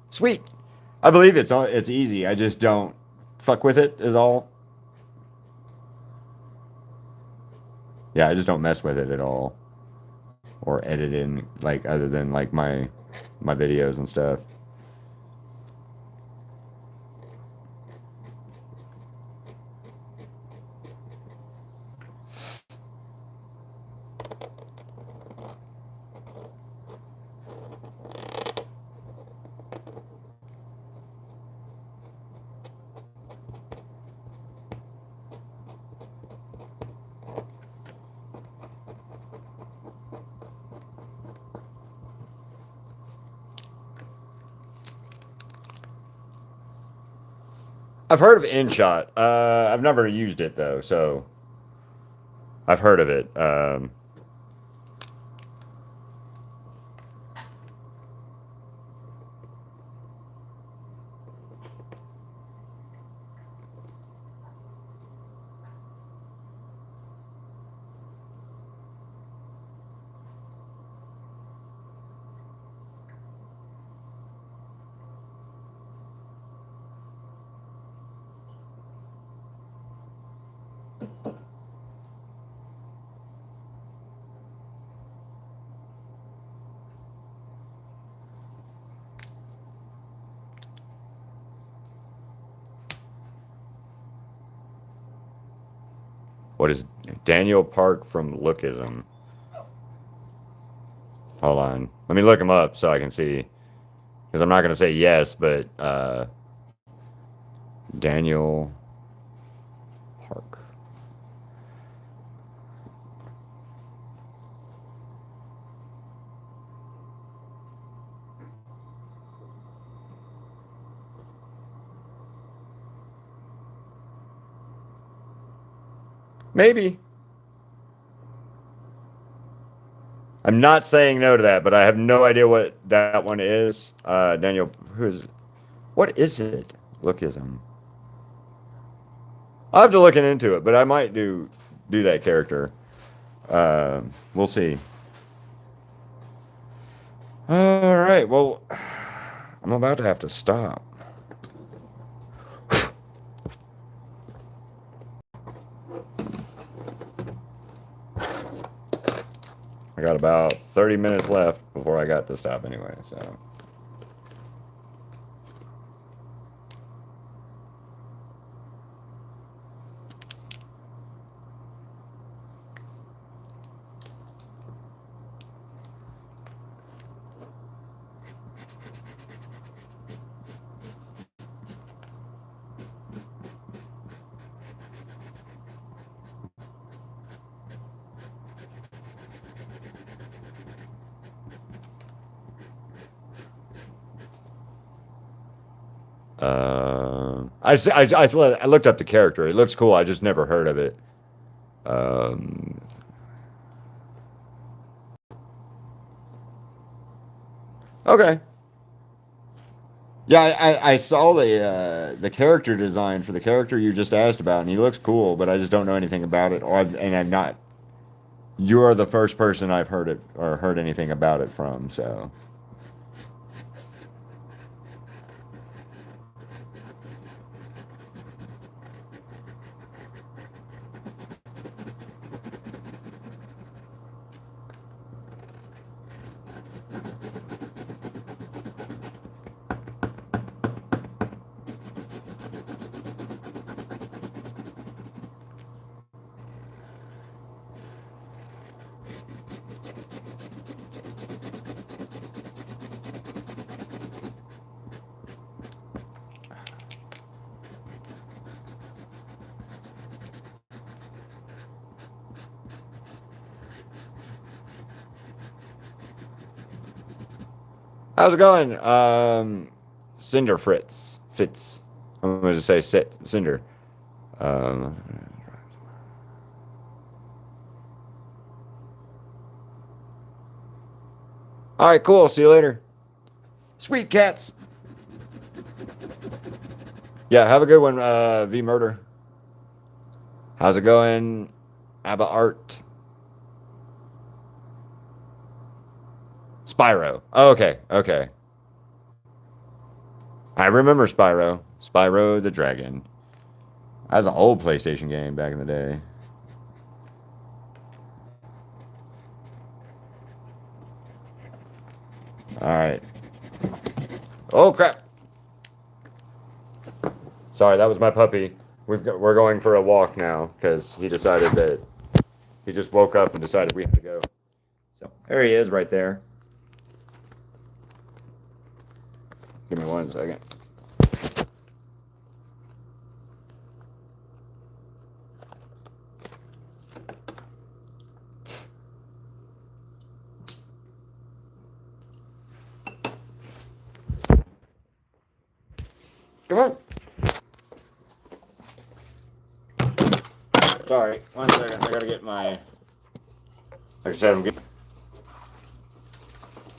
sweet. I believe it's easy. I just don't fuck with it is all. Yeah, I just don't mess with it at all or edit in like other than like my videos and stuff. I've heard of InShot. I've never used it though, so I've heard of it. What is Daniel Park from Lookism? Hold on. Let me look him up so I can see. Because I'm not going to say yes, but Daniel Park. Maybe. I'm not saying no to that, but I have no idea what that one is. Daniel, what is it? Lookism. I'll have to look into it, but I might do that character. We'll see. All right. Well, I'm about to have to stop. I got about 30 minutes left before I got to stop anyway, so. I looked up the character. It looks cool. I just never heard of it. Um, okay. Yeah, I saw the character design for the character you just asked about, and he looks cool, but I just don't know anything about it, and I'm not. You are the first person I've heard it or heard anything about it from, so. How's it going? Cinder Fitz. I'm going to say Cinder. Um, all right, cool. See you later. Sweet cats. Yeah, have a good one, V Murder. How's it going, Abba Art? Spyro. Oh, okay, okay. I remember Spyro. Spyro the Dragon. That was an old PlayStation game back in the day. All right. Oh crap. Sorry, that was my puppy. We're going for a walk now because he decided that he just woke up and decided we had to go. So there he is, right there. Give me 1 second. Come on. Sorry, 1 second. I gotta get my. Like I said, I'm getting.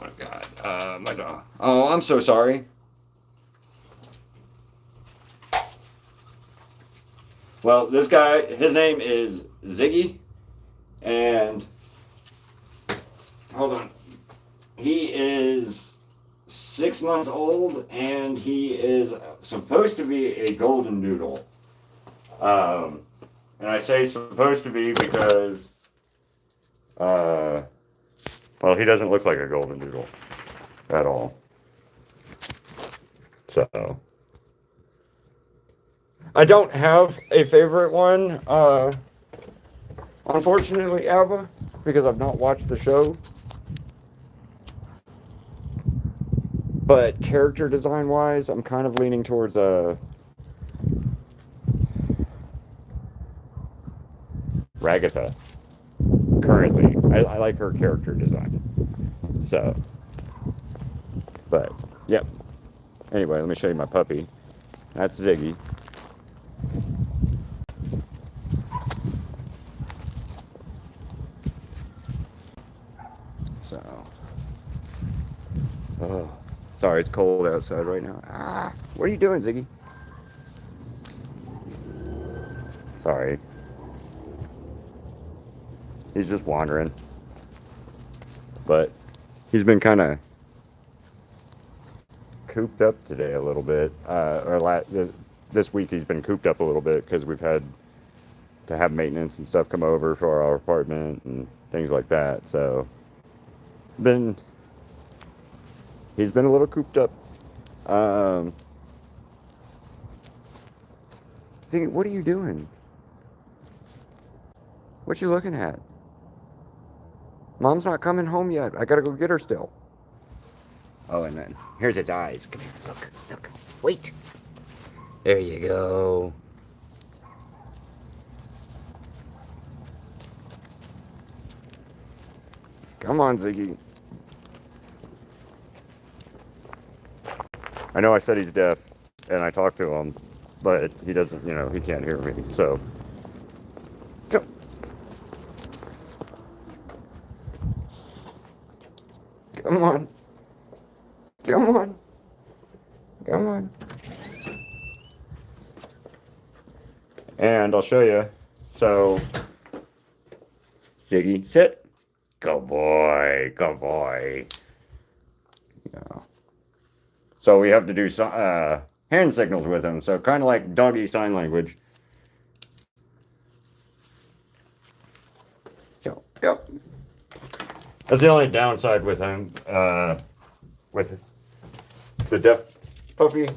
Oh God, my dog. Oh, I'm so sorry. Well, this guy, his name is Ziggy, and hold on, he is 6 months old, and he is supposed to be a golden doodle. And I say supposed to be because, well, he doesn't look like a golden doodle at all. So, I don't have a favorite one. Unfortunately, Alba, because I've not watched the show, but character design wise, I'm kind of leaning towards Ragatha currently. I like her character design. So, but, yep. Anyway, let me show you my puppy. That's Ziggy. So, oh, sorry, it's cold outside right now. Ah, what are you doing, Ziggy? Sorry. He's just wandering. But he's been kind of cooped up today a little bit. This week he's been cooped up a little bit because we've had to have maintenance and stuff come over for our apartment and things like that. So, been he's been a little cooped up. Um, See, what are you doing? What you looking at? Mom's not coming home yet. I gotta go get her still. Oh, and then here's its eyes. Come here, look, look. Wait. There you go. Come on, Ziggy. I know I said he's deaf, and I talked to him, but he doesn't, he can't hear me, so. Come. Come on. Come on. Come on. And I'll show you. So, Ziggy, sit. Good boy. Good boy. Yeah. So we have to do some hand signals with him. So kind of like doggy sign language. So, yep. That's the only downside with him, with the deaf puppy,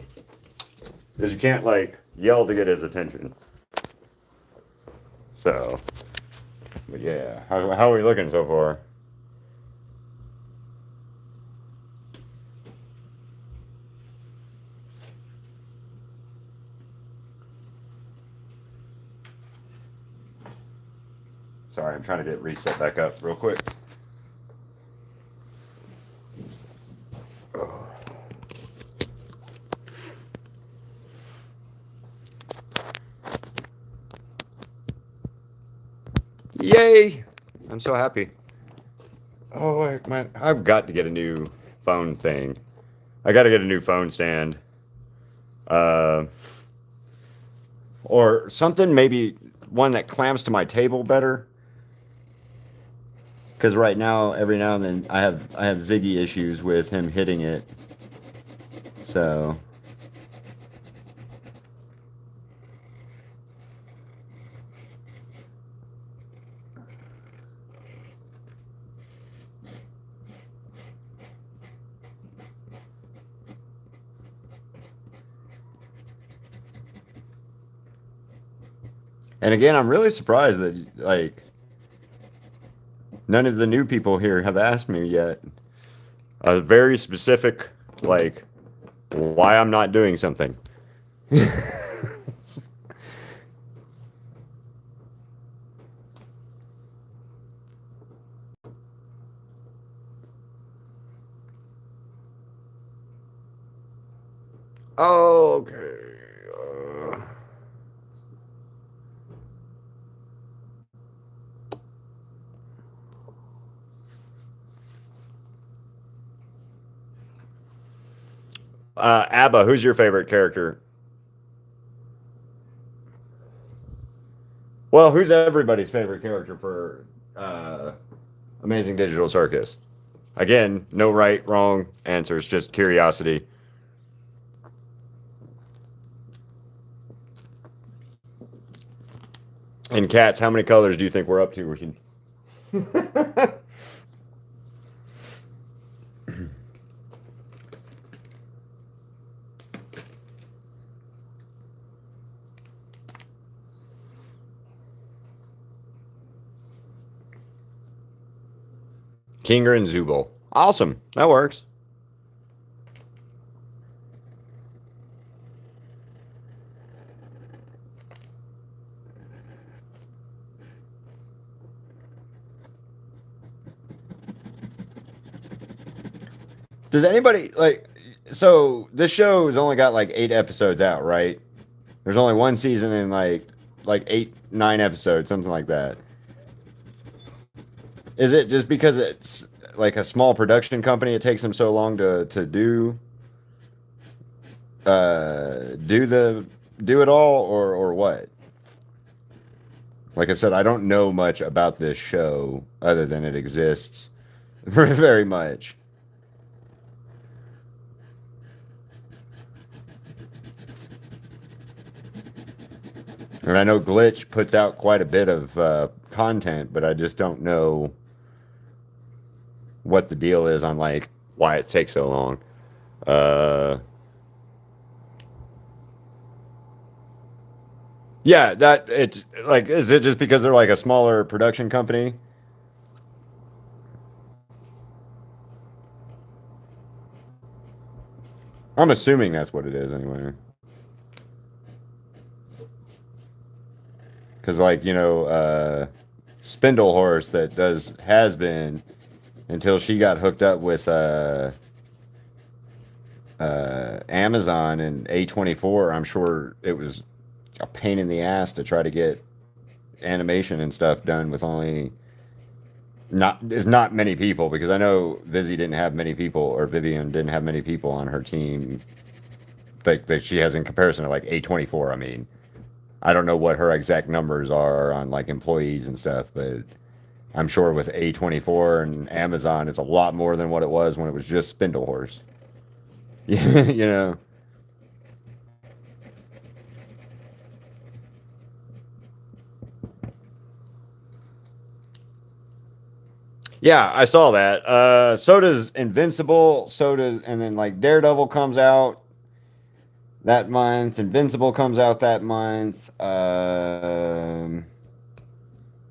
is you can't like yell to get his attention. So, but yeah, how are we looking so far? Sorry, I'm trying to get reset back up real quick. Yay! I'm so happy. Oh, I've got to get a new phone thing. I got to get a new phone stand. Uh, or something, maybe one that clamps to my table better. Because right now, every now and then, I have Ziggy issues with him hitting it. So. And again, I'm really surprised that like none of the new people here have asked me yet a very specific like why I'm not doing something. Oh, okay. Abba, who's your favorite character? Well, who's everybody's favorite character for Amazing Digital Circus? Again, no right, wrong answers, just curiosity. And cats, how many colors do you think we're up to? Kinger and Zubel. Awesome. That works. Does anybody like? So this show has only got like 8 episodes out, right? There's only one season and like 8, 9 episodes, something like that. Is it just because it's like a small production company? It takes them so long to do the do it all, or what? Like I said, I don't know much about this show other than it exists very much. And I know Glitch puts out quite a bit of content, but I just don't know what the deal is on like why it takes so long. Uh, yeah, that it's like, is it just because they're like a smaller production company? I'm assuming that's what it is anyway. Because like Spindle Horse that does has been until she got hooked up with Amazon and A24. I'm sure it was a pain in the ass to try to get animation and stuff done with only not many people, because I know Vizzy didn't have many people, or Vivian didn't have many people on her team that she has in comparison to like A24. I mean, I don't know what her exact numbers are on like employees and stuff, but I'm sure with A24 and Amazon, it's a lot more than what it was when it was just Spindle Horse. you know. Yeah, I saw that. So does Invincible. So does, and then like Daredevil comes out that month. Invincible comes out that month.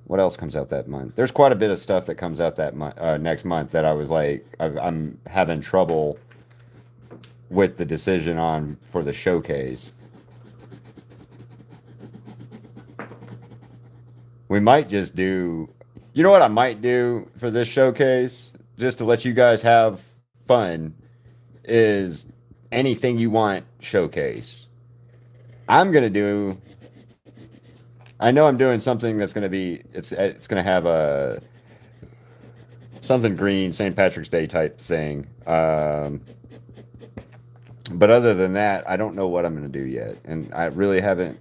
What else comes out that month? There's quite a bit of stuff that comes out that month, next month, that I was like, I'm having trouble with the decision on for the showcase. We might just do, you know what I might do for this showcase, just to let you guys have fun, is anything you want showcase. I'm gonna do. I know I'm doing something that's gonna be. It's gonna have a something green St. Patrick's Day type thing. But other than that, I don't know what I'm gonna do yet, and I really haven't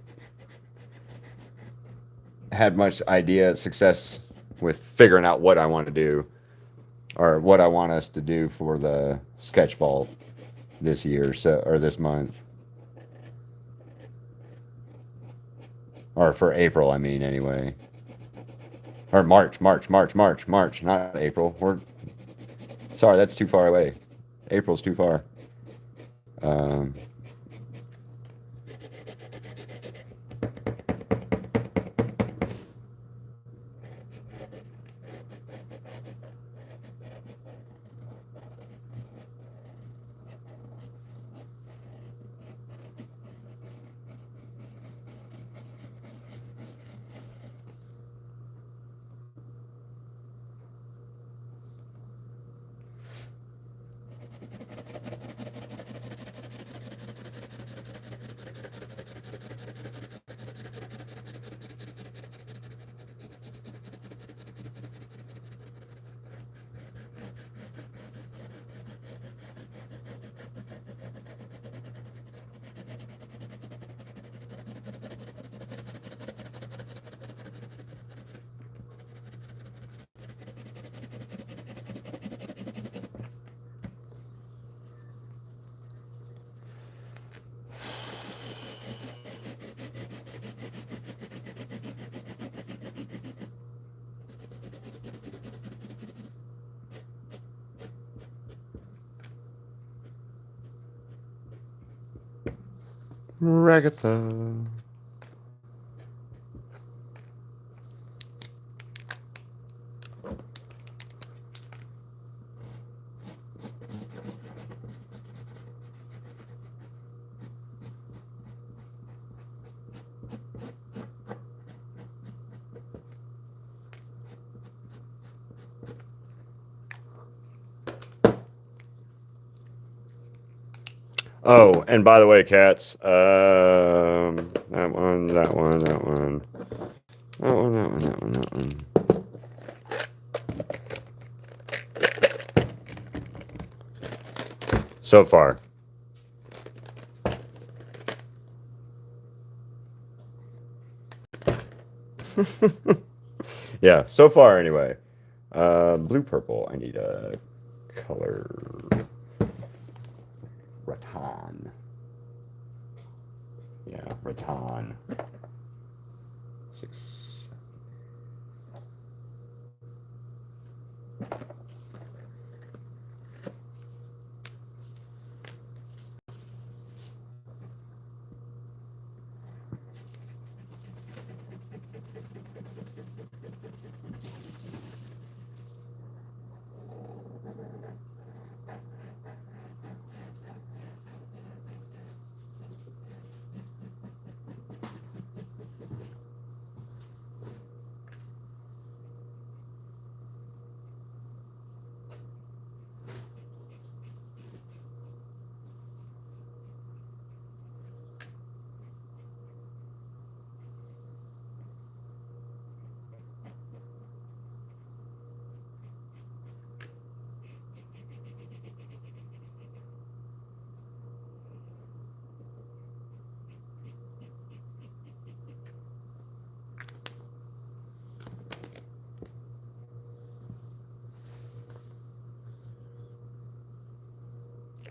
had much idea success with figuring out what I want to do, or what I want us to do for the sketch vault this year, so, or this month, or for April. I mean, anyway, or March, not April. We're sorry, that's too far away. April's too far. Um, Ragatha. Oh, and by the way, cats, that one, that one, that one, that one, that one, that one, that one. So far. Yeah, so far anyway. Blue purple. I need a color rattan. Yeah, rattan. 6.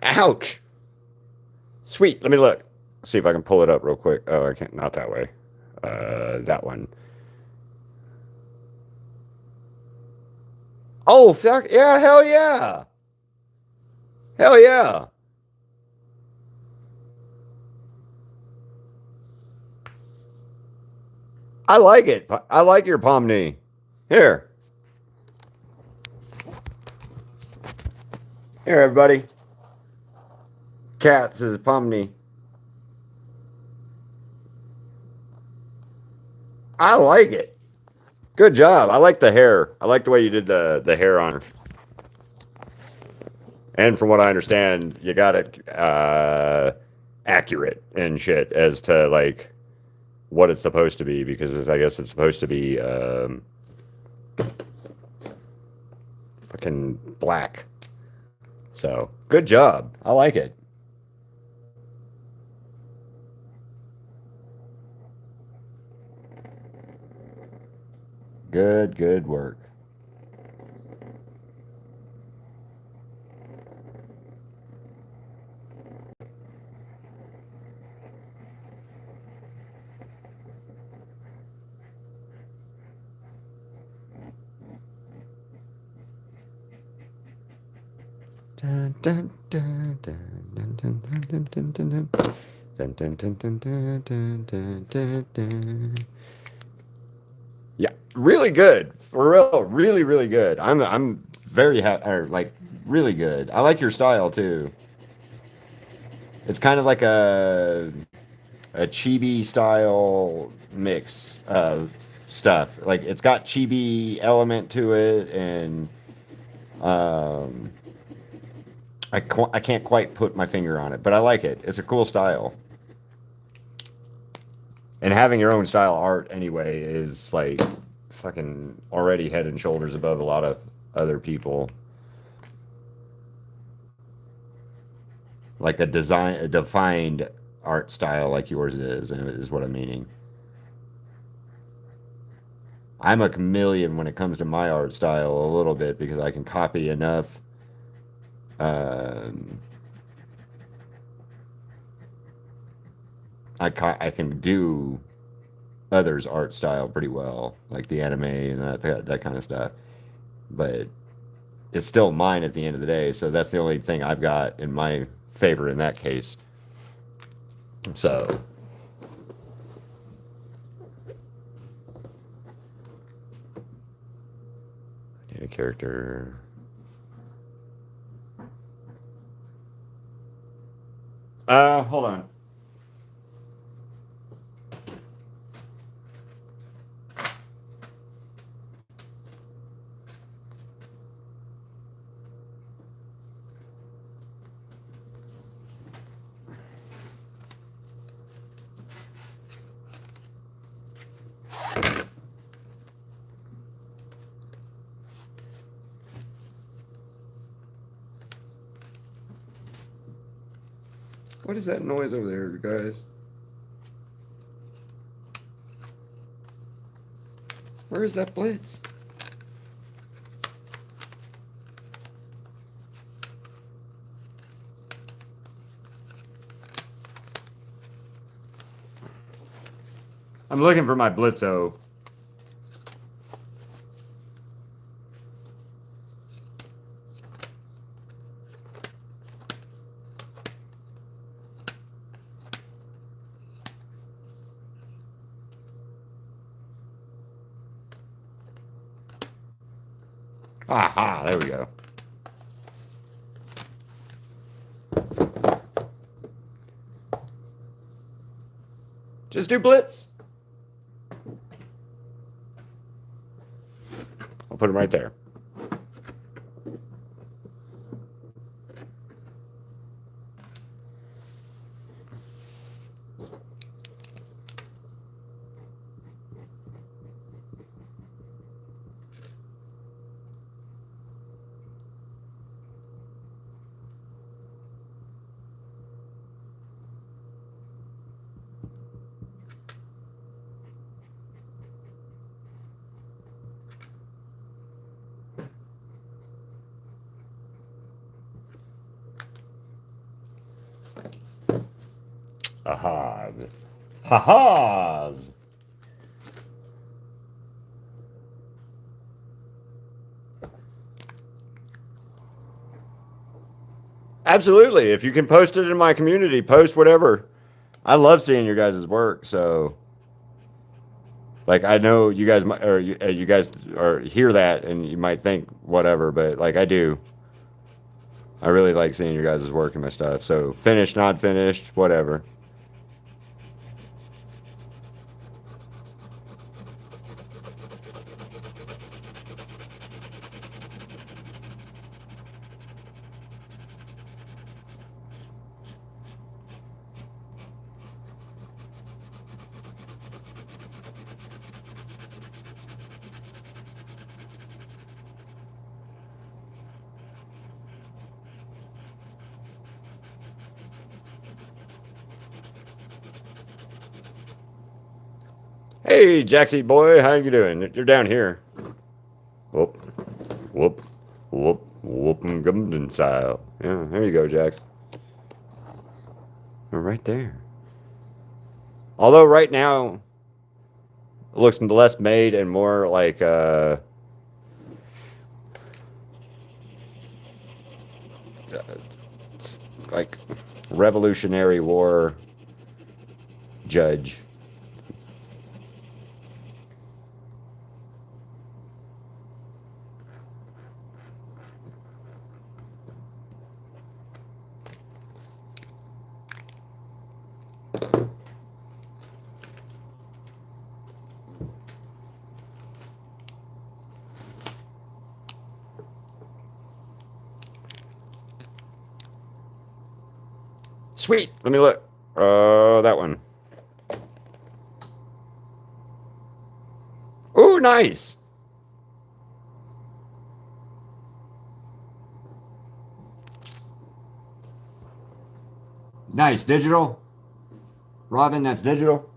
Ouch! Sweet. Let me look. See if I can pull it up real quick. Oh, I can't. Not that way. That one. Oh, fuck. Yeah, hell yeah. Hell yeah. I like it. I like your palm knee. Here. Here, everybody. Cats is palm knee. I like it. Good job. I like the hair. I like the way you did the hair on her. And from what I understand, you got it accurate and shit as to like what it's supposed to be because I guess it's supposed to be fucking black. So good job. I like it. Good work. Dun, dun, dun, dun, dun, dun, dun, dun, dun, dun. Dun, dun, dun, dun, dun, dun, dun, dun, dun. Yeah, really good. For real, really good. I'm very happy or like really good. I like your style too. It's kind of like a chibi style mix of stuff. Like it's got chibi element to it and um I can't quite put my finger on it, but I like it. It's a cool style. And having your own style art anyway is like fucking already head and shoulders above a lot of other people. Like a defined art style like yours is, and is what I'm meaning. I'm a chameleon when it comes to my art style a little bit because I can copy enough. Um, I can do others' art style pretty well, like the anime and that kind of stuff. But it's still mine at the end of the day, so that's the only thing I've got in my favor in that case. So, need a character. Hold on. What is that noise over there, guys? Where is that blitz? I'm looking for my blitzo. Aha, there we go. Just do blitz. I'll put him right there. Aha. Ha-ha's. Absolutely. If you can post it in my community, post whatever. I love seeing your guys' work. So, like, I know you guys or you guys or hear that and you might think whatever, but like I do. I really like seeing your guys' work and my stuff. So, finished, not finished, whatever. Hey, Jaxie boy, how you doing? You're down here. Whoop, whoop, whoop, whoop, Gumden style. Yeah, there you go, Jax. Right there. Although right now it looks less made and more like Revolutionary War judge. Sweet. Let me look. That one. Ooh, nice. Nice. Digital. Robin, that's digital.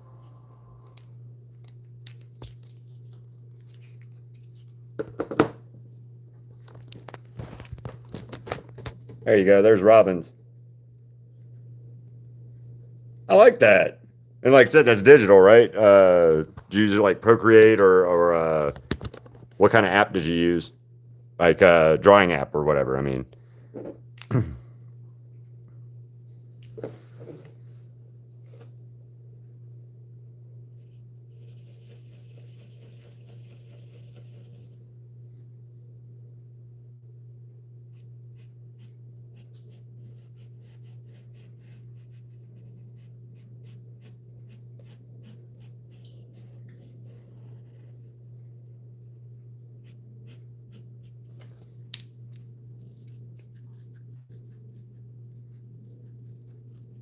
There you go. There's Robin's. I like that. And like I said, that's digital, right? Do you use like Procreate or what kind of app did you use? Like drawing app or whatever. I mean,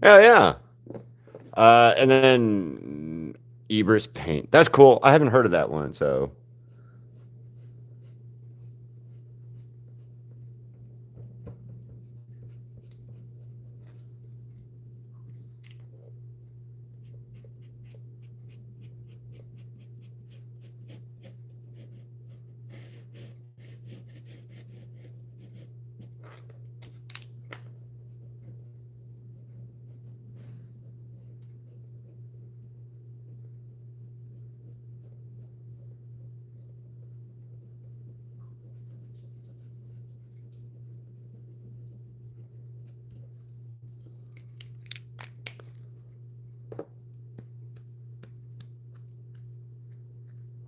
yeah, yeah. And then Ibris paint. That's cool. I haven't heard of that one, so.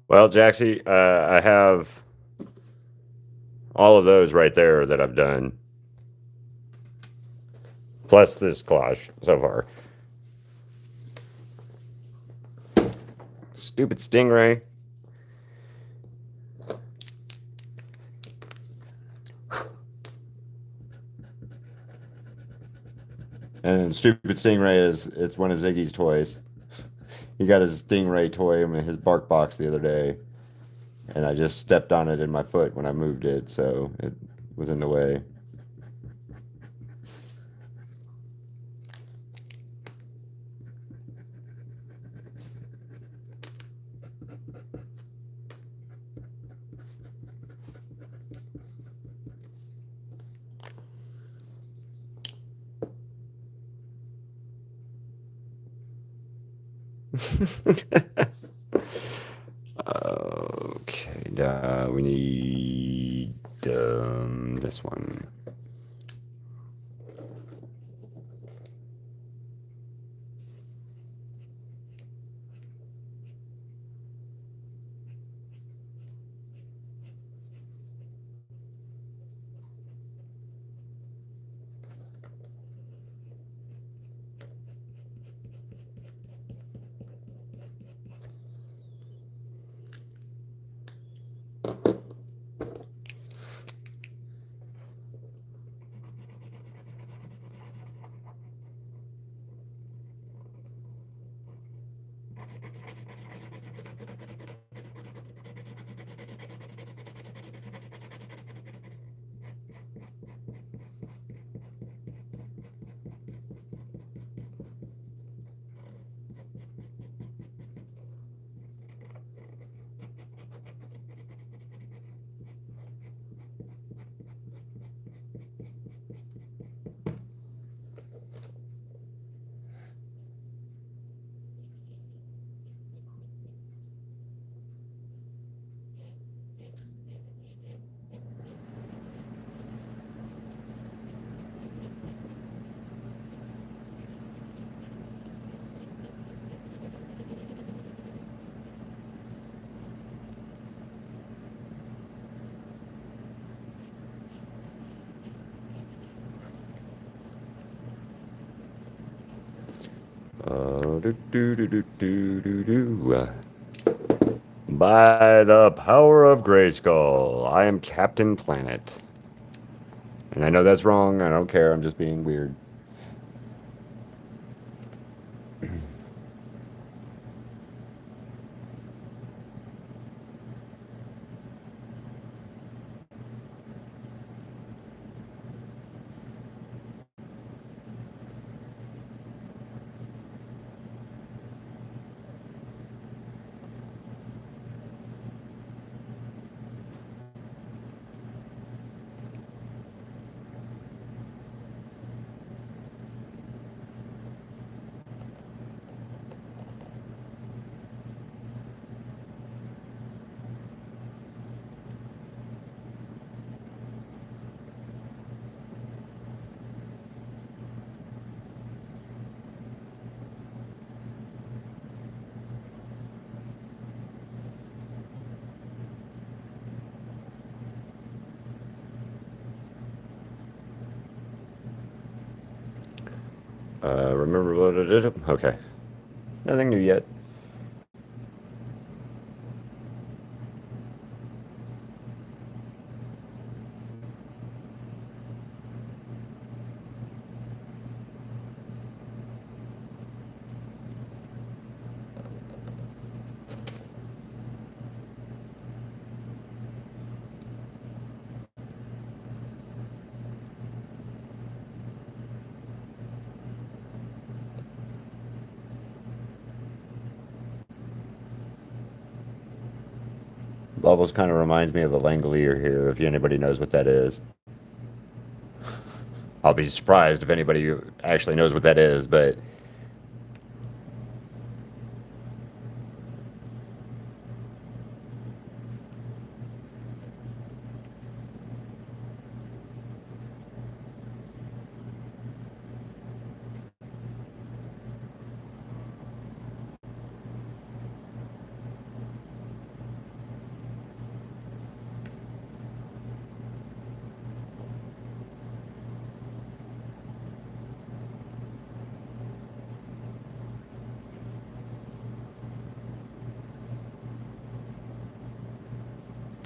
Well, Jaxie, I have all of those right there that I've done, plus this collage so far. Stupid stingray. And stupid stingray it's one of Ziggy's toys. He got his stingray toy in his bark box the other day, and I just stepped on it in my foot when I moved it, so it was in the way. Okay, we need this one. By the power of Grayskull, I am Captain Planet. And I know that's wrong. I don't care. I'm just being weird. Remember what I did? Okay. Nothing new yet. Bubbles kind of reminds me of a Langolier here, if anybody knows what that is. I'll be surprised if anybody actually knows what that is, but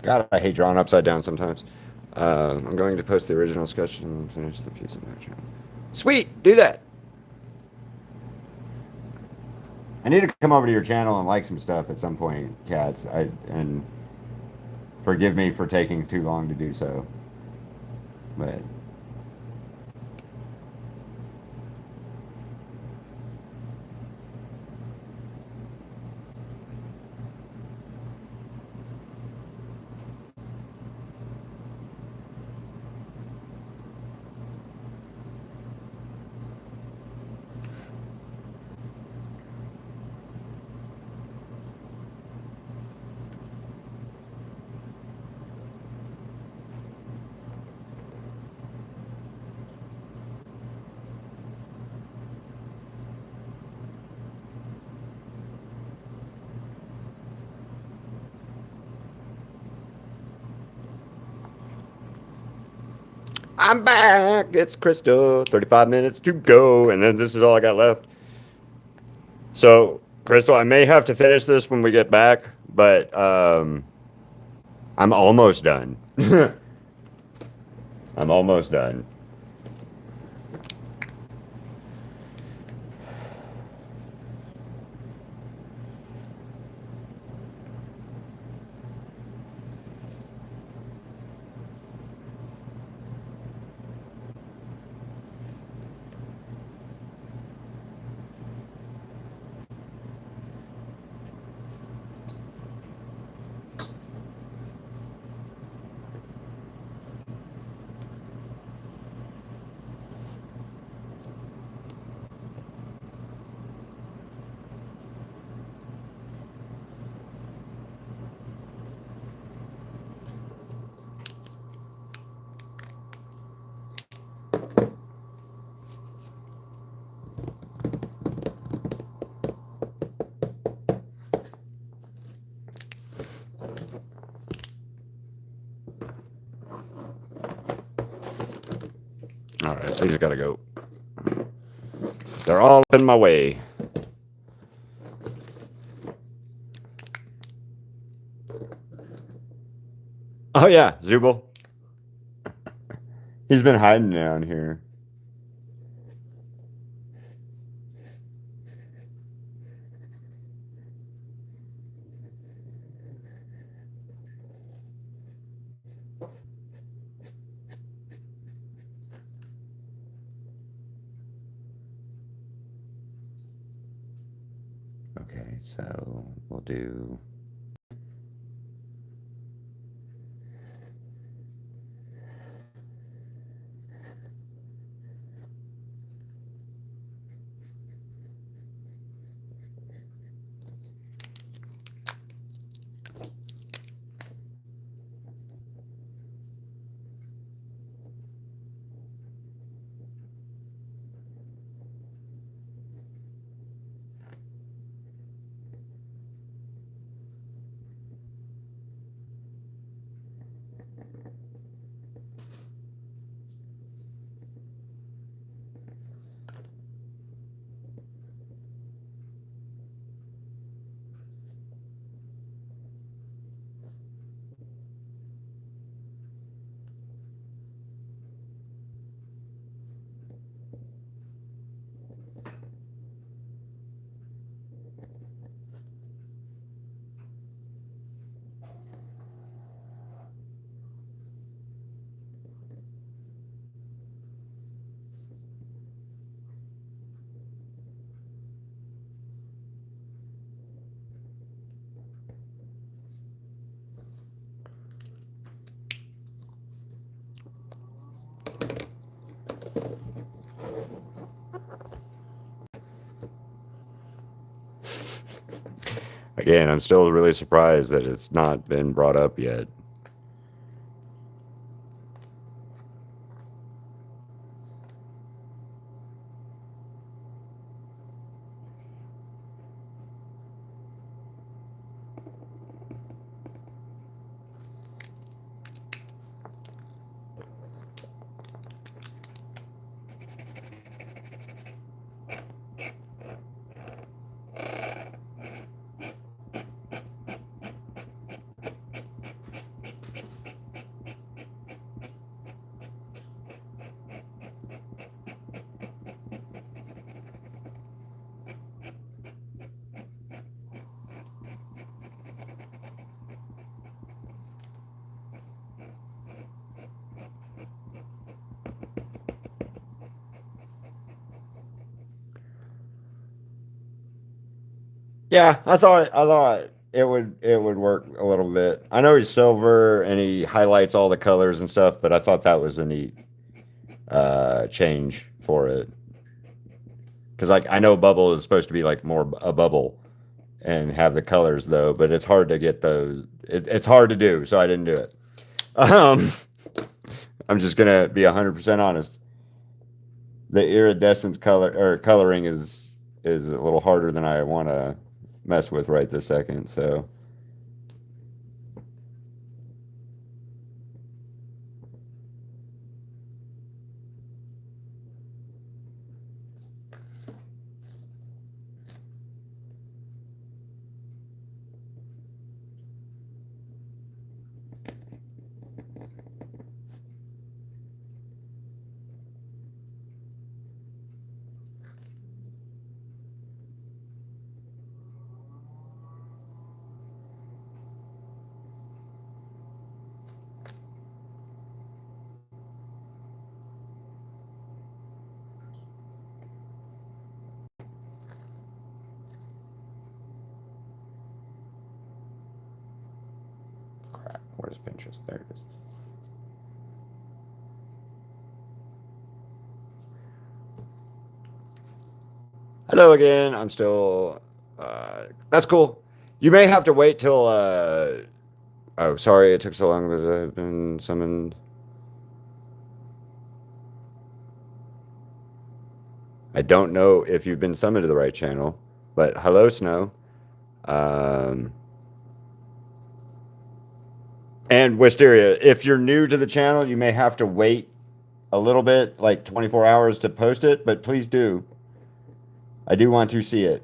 God, I hate drawing upside down sometimes. I'm going to post the original sketch and finish the piece of my channel. Sweet, do that. I need to come over to your channel and like some stuff at some point, cats. And forgive me for taking too long to do so. But I'm back. It's Crystal. 35 minutes to go. And then this is all I got left. So, Crystal, I may have to finish this when we get back, but I'm almost done. I'm almost done. All right, I just gotta go. They're all in my way. Oh yeah, Zubul. He's been hiding down here. Okay, so we'll do. Again, I'm still really surprised that it's not been brought up yet. Yeah, I thought it would work a little bit. I know he's silver and he highlights all the colors and stuff, but I thought that was a neat change for it. Because like I know bubble is supposed to be like more a bubble and have the colors though, but it's hard to get those. It's hard to do, so I didn't do it. Um, I'm just gonna be 100% honest. The iridescence color or coloring is a little harder than I want to mess with right this second. So crap. Where's Pinterest? There it is. Hello again. I'm still. That's cool. You may have to wait till. Oh, sorry, it took so long because I've been summoned. I don't know if you've been summoned to the right channel, but hello, Snow. Um, and Wisteria, if you're new to the channel, you may have to wait a little bit, like 24 hours to post it, but please do. I do want to see it.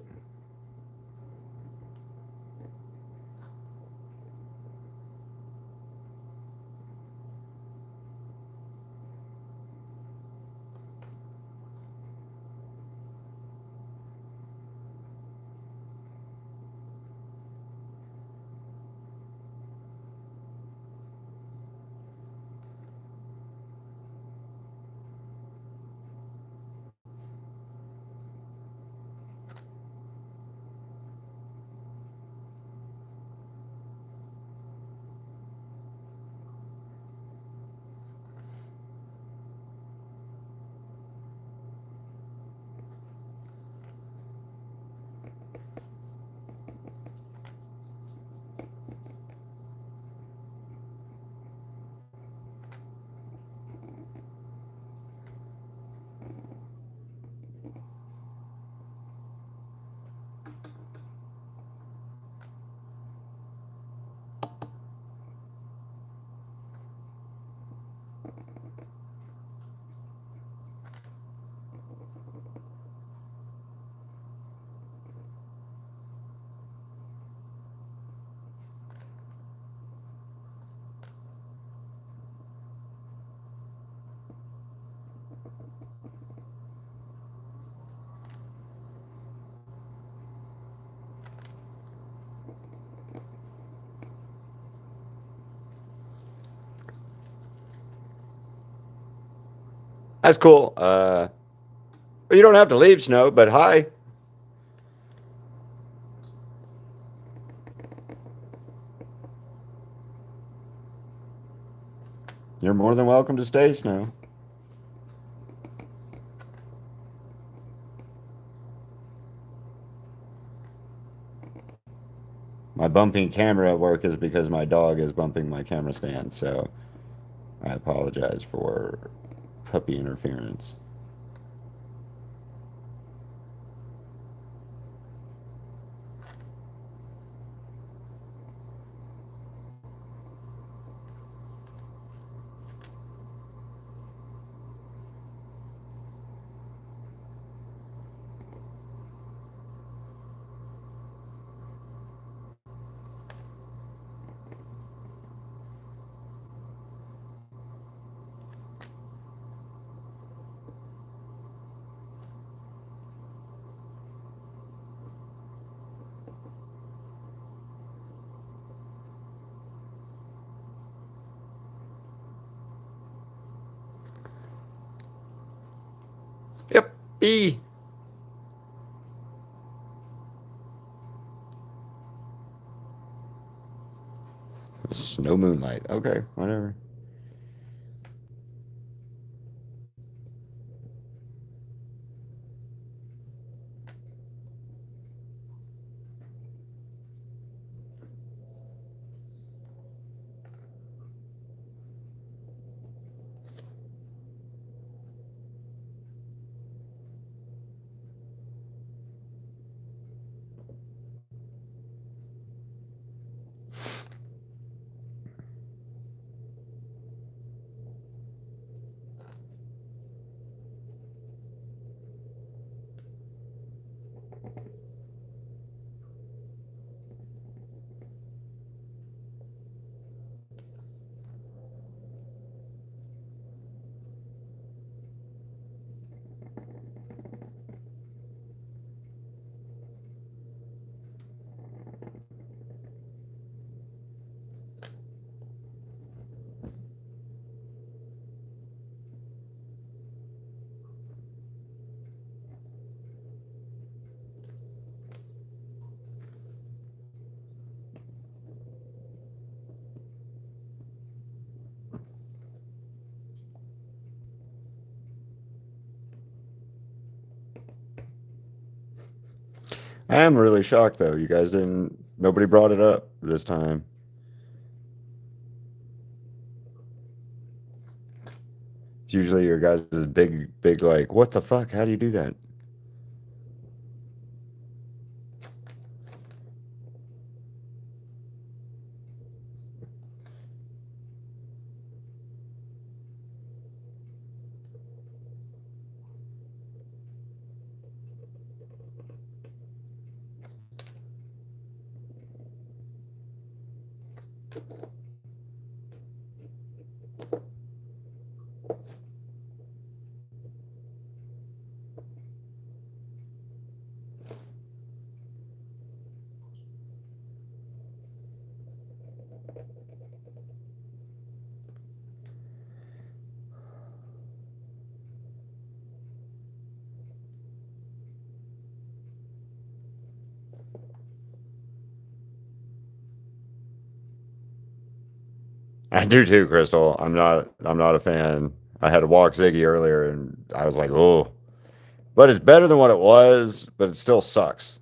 That's cool. You don't have to leave, Snow, but hi. You're more than welcome to stay, Snow. My bumping camera at work is because my dog is bumping my camera stand, so I apologize for puppy interference. Yep, B. Snow moonlight. Okay, whatever. I am really shocked though. You guys didn't. Nobody brought it up this time. It's usually your guys' big like, what the fuck? How do you do that? I do too, Crystal. I'm not a fan. I had to walk Ziggy earlier and I was like, oh. But it's better than what it was, but it still sucks.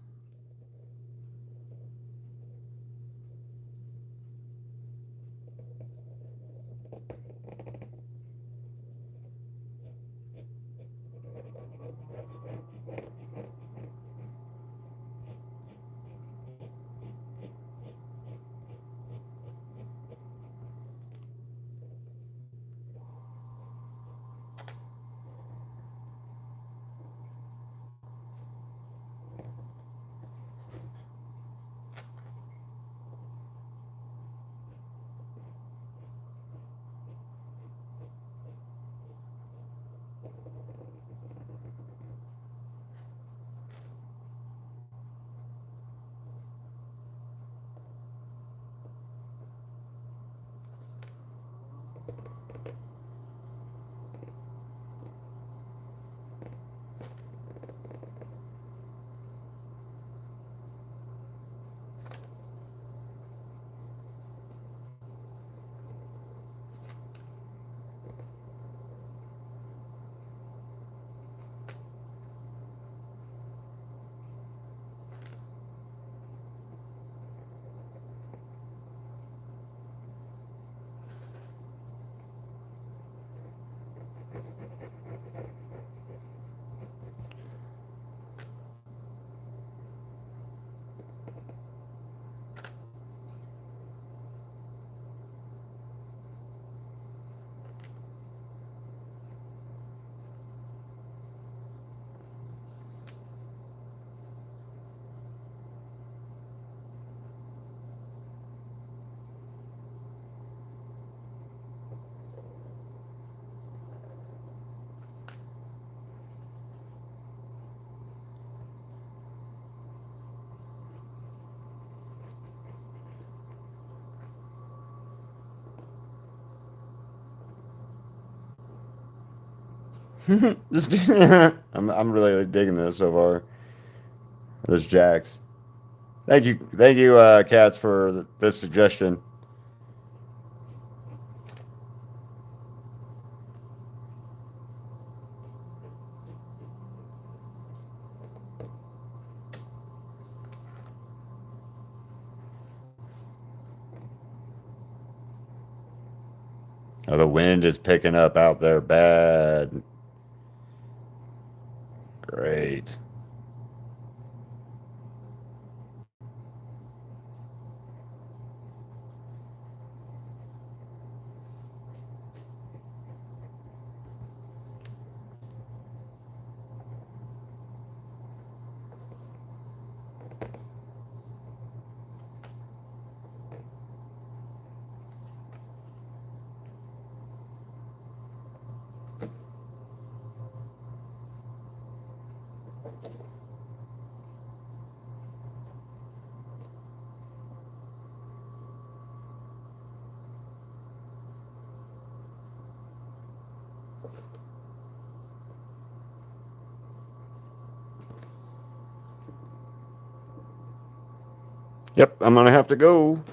I'm really digging this so far. There's Jax. Thank you, Cats, for this suggestion. Oh, the wind is picking up out there bad. Great. Yep, I'm gonna have to go.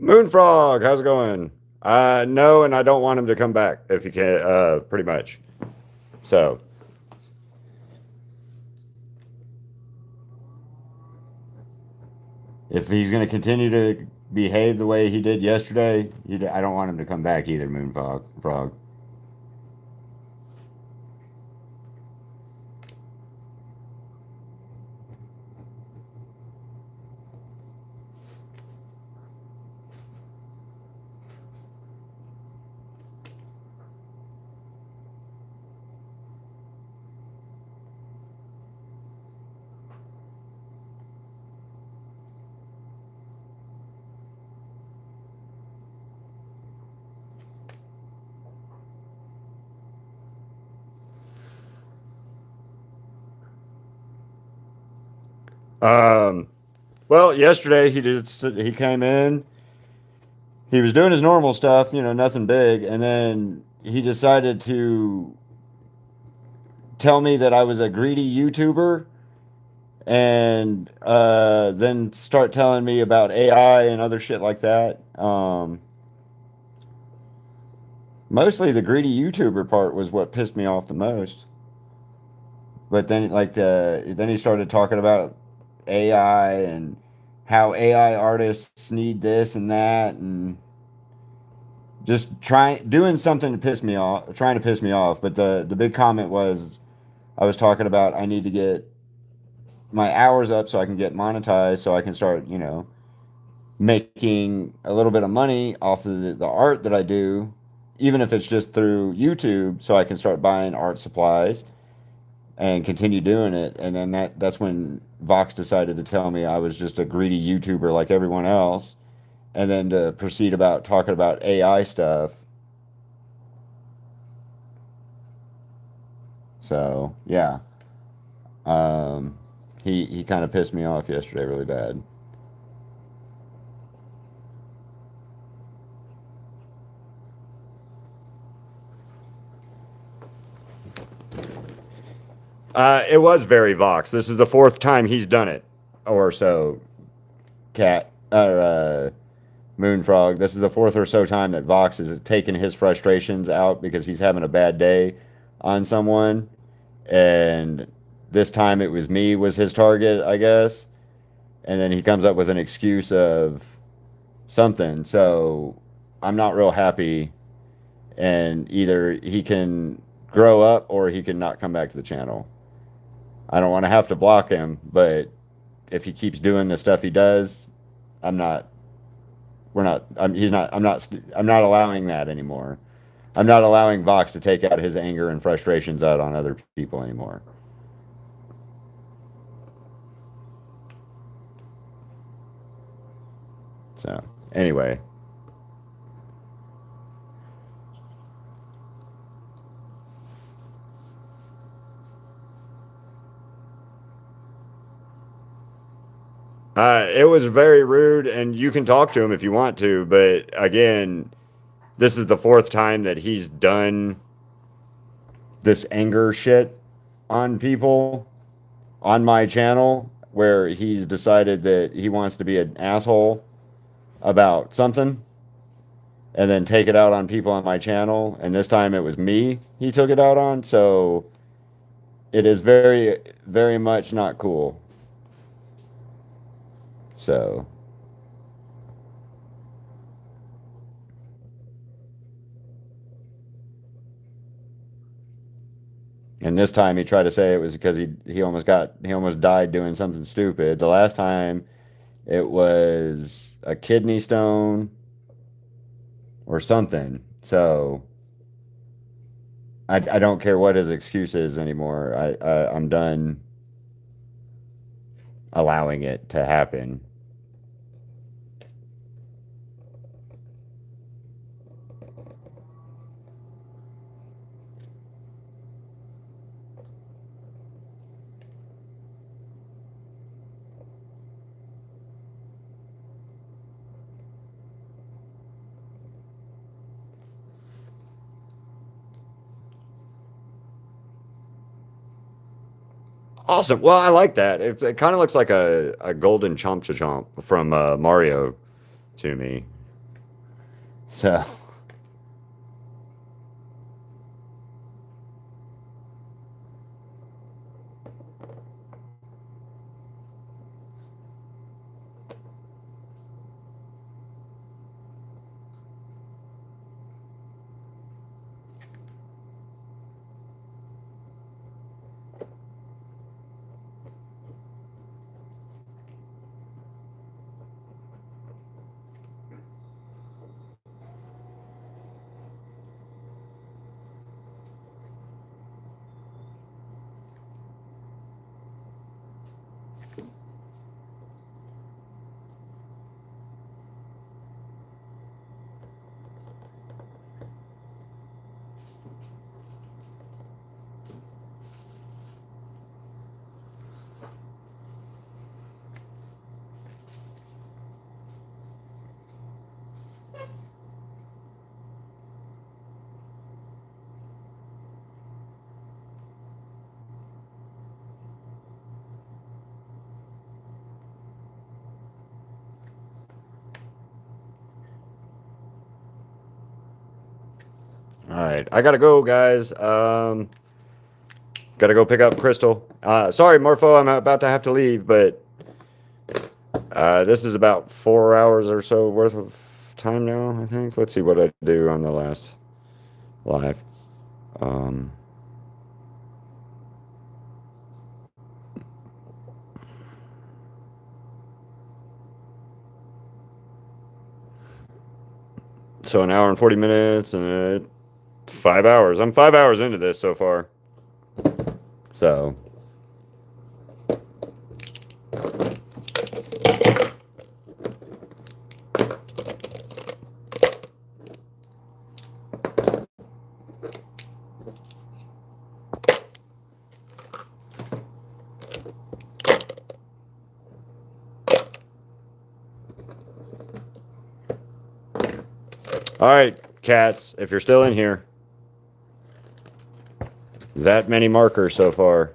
Moonfrog, how's it going? No, and I don't want him to come back if you can. Pretty much. So, if he's gonna continue to behave the way he did yesterday, I don't want him to come back either. Moonfrog, frog. Um, well, yesterday he came in. He was doing his normal stuff, nothing big, and then he decided to tell me that I was a greedy YouTuber, and then start telling me about AI and other shit like that. Mostly the greedy YouTuber part was what pissed me off the most. But then, then he started talking about AI and how AI artists need this and that, and just doing something to piss me off, trying to piss me off. But the big comment was, I was talking about I need to get my hours up so I can get monetized, so I can start, making a little bit of money off of the art that I do, even if it's just through YouTube, so I can start buying art supplies and continue doing it. And then that's when Vox decided to tell me I was just a greedy YouTuber like everyone else. and then to proceed about talking about AI stuff. So yeah, um, he kind of pissed me off yesterday really bad. It was very Vox. This is the fourth time he's done it, or so. Cat or Moonfrog. This is the fourth or so time that Vox has taken his frustrations out because he's having a bad day on someone, and this time it was me was his target, I guess. And then he comes up with an excuse of something. So I'm not real happy, and either he can grow up or he can not come back to the channel. I don't want to have to block him, but if he keeps doing the stuff he does, I'm not. We're not. He's not. I'm not. I'm not allowing that anymore. I'm not allowing Vox to take out his anger and frustrations out on other people anymore. So anyway, it was very rude, and you can talk to him if you want to, but again, this is the fourth time that he's done this anger shit on people on my channel where he's decided that he wants to be an asshole about something and then take it out on people on my channel. And this time it was me he took it out on. So it is very, very much not cool. So, and this time he tried to say it was because he almost died doing something stupid. The last time it was a kidney stone or something. So I don't care what his excuse is anymore. I'm done allowing it to happen. Awesome. Well, I like that. It kind of looks like a golden chomp chomp from Mario to me. So, all right. I gotta go, guys. Gotta go pick up Crystal. Sorry, Morpho. I'm about to have to leave, but this is about 4 hours or so worth of time now. I think. Let's see what I do on the last live. Um, so an hour and 40 minutes and 5 hours. I'm 5 hours into this so far. So All right, cats, if you're still in here, that many markers so far.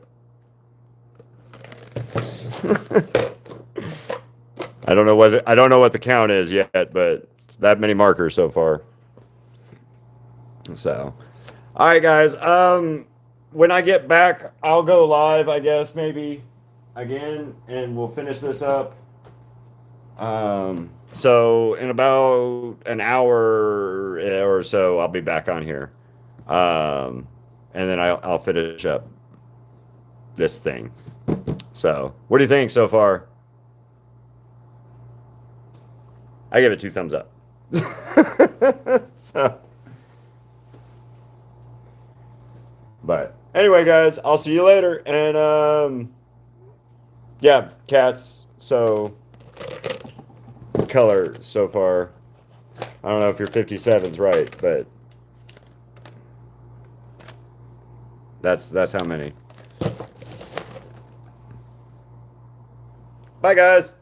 I don't know what the count is yet, but it's that many markers so far. So, all right, guys. When I get back, I'll go live, I guess, maybe again, and we'll finish this up. So in about an hour or so, I'll be back on here. And then I'll finish up this thing. So, what do you think so far? I give it 2 thumbs up. So, but anyway, guys, I'll see you later. And yeah, cats. So color so far. I don't know if your 57's right, but that's how many. Bye, guys.